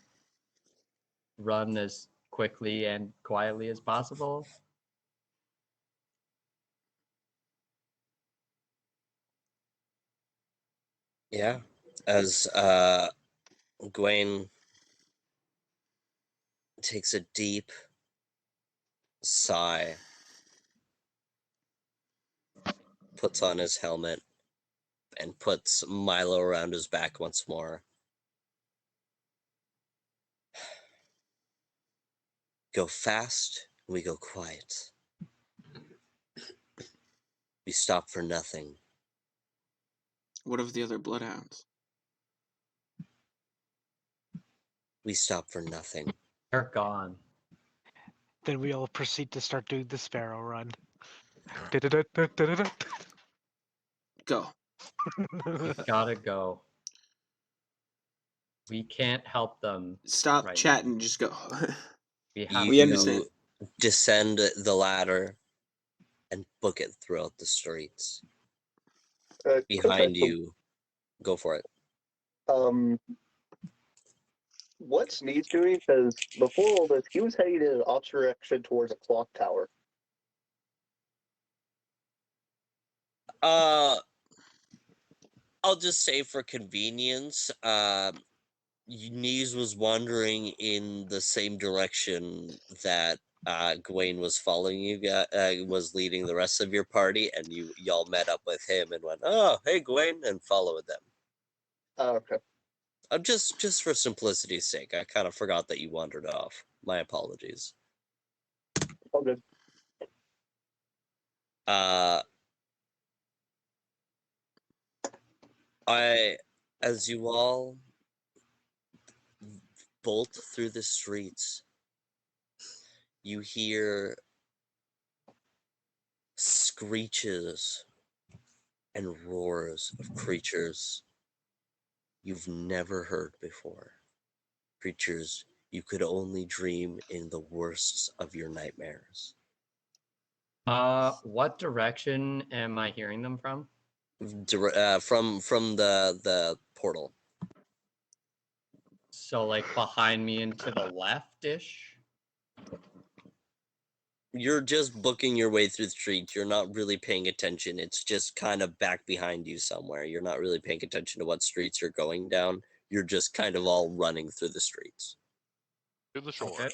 run as quickly and quietly as possible. Yeah. As Gwen takes a deep sigh, puts on his helmet, and puts Milo around his back once more. Go fast, we go quiet. We stop for nothing. What of the other bloodhounds? We stop for nothing. They're gone. Then we all proceed to start doing the sparrow run. Go. We gotta go. We can't help them. Stop right chatting. Just go. We have We to understand. go. Descend the ladder and book it throughout the streets. Behind you, go for it. What's Nyze doing? Because before all this, he was heading in an opposite direction towards a clock tower. I'll just say for convenience, Nyze was wandering in the same direction that Gawain was following you guys, was leading the rest of your party, and y'all met up with him and went, oh, hey, Gawain, and followed them. Oh, okay. Just for simplicity's sake, I kind of forgot that you wandered off. My apologies. All good. As you all bolt through the streets, you hear screeches and roars of creatures you've never heard before. Creatures you could only dream in the worst of your nightmares. What direction am I hearing them from? From the portal. So like behind me and to the left-ish? You're just booking your way through the streets. You're not really paying attention. It's just kind of back behind you somewhere. You're not really paying attention to what streets you're going down. You're just kind of all running through the streets. To the shore. Okay.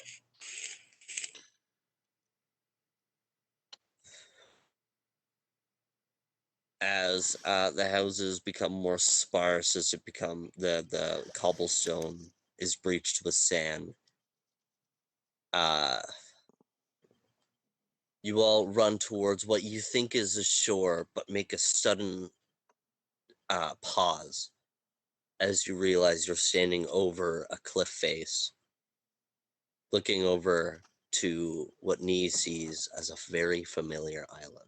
As the houses become more sparse, as it become the cobblestone is breached with sand, you all run towards what you think is a shore, but make a sudden pause as you realize you're standing over a cliff face, looking over to what Nyze sees as a very familiar island.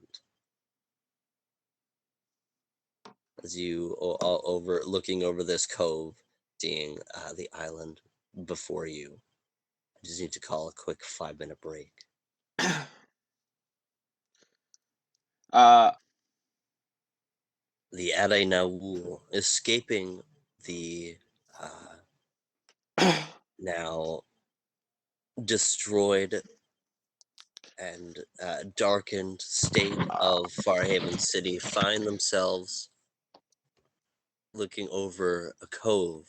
As you looking over this cove, seeing the island before you, I just need to call a quick 5-minute break. The Adai escaping the now destroyed and darkened state of Farhaven City, find themselves looking over a cove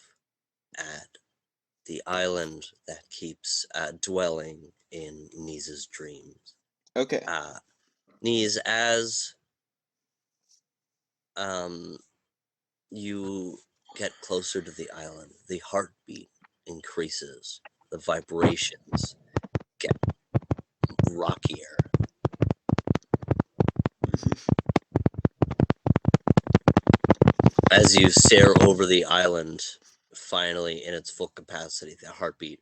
at the island that keeps dwelling in Nyze's dreams. Okay. Nyze, as you get closer to the island, the heartbeat increases, the vibrations get rockier. As you stare over the island, finally in its full capacity, the heartbeat.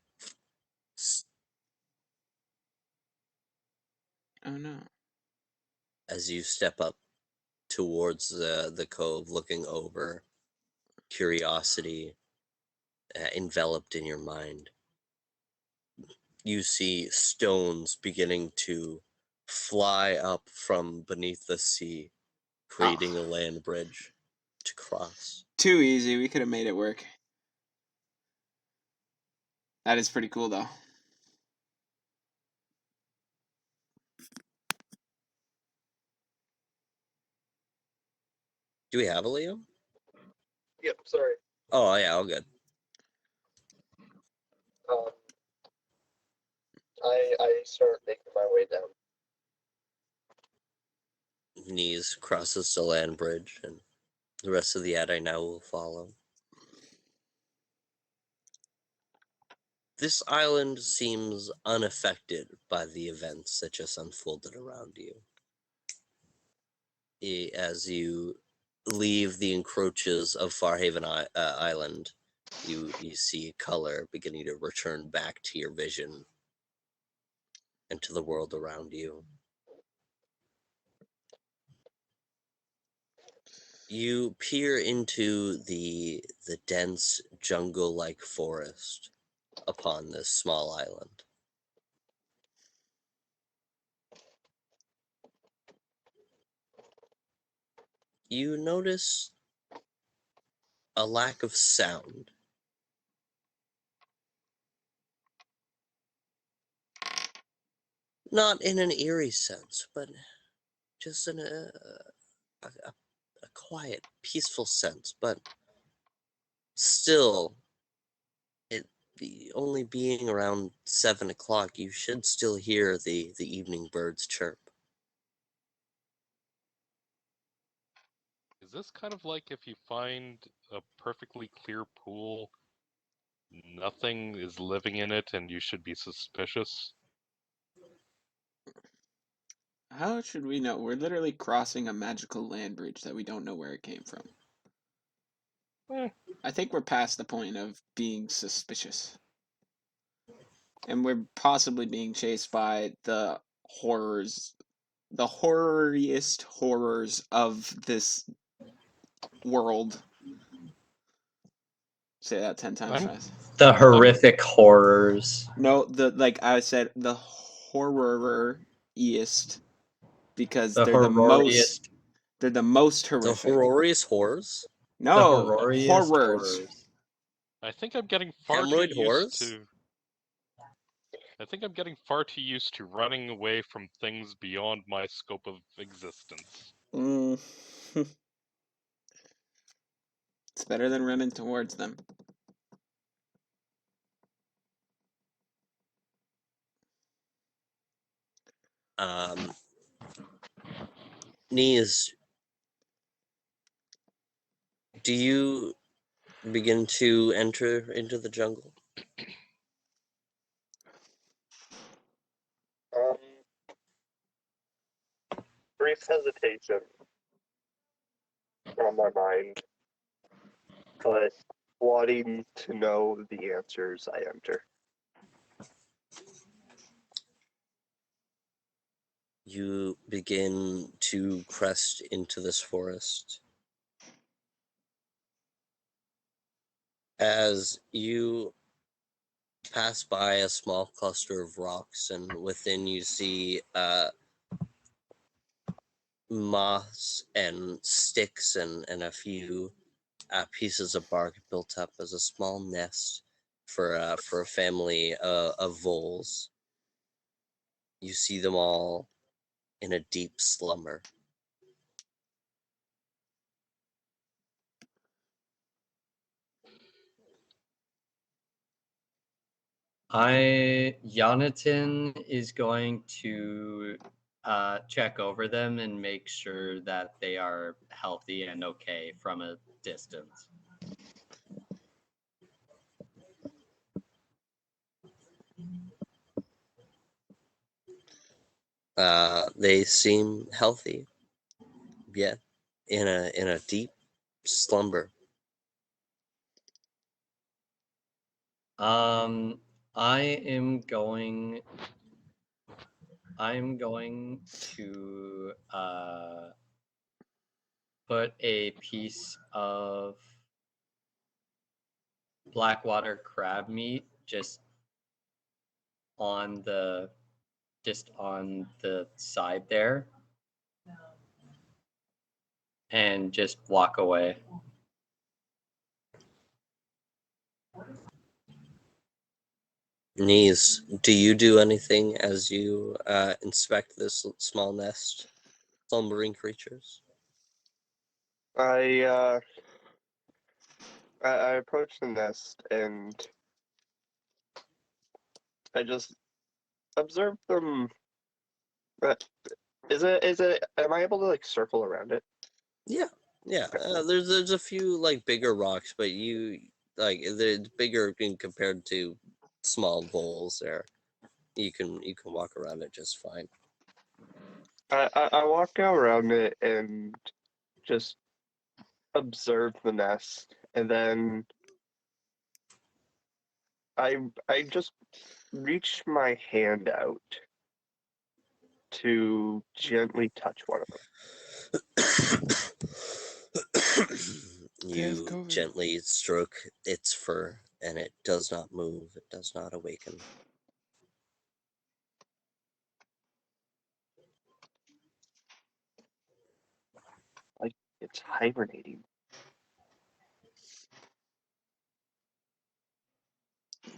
Oh no. As you step up towards the cove, looking over, curiosity enveloped in your mind. You see stones beginning to fly up from beneath the sea, creating a land bridge to cross. Too easy. We could have made it work. That is pretty cool, though. Do we have a Leo? Yep, sorry. Oh, yeah, all good. I start making my way down. Nyze crosses the land bridge, and the rest of the Adai now will follow. This island seems unaffected by the events that just unfolded around you. As you leave the encroaches of Farhaven Island, you see color beginning to return back to your vision and to the world around you. You peer into the dense jungle-like forest upon this small island. You notice a lack of sound. Not in an eerie sense, but just in a quiet, peaceful sense. But still, only being around 7 o'clock, you should still hear the evening birds chirp. Is this kind of like if you find a perfectly clear pool, nothing is living in it, and you should be suspicious? How should we know? We're literally crossing a magical land bridge that we don't know where it came from. I think we're past the point of being suspicious. And we're possibly being chased by the horrors, the horroriest horrors of this world. Say that 10 times I'm- fast. The horrific horrors. No, like I said, the horror-iest, because The they're the most. horroriest. They're the most The horrific. horrorious horrors? The No, horroriest horrors. horrors. I think I'm getting far Hemorrhoid too horrors? used to. I think I'm getting far too used to running away from things beyond my scope of existence. Mm. It's better than running towards them. Nyze, do you begin to enter into the jungle? Brief hesitation on my mind, but wanting to know the answers, I enter. You begin to crest into this forest. As you pass by a small cluster of rocks, and within you see moss and sticks and a few pieces of bark built up as a small nest for a family of voles. You see them all in a deep slumber. Jonathan is going to check over them and make sure that they are healthy and okay from a distance. They seem healthy, yet in a deep slumber. I'm going to put a piece of blackwater crab meat just on the side there and just walk away. Nyze, do you do anything as you inspect this small nest, slumbering creatures? I approach the nest and I just observe them. Is it? Am I able to like circle around it? Yeah. There's a few like bigger rocks, but you like they're bigger compared to small voles. There, you can walk around it just fine. I walk around it and just observe the nest, and then I just reach my hand out to gently touch one of them. You COVID. gently stroke its fur, and it does not move. It does not awaken. Like it's hibernating.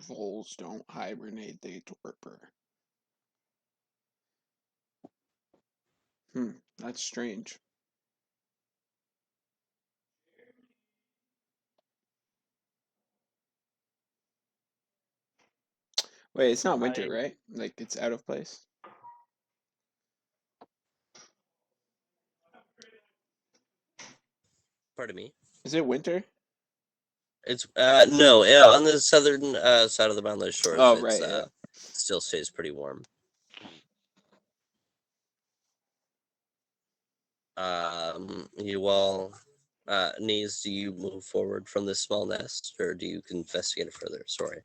Voles don't hibernate, they torpor. That's strange. Wait, it's not winter, right? Like, it's out of place? Pardon me. Is it winter? It's no, yeah, on the southern side of the Boundless shores, Oh, it's right, yeah. still stays pretty warm. You all, Nyze, do you move forward from this small nest, or do you investigate it further? Sorry.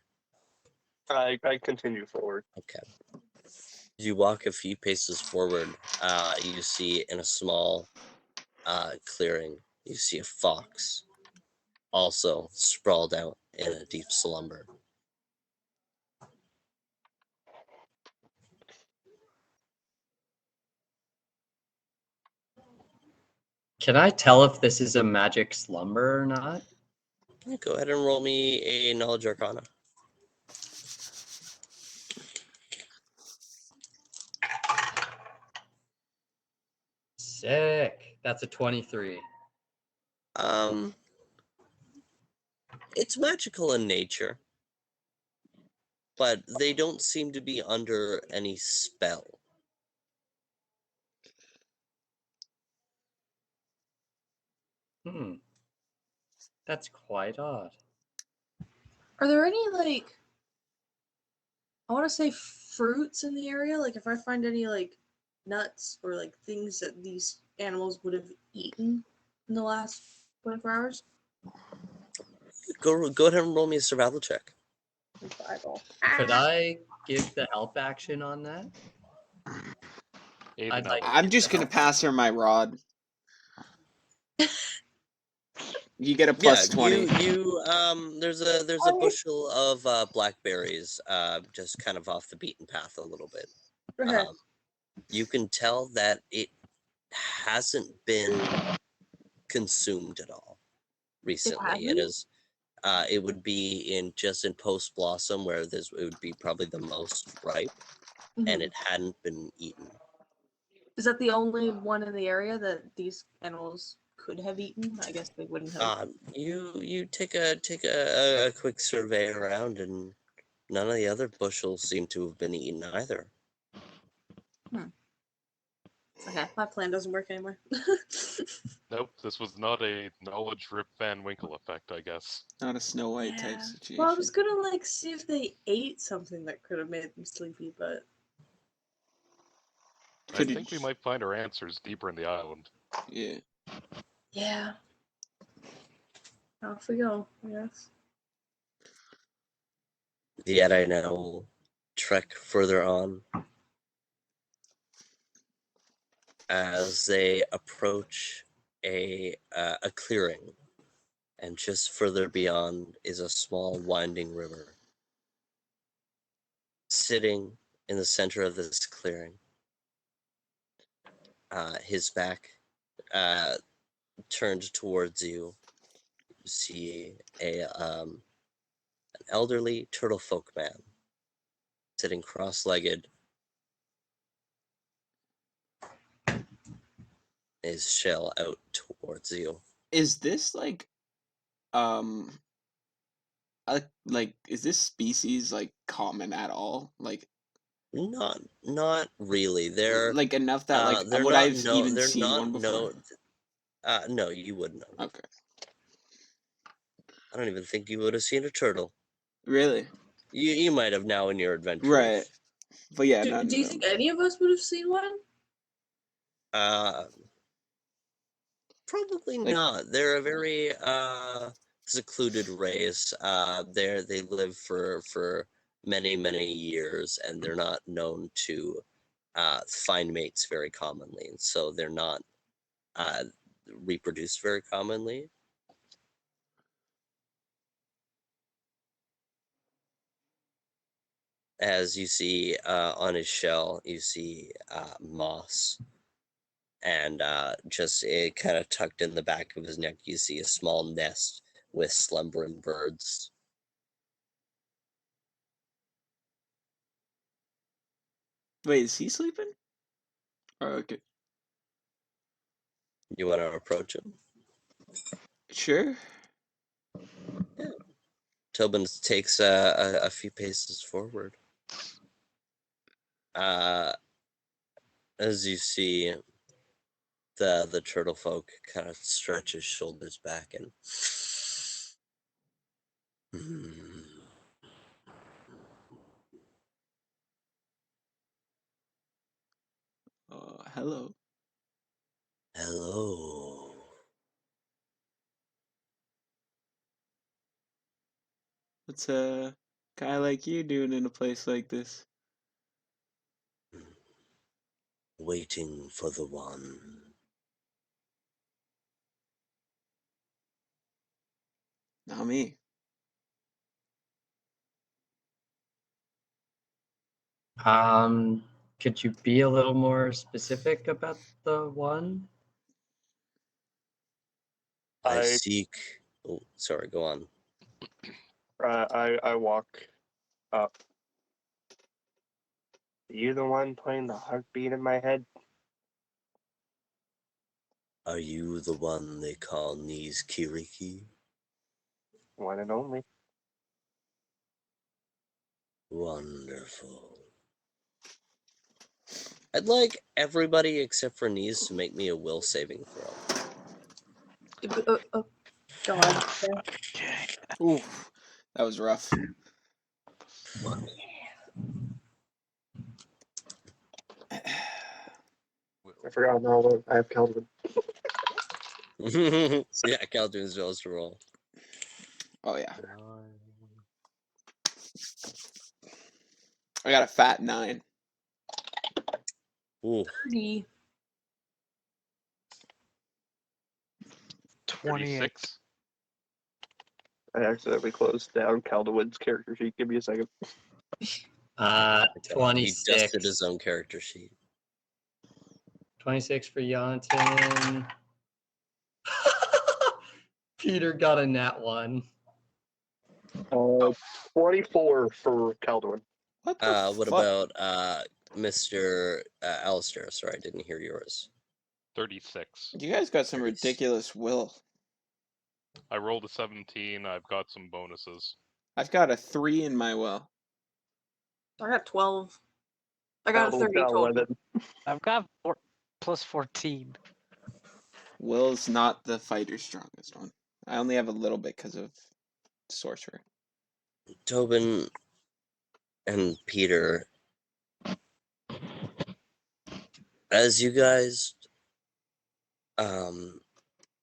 I continue forward. Okay. You walk a few paces forward. You see in a small clearing, you see a fox, also sprawled out in a deep slumber. Can I tell if this is a magic slumber or not? Go ahead and roll me a knowledge arcana. Sick. That's a 23. It's magical in nature, but they don't seem to be under any spell. That's quite odd. Are there any, like, I want to say fruits in the area? Like, if I find any, like, nuts or, like, things that these animals would have eaten in the last 24 hours? Go ahead and roll me a survival check. Survival. Could I give the help action on that? Aid I'd and like- help. I'm just gonna pass her my rod. You get a plus 20. There's a bushel of blackberries just kind of off the beaten path a little bit. Okay. You can tell that it hasn't been consumed at all recently. It hasn't? is it would be in post blossom where it would be probably the most ripe, and Mhm. it hadn't been eaten. Is that the only one in the area that these animals could have eaten? I guess they wouldn't have. You take a quick survey around, and none of the other bushels seem to have been eaten either. Okay, my plan doesn't work anymore. Nope, this was not a knowledge Rip Van Winkle effect, I guess. Not a Snow White Yeah. type situation. Well, I was gonna like see if they ate something that could have made them sleepy, but I think we might find our answers deeper in the island. Yeah. yeah. Off we go, I guess. Yet I now trek further on as they approach a clearing, and just further beyond is a small winding river. Sitting in the center of this clearing, his back turned towards you, you see an elderly turtle folk man sitting cross-legged, his shell out towards you. Is this like is this species like common at all? Like Not really. They're like enough that like they're would not I've no even they're seen not one before? no, you wouldn't know. Okay. I don't even think you would have seen a turtle. Really? You might have now in your adventures. Right. But yeah, Do you think any of us would have seen one? Probably not. They're a very secluded race. They live for many years, and they're not known to find mates very commonly, and so they're not reproduced very commonly. As you see on his shell, you see moss, and just kind of tucked in the back of his neck, you see a small nest with slumbering birds. Wait, is he sleeping? Oh, okay. You want to approach him? Sure. Yeah. Tobin takes a few paces forward. As you see, the turtle folk kind of stretch his shoulders back and Hello. hello. What's a guy like you doing in a place like this? Waiting for the one. Not me. Could you be a little more specific about the one? I I- seek. Oh, sorry. Go on. I walk up. Are you the one playing the heartbeat in my head? Are you the one they call Nyze Kiriki? One and only. Wonderful. I'd like everybody except for Nyze to make me a will saving throw. Go on. Okay. Ooh, that was rough. I forgot now what I have Calvin. Yeah, Caldoon's supposed to roll. Oh yeah, I got a fat 9. Ooh. 30. 28. 36. I accidentally closed down Caldewood's character sheet. Give me a second. He 26. dusted his own character sheet. 26 for Yonton. Peter got a nat 1. 24 for Caldewood. What the What fuck? about Mr. Alistair? Sorry, I didn't hear yours. 36. You guys got some 36. ridiculous will. I rolled a 17. I've got some bonuses. I've got a 3 in my will. I got 12. I got a Caldewood 30 got total. 11. I've got plus 14. Will's not the fighter's strongest one. I only have a little bit because of sorcerer. Tobin and Peter, as you guys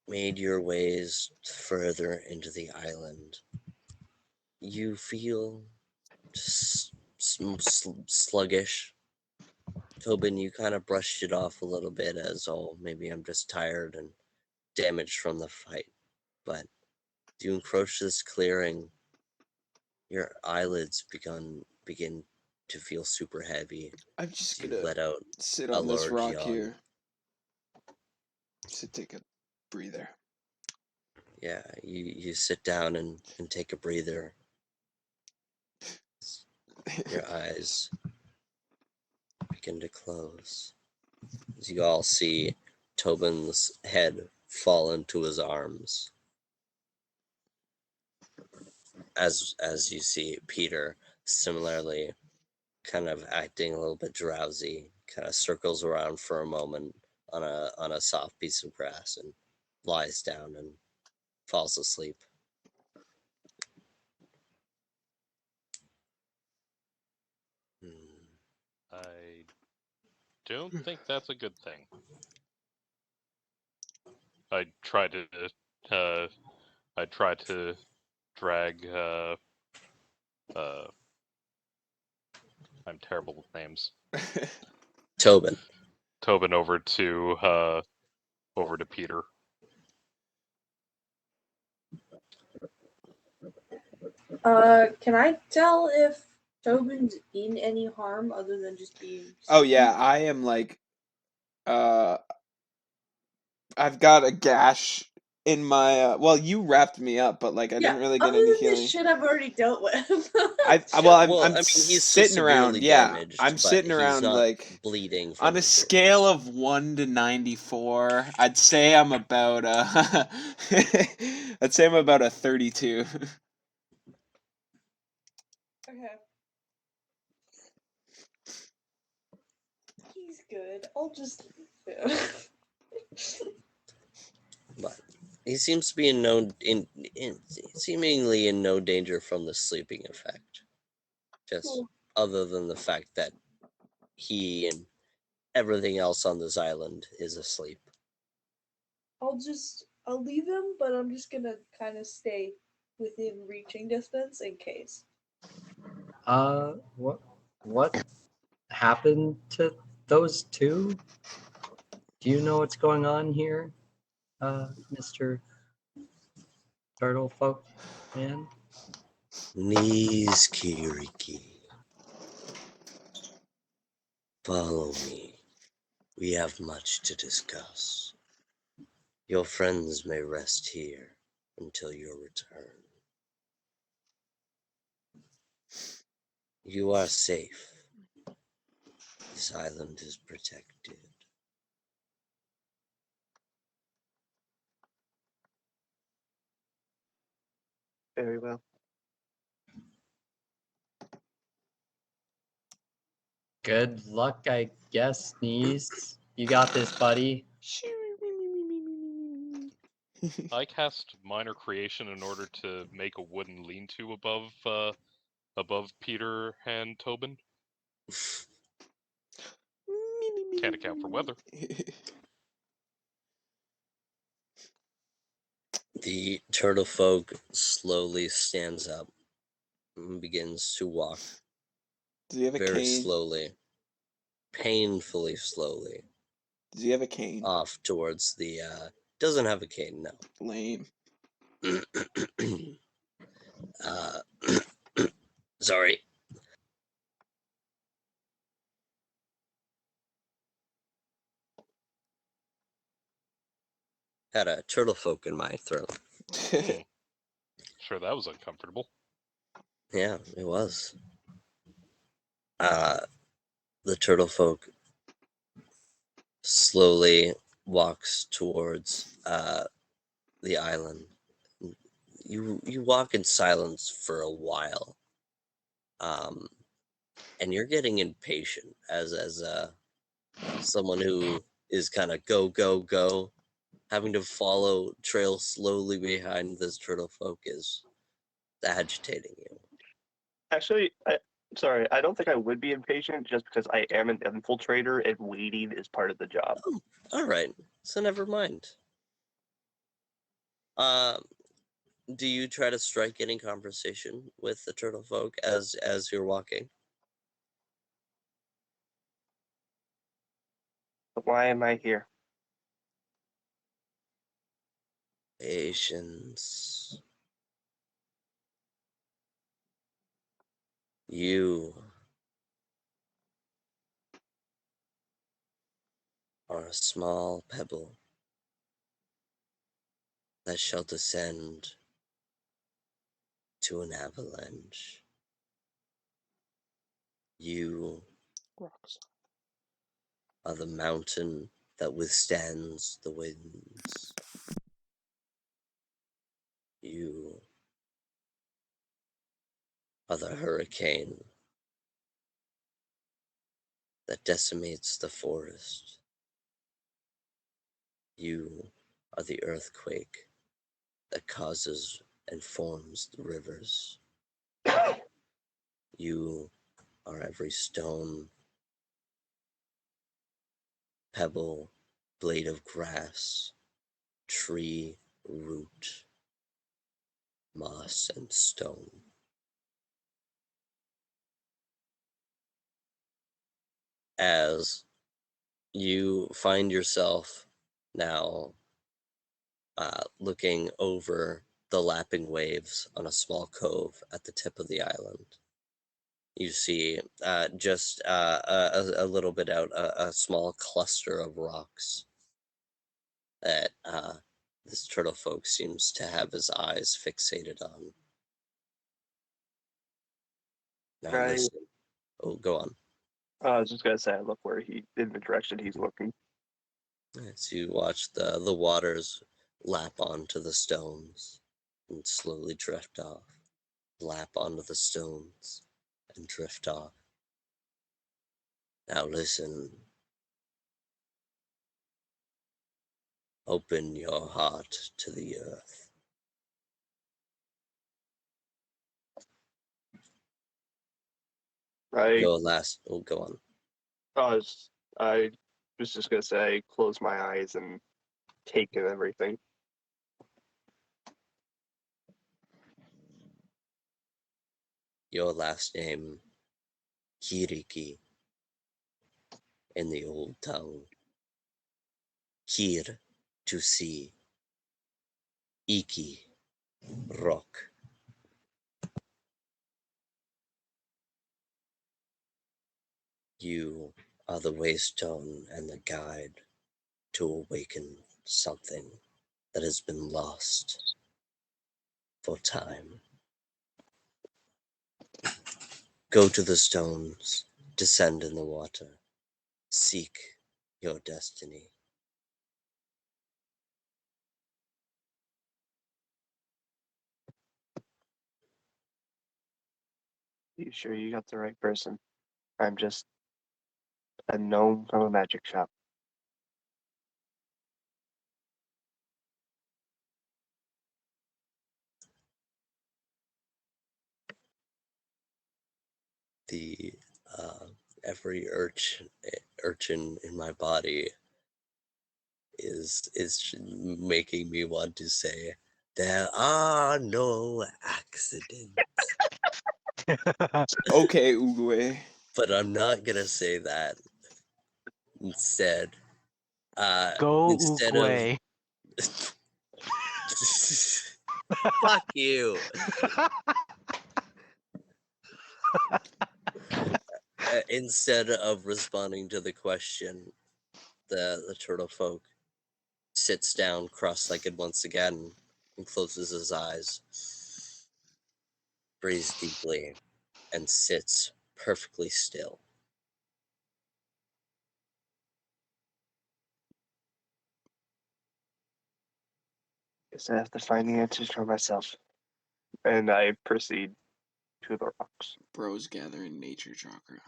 made your ways further into the island, you feel sluggish. Tobin, you kind of brushed it off a little bit as, oh, maybe I'm just tired and damaged from the fight. But as you encroach this clearing, your eyelids begin to feel super heavy. I'm just So you gonna let out sit a on this large rock yawn. here. Just to take a breather. Yeah, you sit down and take a breather. Your eyes begin to close. As you all see Tobin's head fall into his arms. As you see Peter similarly kind of acting a little bit drowsy, kind of circles around for a moment on a soft piece of grass and lies down and falls asleep. I don't think that's a good thing. I try to drag I'm terrible with names. Tobin. Tobin over to Peter. Can I tell if Tobin's in any harm other than just being Oh yeah, I am like I've got a gash in my well, you wrapped me up, but like I didn't really get other any than healing. this shit I've already dealt with. I'm he's still sitting around. severely Yeah, damaged, I'm but sitting he's around not like bleeding from on a injuries. scale of 1 to 94. I'd say I'm about I'd say I'm about a 32. Okay. He's good. I'll just. But he seems to be seemingly in no danger from the sleeping effect. Just Cool. other than the fact that he and everything else on this island is asleep. I'll leave him, but I'm just gonna kind of stay within reaching distance in case. What happened to those two? Do you know what's going on here, Mr. Turtle Folk Man? Nyze Kiriki. Follow me. We have much to discuss. Your friends may rest here until your return. You are safe. This island is protected. Very well. Good luck, I guess, Nyze. You got this, buddy. I cast minor creation in order to make a wooden lean-to above Peter and Tobin. Can't account for weather. The turtle folk slowly stands up and begins to walk Does he have a very cane? slowly, painfully slowly, Does he have a cane? off towards the, doesn't have a cane, no. Lame. Sorry. Had a turtle folk in my throat. Sure, that was uncomfortable. Yeah, it was. The turtle folk slowly walks towards the island. You walk in silence for a while, and you're getting impatient as someone who is kind of go, having to trail slowly behind this turtle folk is agitating you. Actually, sorry, I don't think I would be impatient just because I am an infiltrator and waiting is part of the job. Oh, all right, so never mind. Do you try to strike any conversation with the turtle folk as you're walking? But why am I here? Patience. You are a small pebble that shall descend to an avalanche. You Rocks. are the mountain that withstands the winds. You are the hurricane that decimates the forest. You are the earthquake that causes and forms the rivers. You are every stone, pebble, blade of grass, tree, root, moss, and stone. As you find yourself now looking over the lapping waves on a small cove at the tip of the island, you see just a little bit out a small cluster of rocks that this turtle folk seems to have his eyes fixated on. Now Right. listen. Oh, go on. I was just gonna say I look in the direction he's looking. As you watch the waters lap onto the stones and slowly drift off, lap onto the stones and drift off. Now listen. Open your heart to the earth. Right. Your last. Oh, go on. I was just gonna say close my eyes and take in everything. Your last name, Kiriki, in the old tongue. Kir, to see. Iki, rock. You are the waystone and the guide to awaken something that has been lost for time. Go to the stones, descend in the water, seek your destiny. You sure you got the right person? I'm just a gnome from a magic shop. The every urchin in my body is making me want to say there are no accidents, Okay, Uguay. but I'm not gonna say that. Instead, Go instead of Uguay. fuck you. Instead of responding to the question, the turtle folk sits down cross-legged once again and closes his eyes, breathes deeply, and sits perfectly still. Guess I have to find the answers for myself. And I proceed to the rocks. Bros gathering nature chakra.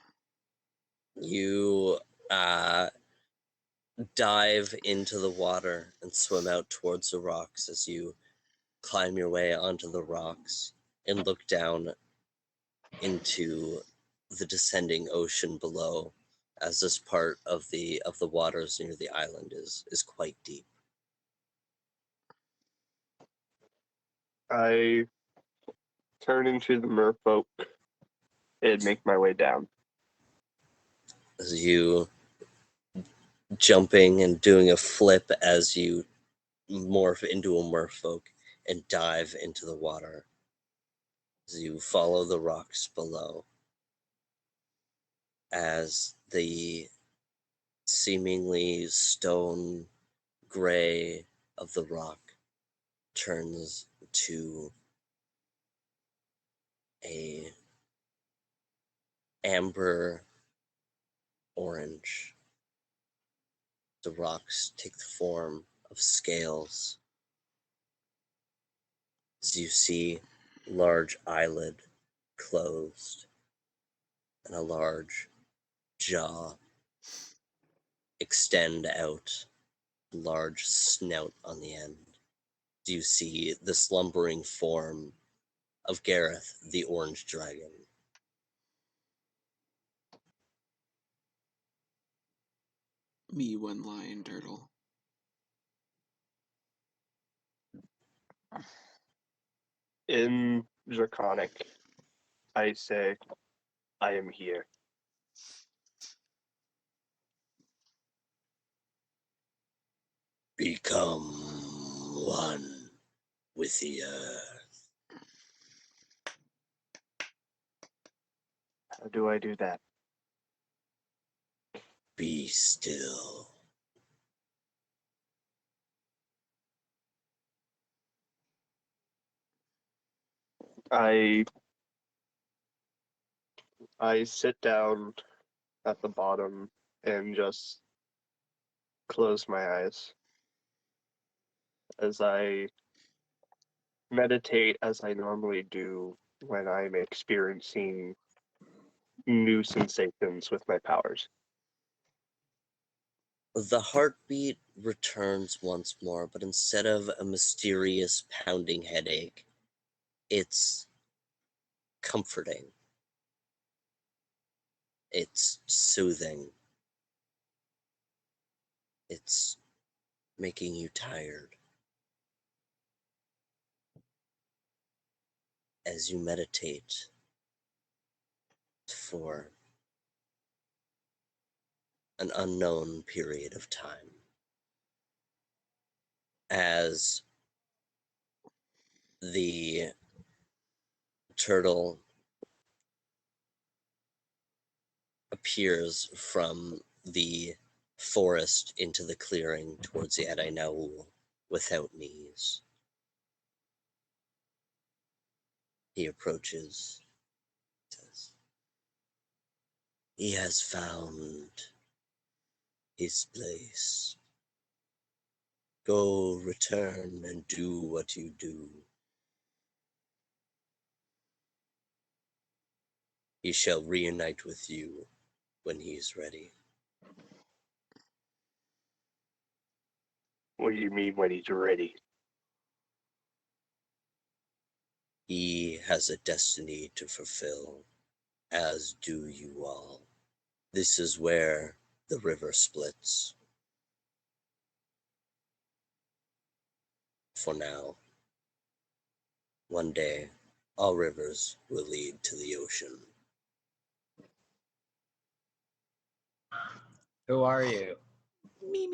You dive into the water and swim out towards the rocks as you climb your way onto the rocks and look down into the descending ocean below, as this part of the waters near the island is quite deep. I turn into the merfolk and make my way down. As you jumping and doing a flip as you morph into a merfolk and dive into the water, as you follow the rocks below, as the seemingly stone gray of the rock turns to a amber orange. The rocks take the form of scales as you see large eyelid closed and a large jaw extend out, large snout on the end. You see the slumbering form of Gareth, the orange dragon. Me, one lion turtle. In Draconic, I say, I am here. Become one with the earth. How do I do that? Be still. I sit down at the bottom and just close my eyes as I meditate as I normally do when I'm experiencing new sensations with my powers. The heartbeat returns once more, but instead of a mysterious pounding headache, it's comforting. It's soothing. It's making you tired. As you meditate for an unknown period of time. As the turtle appears from the forest into the clearing towards the Edainaul without Nyze. He approaches, says, "He has found his place. Go, return, and do what you do. He shall reunite with you when he is ready." What do you mean when he's ready? He has a destiny to fulfill, as do you all. This is where the river splits. For now, one day, all rivers will lead to the ocean. Who are you? Me.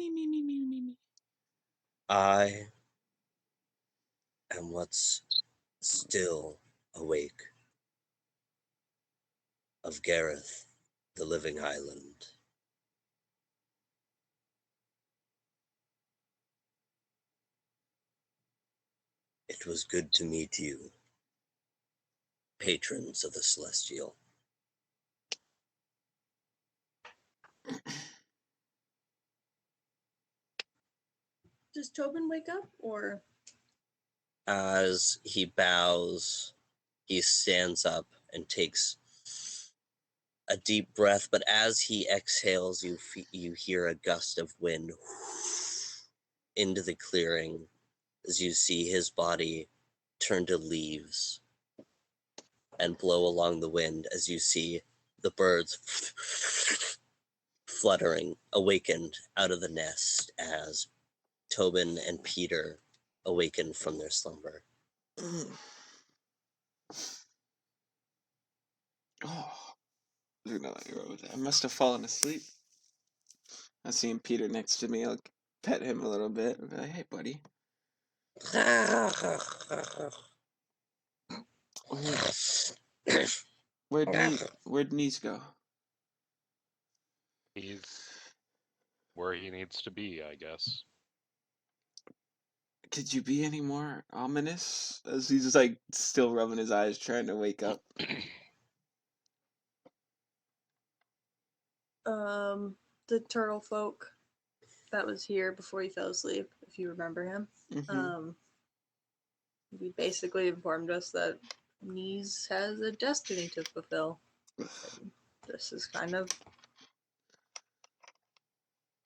I am what's still awake of Gareth, the living highland. It was good to meet you, patrons of the Celestial. Does Tobin wake up, or As he bows, he stands up and takes a deep breath, but as he exhales, you hear a gust of wind into the clearing as you see his body turn to leaves and blow along the wind as you see the birds fluttering, awakened out of the nest as Tobin and Peter awaken from their slumber. Oh, look at that. I must have fallen asleep. I see Peter next to me. I'll pet him a little bit. I'll be like, "Hey, buddy. Where'd Nyze go?" He's where he needs to be, I guess. Could you be any more ominous? As he's just like still rubbing his eyes, trying to wake up. the turtle folk that was here before he fell asleep, if you remember him. Mhm. He basically informed us that Nyze has a destiny to fulfill. And this is kind of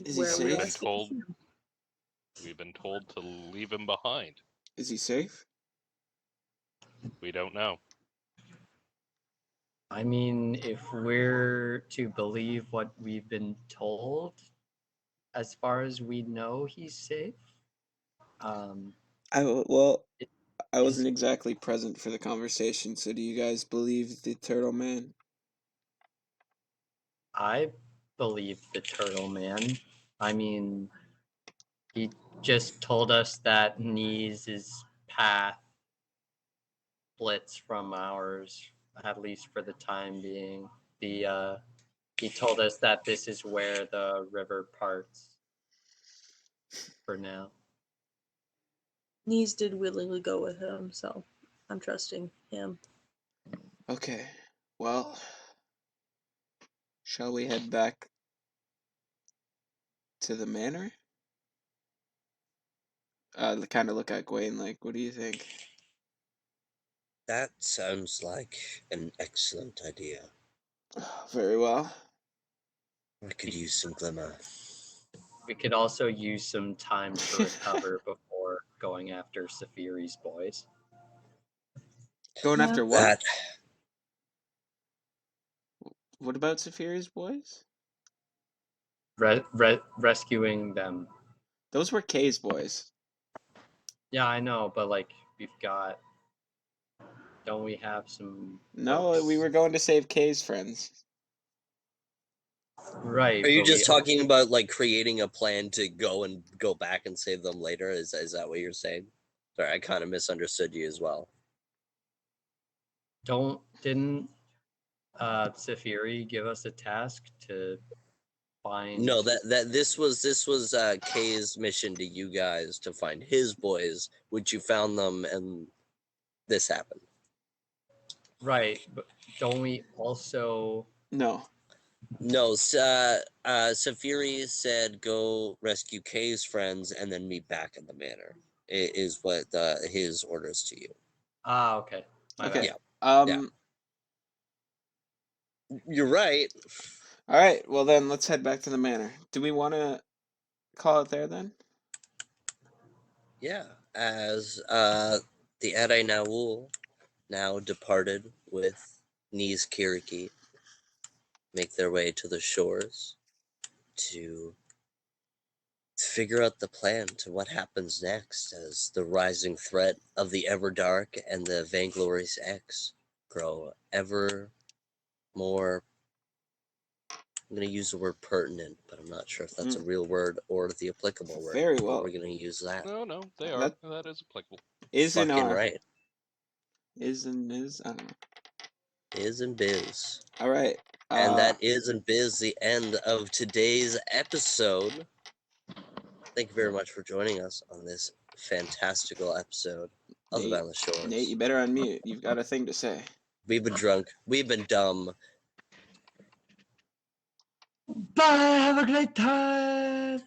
Is he where we We've are. been safe? told we've been told to leave him behind. Is he safe? We don't know. I mean, if we're to believe what we've been told, as far as we know, he's safe. Well, It I is- wasn't exactly present for the conversation, so do you guys believe the turtle man? I believe the turtle man. I mean, he just told us that Nyze's path splits from ours, at least for the time being. He told us that this is where the river parts for now. Nyze did willingly go with him, so I'm trusting him. Okay. Well, shall we head back to the manor? Kind of look at Gwaine like, what do you think? That sounds like an excellent idea. Very well. I could use some glimmer. We could also use some time to recover before going after Saphiri's boys. Going Yeah. after what? That What about Saphira's boys? Rescuing them. Those were Kay's boys. Yeah, I know, but like we've got. Don't we have some? No, folks? we were going to save Kay's friends. Right. Are you but just we- talking about like creating a plan to go back and save them later? Is that what you're saying? Sorry, I kind of misunderstood you as well. Didn't Saphiri give us a task to find. No, that this was Kay's mission to you guys to find his boys, which you found them, and this happened. Right, but don't we also? No. No, Safiri said go rescue Kay's friends and then meet back in the manor. Is what his orders to you. Ah, okay. My Okay. bad. Yeah. You're right. All right. Well, then let's head back to the manor. Do we want to call it there then? Yeah, as the Ade Naul, now departed with Nyze Kiriki, make their way to the shores to figure out the plan to what happens next as the rising threat of the Everdark and the Vainglorious X grow ever more. I'm going to use the word pertinent, but I'm not sure if that's a real word or the applicable word. Very But well. we're going to use that. No, they are. That is applicable. Is in Fucking our. right. Is and is. I don't know. Is and biz. All right. And that is and biz the end of today's episode. Thank you very much for joining us on this fantastical episode of the Boundless Shores. Nate, you better unmute. You've got a thing to say. We've been drunk. We've been dumb. Bye. Have a great time.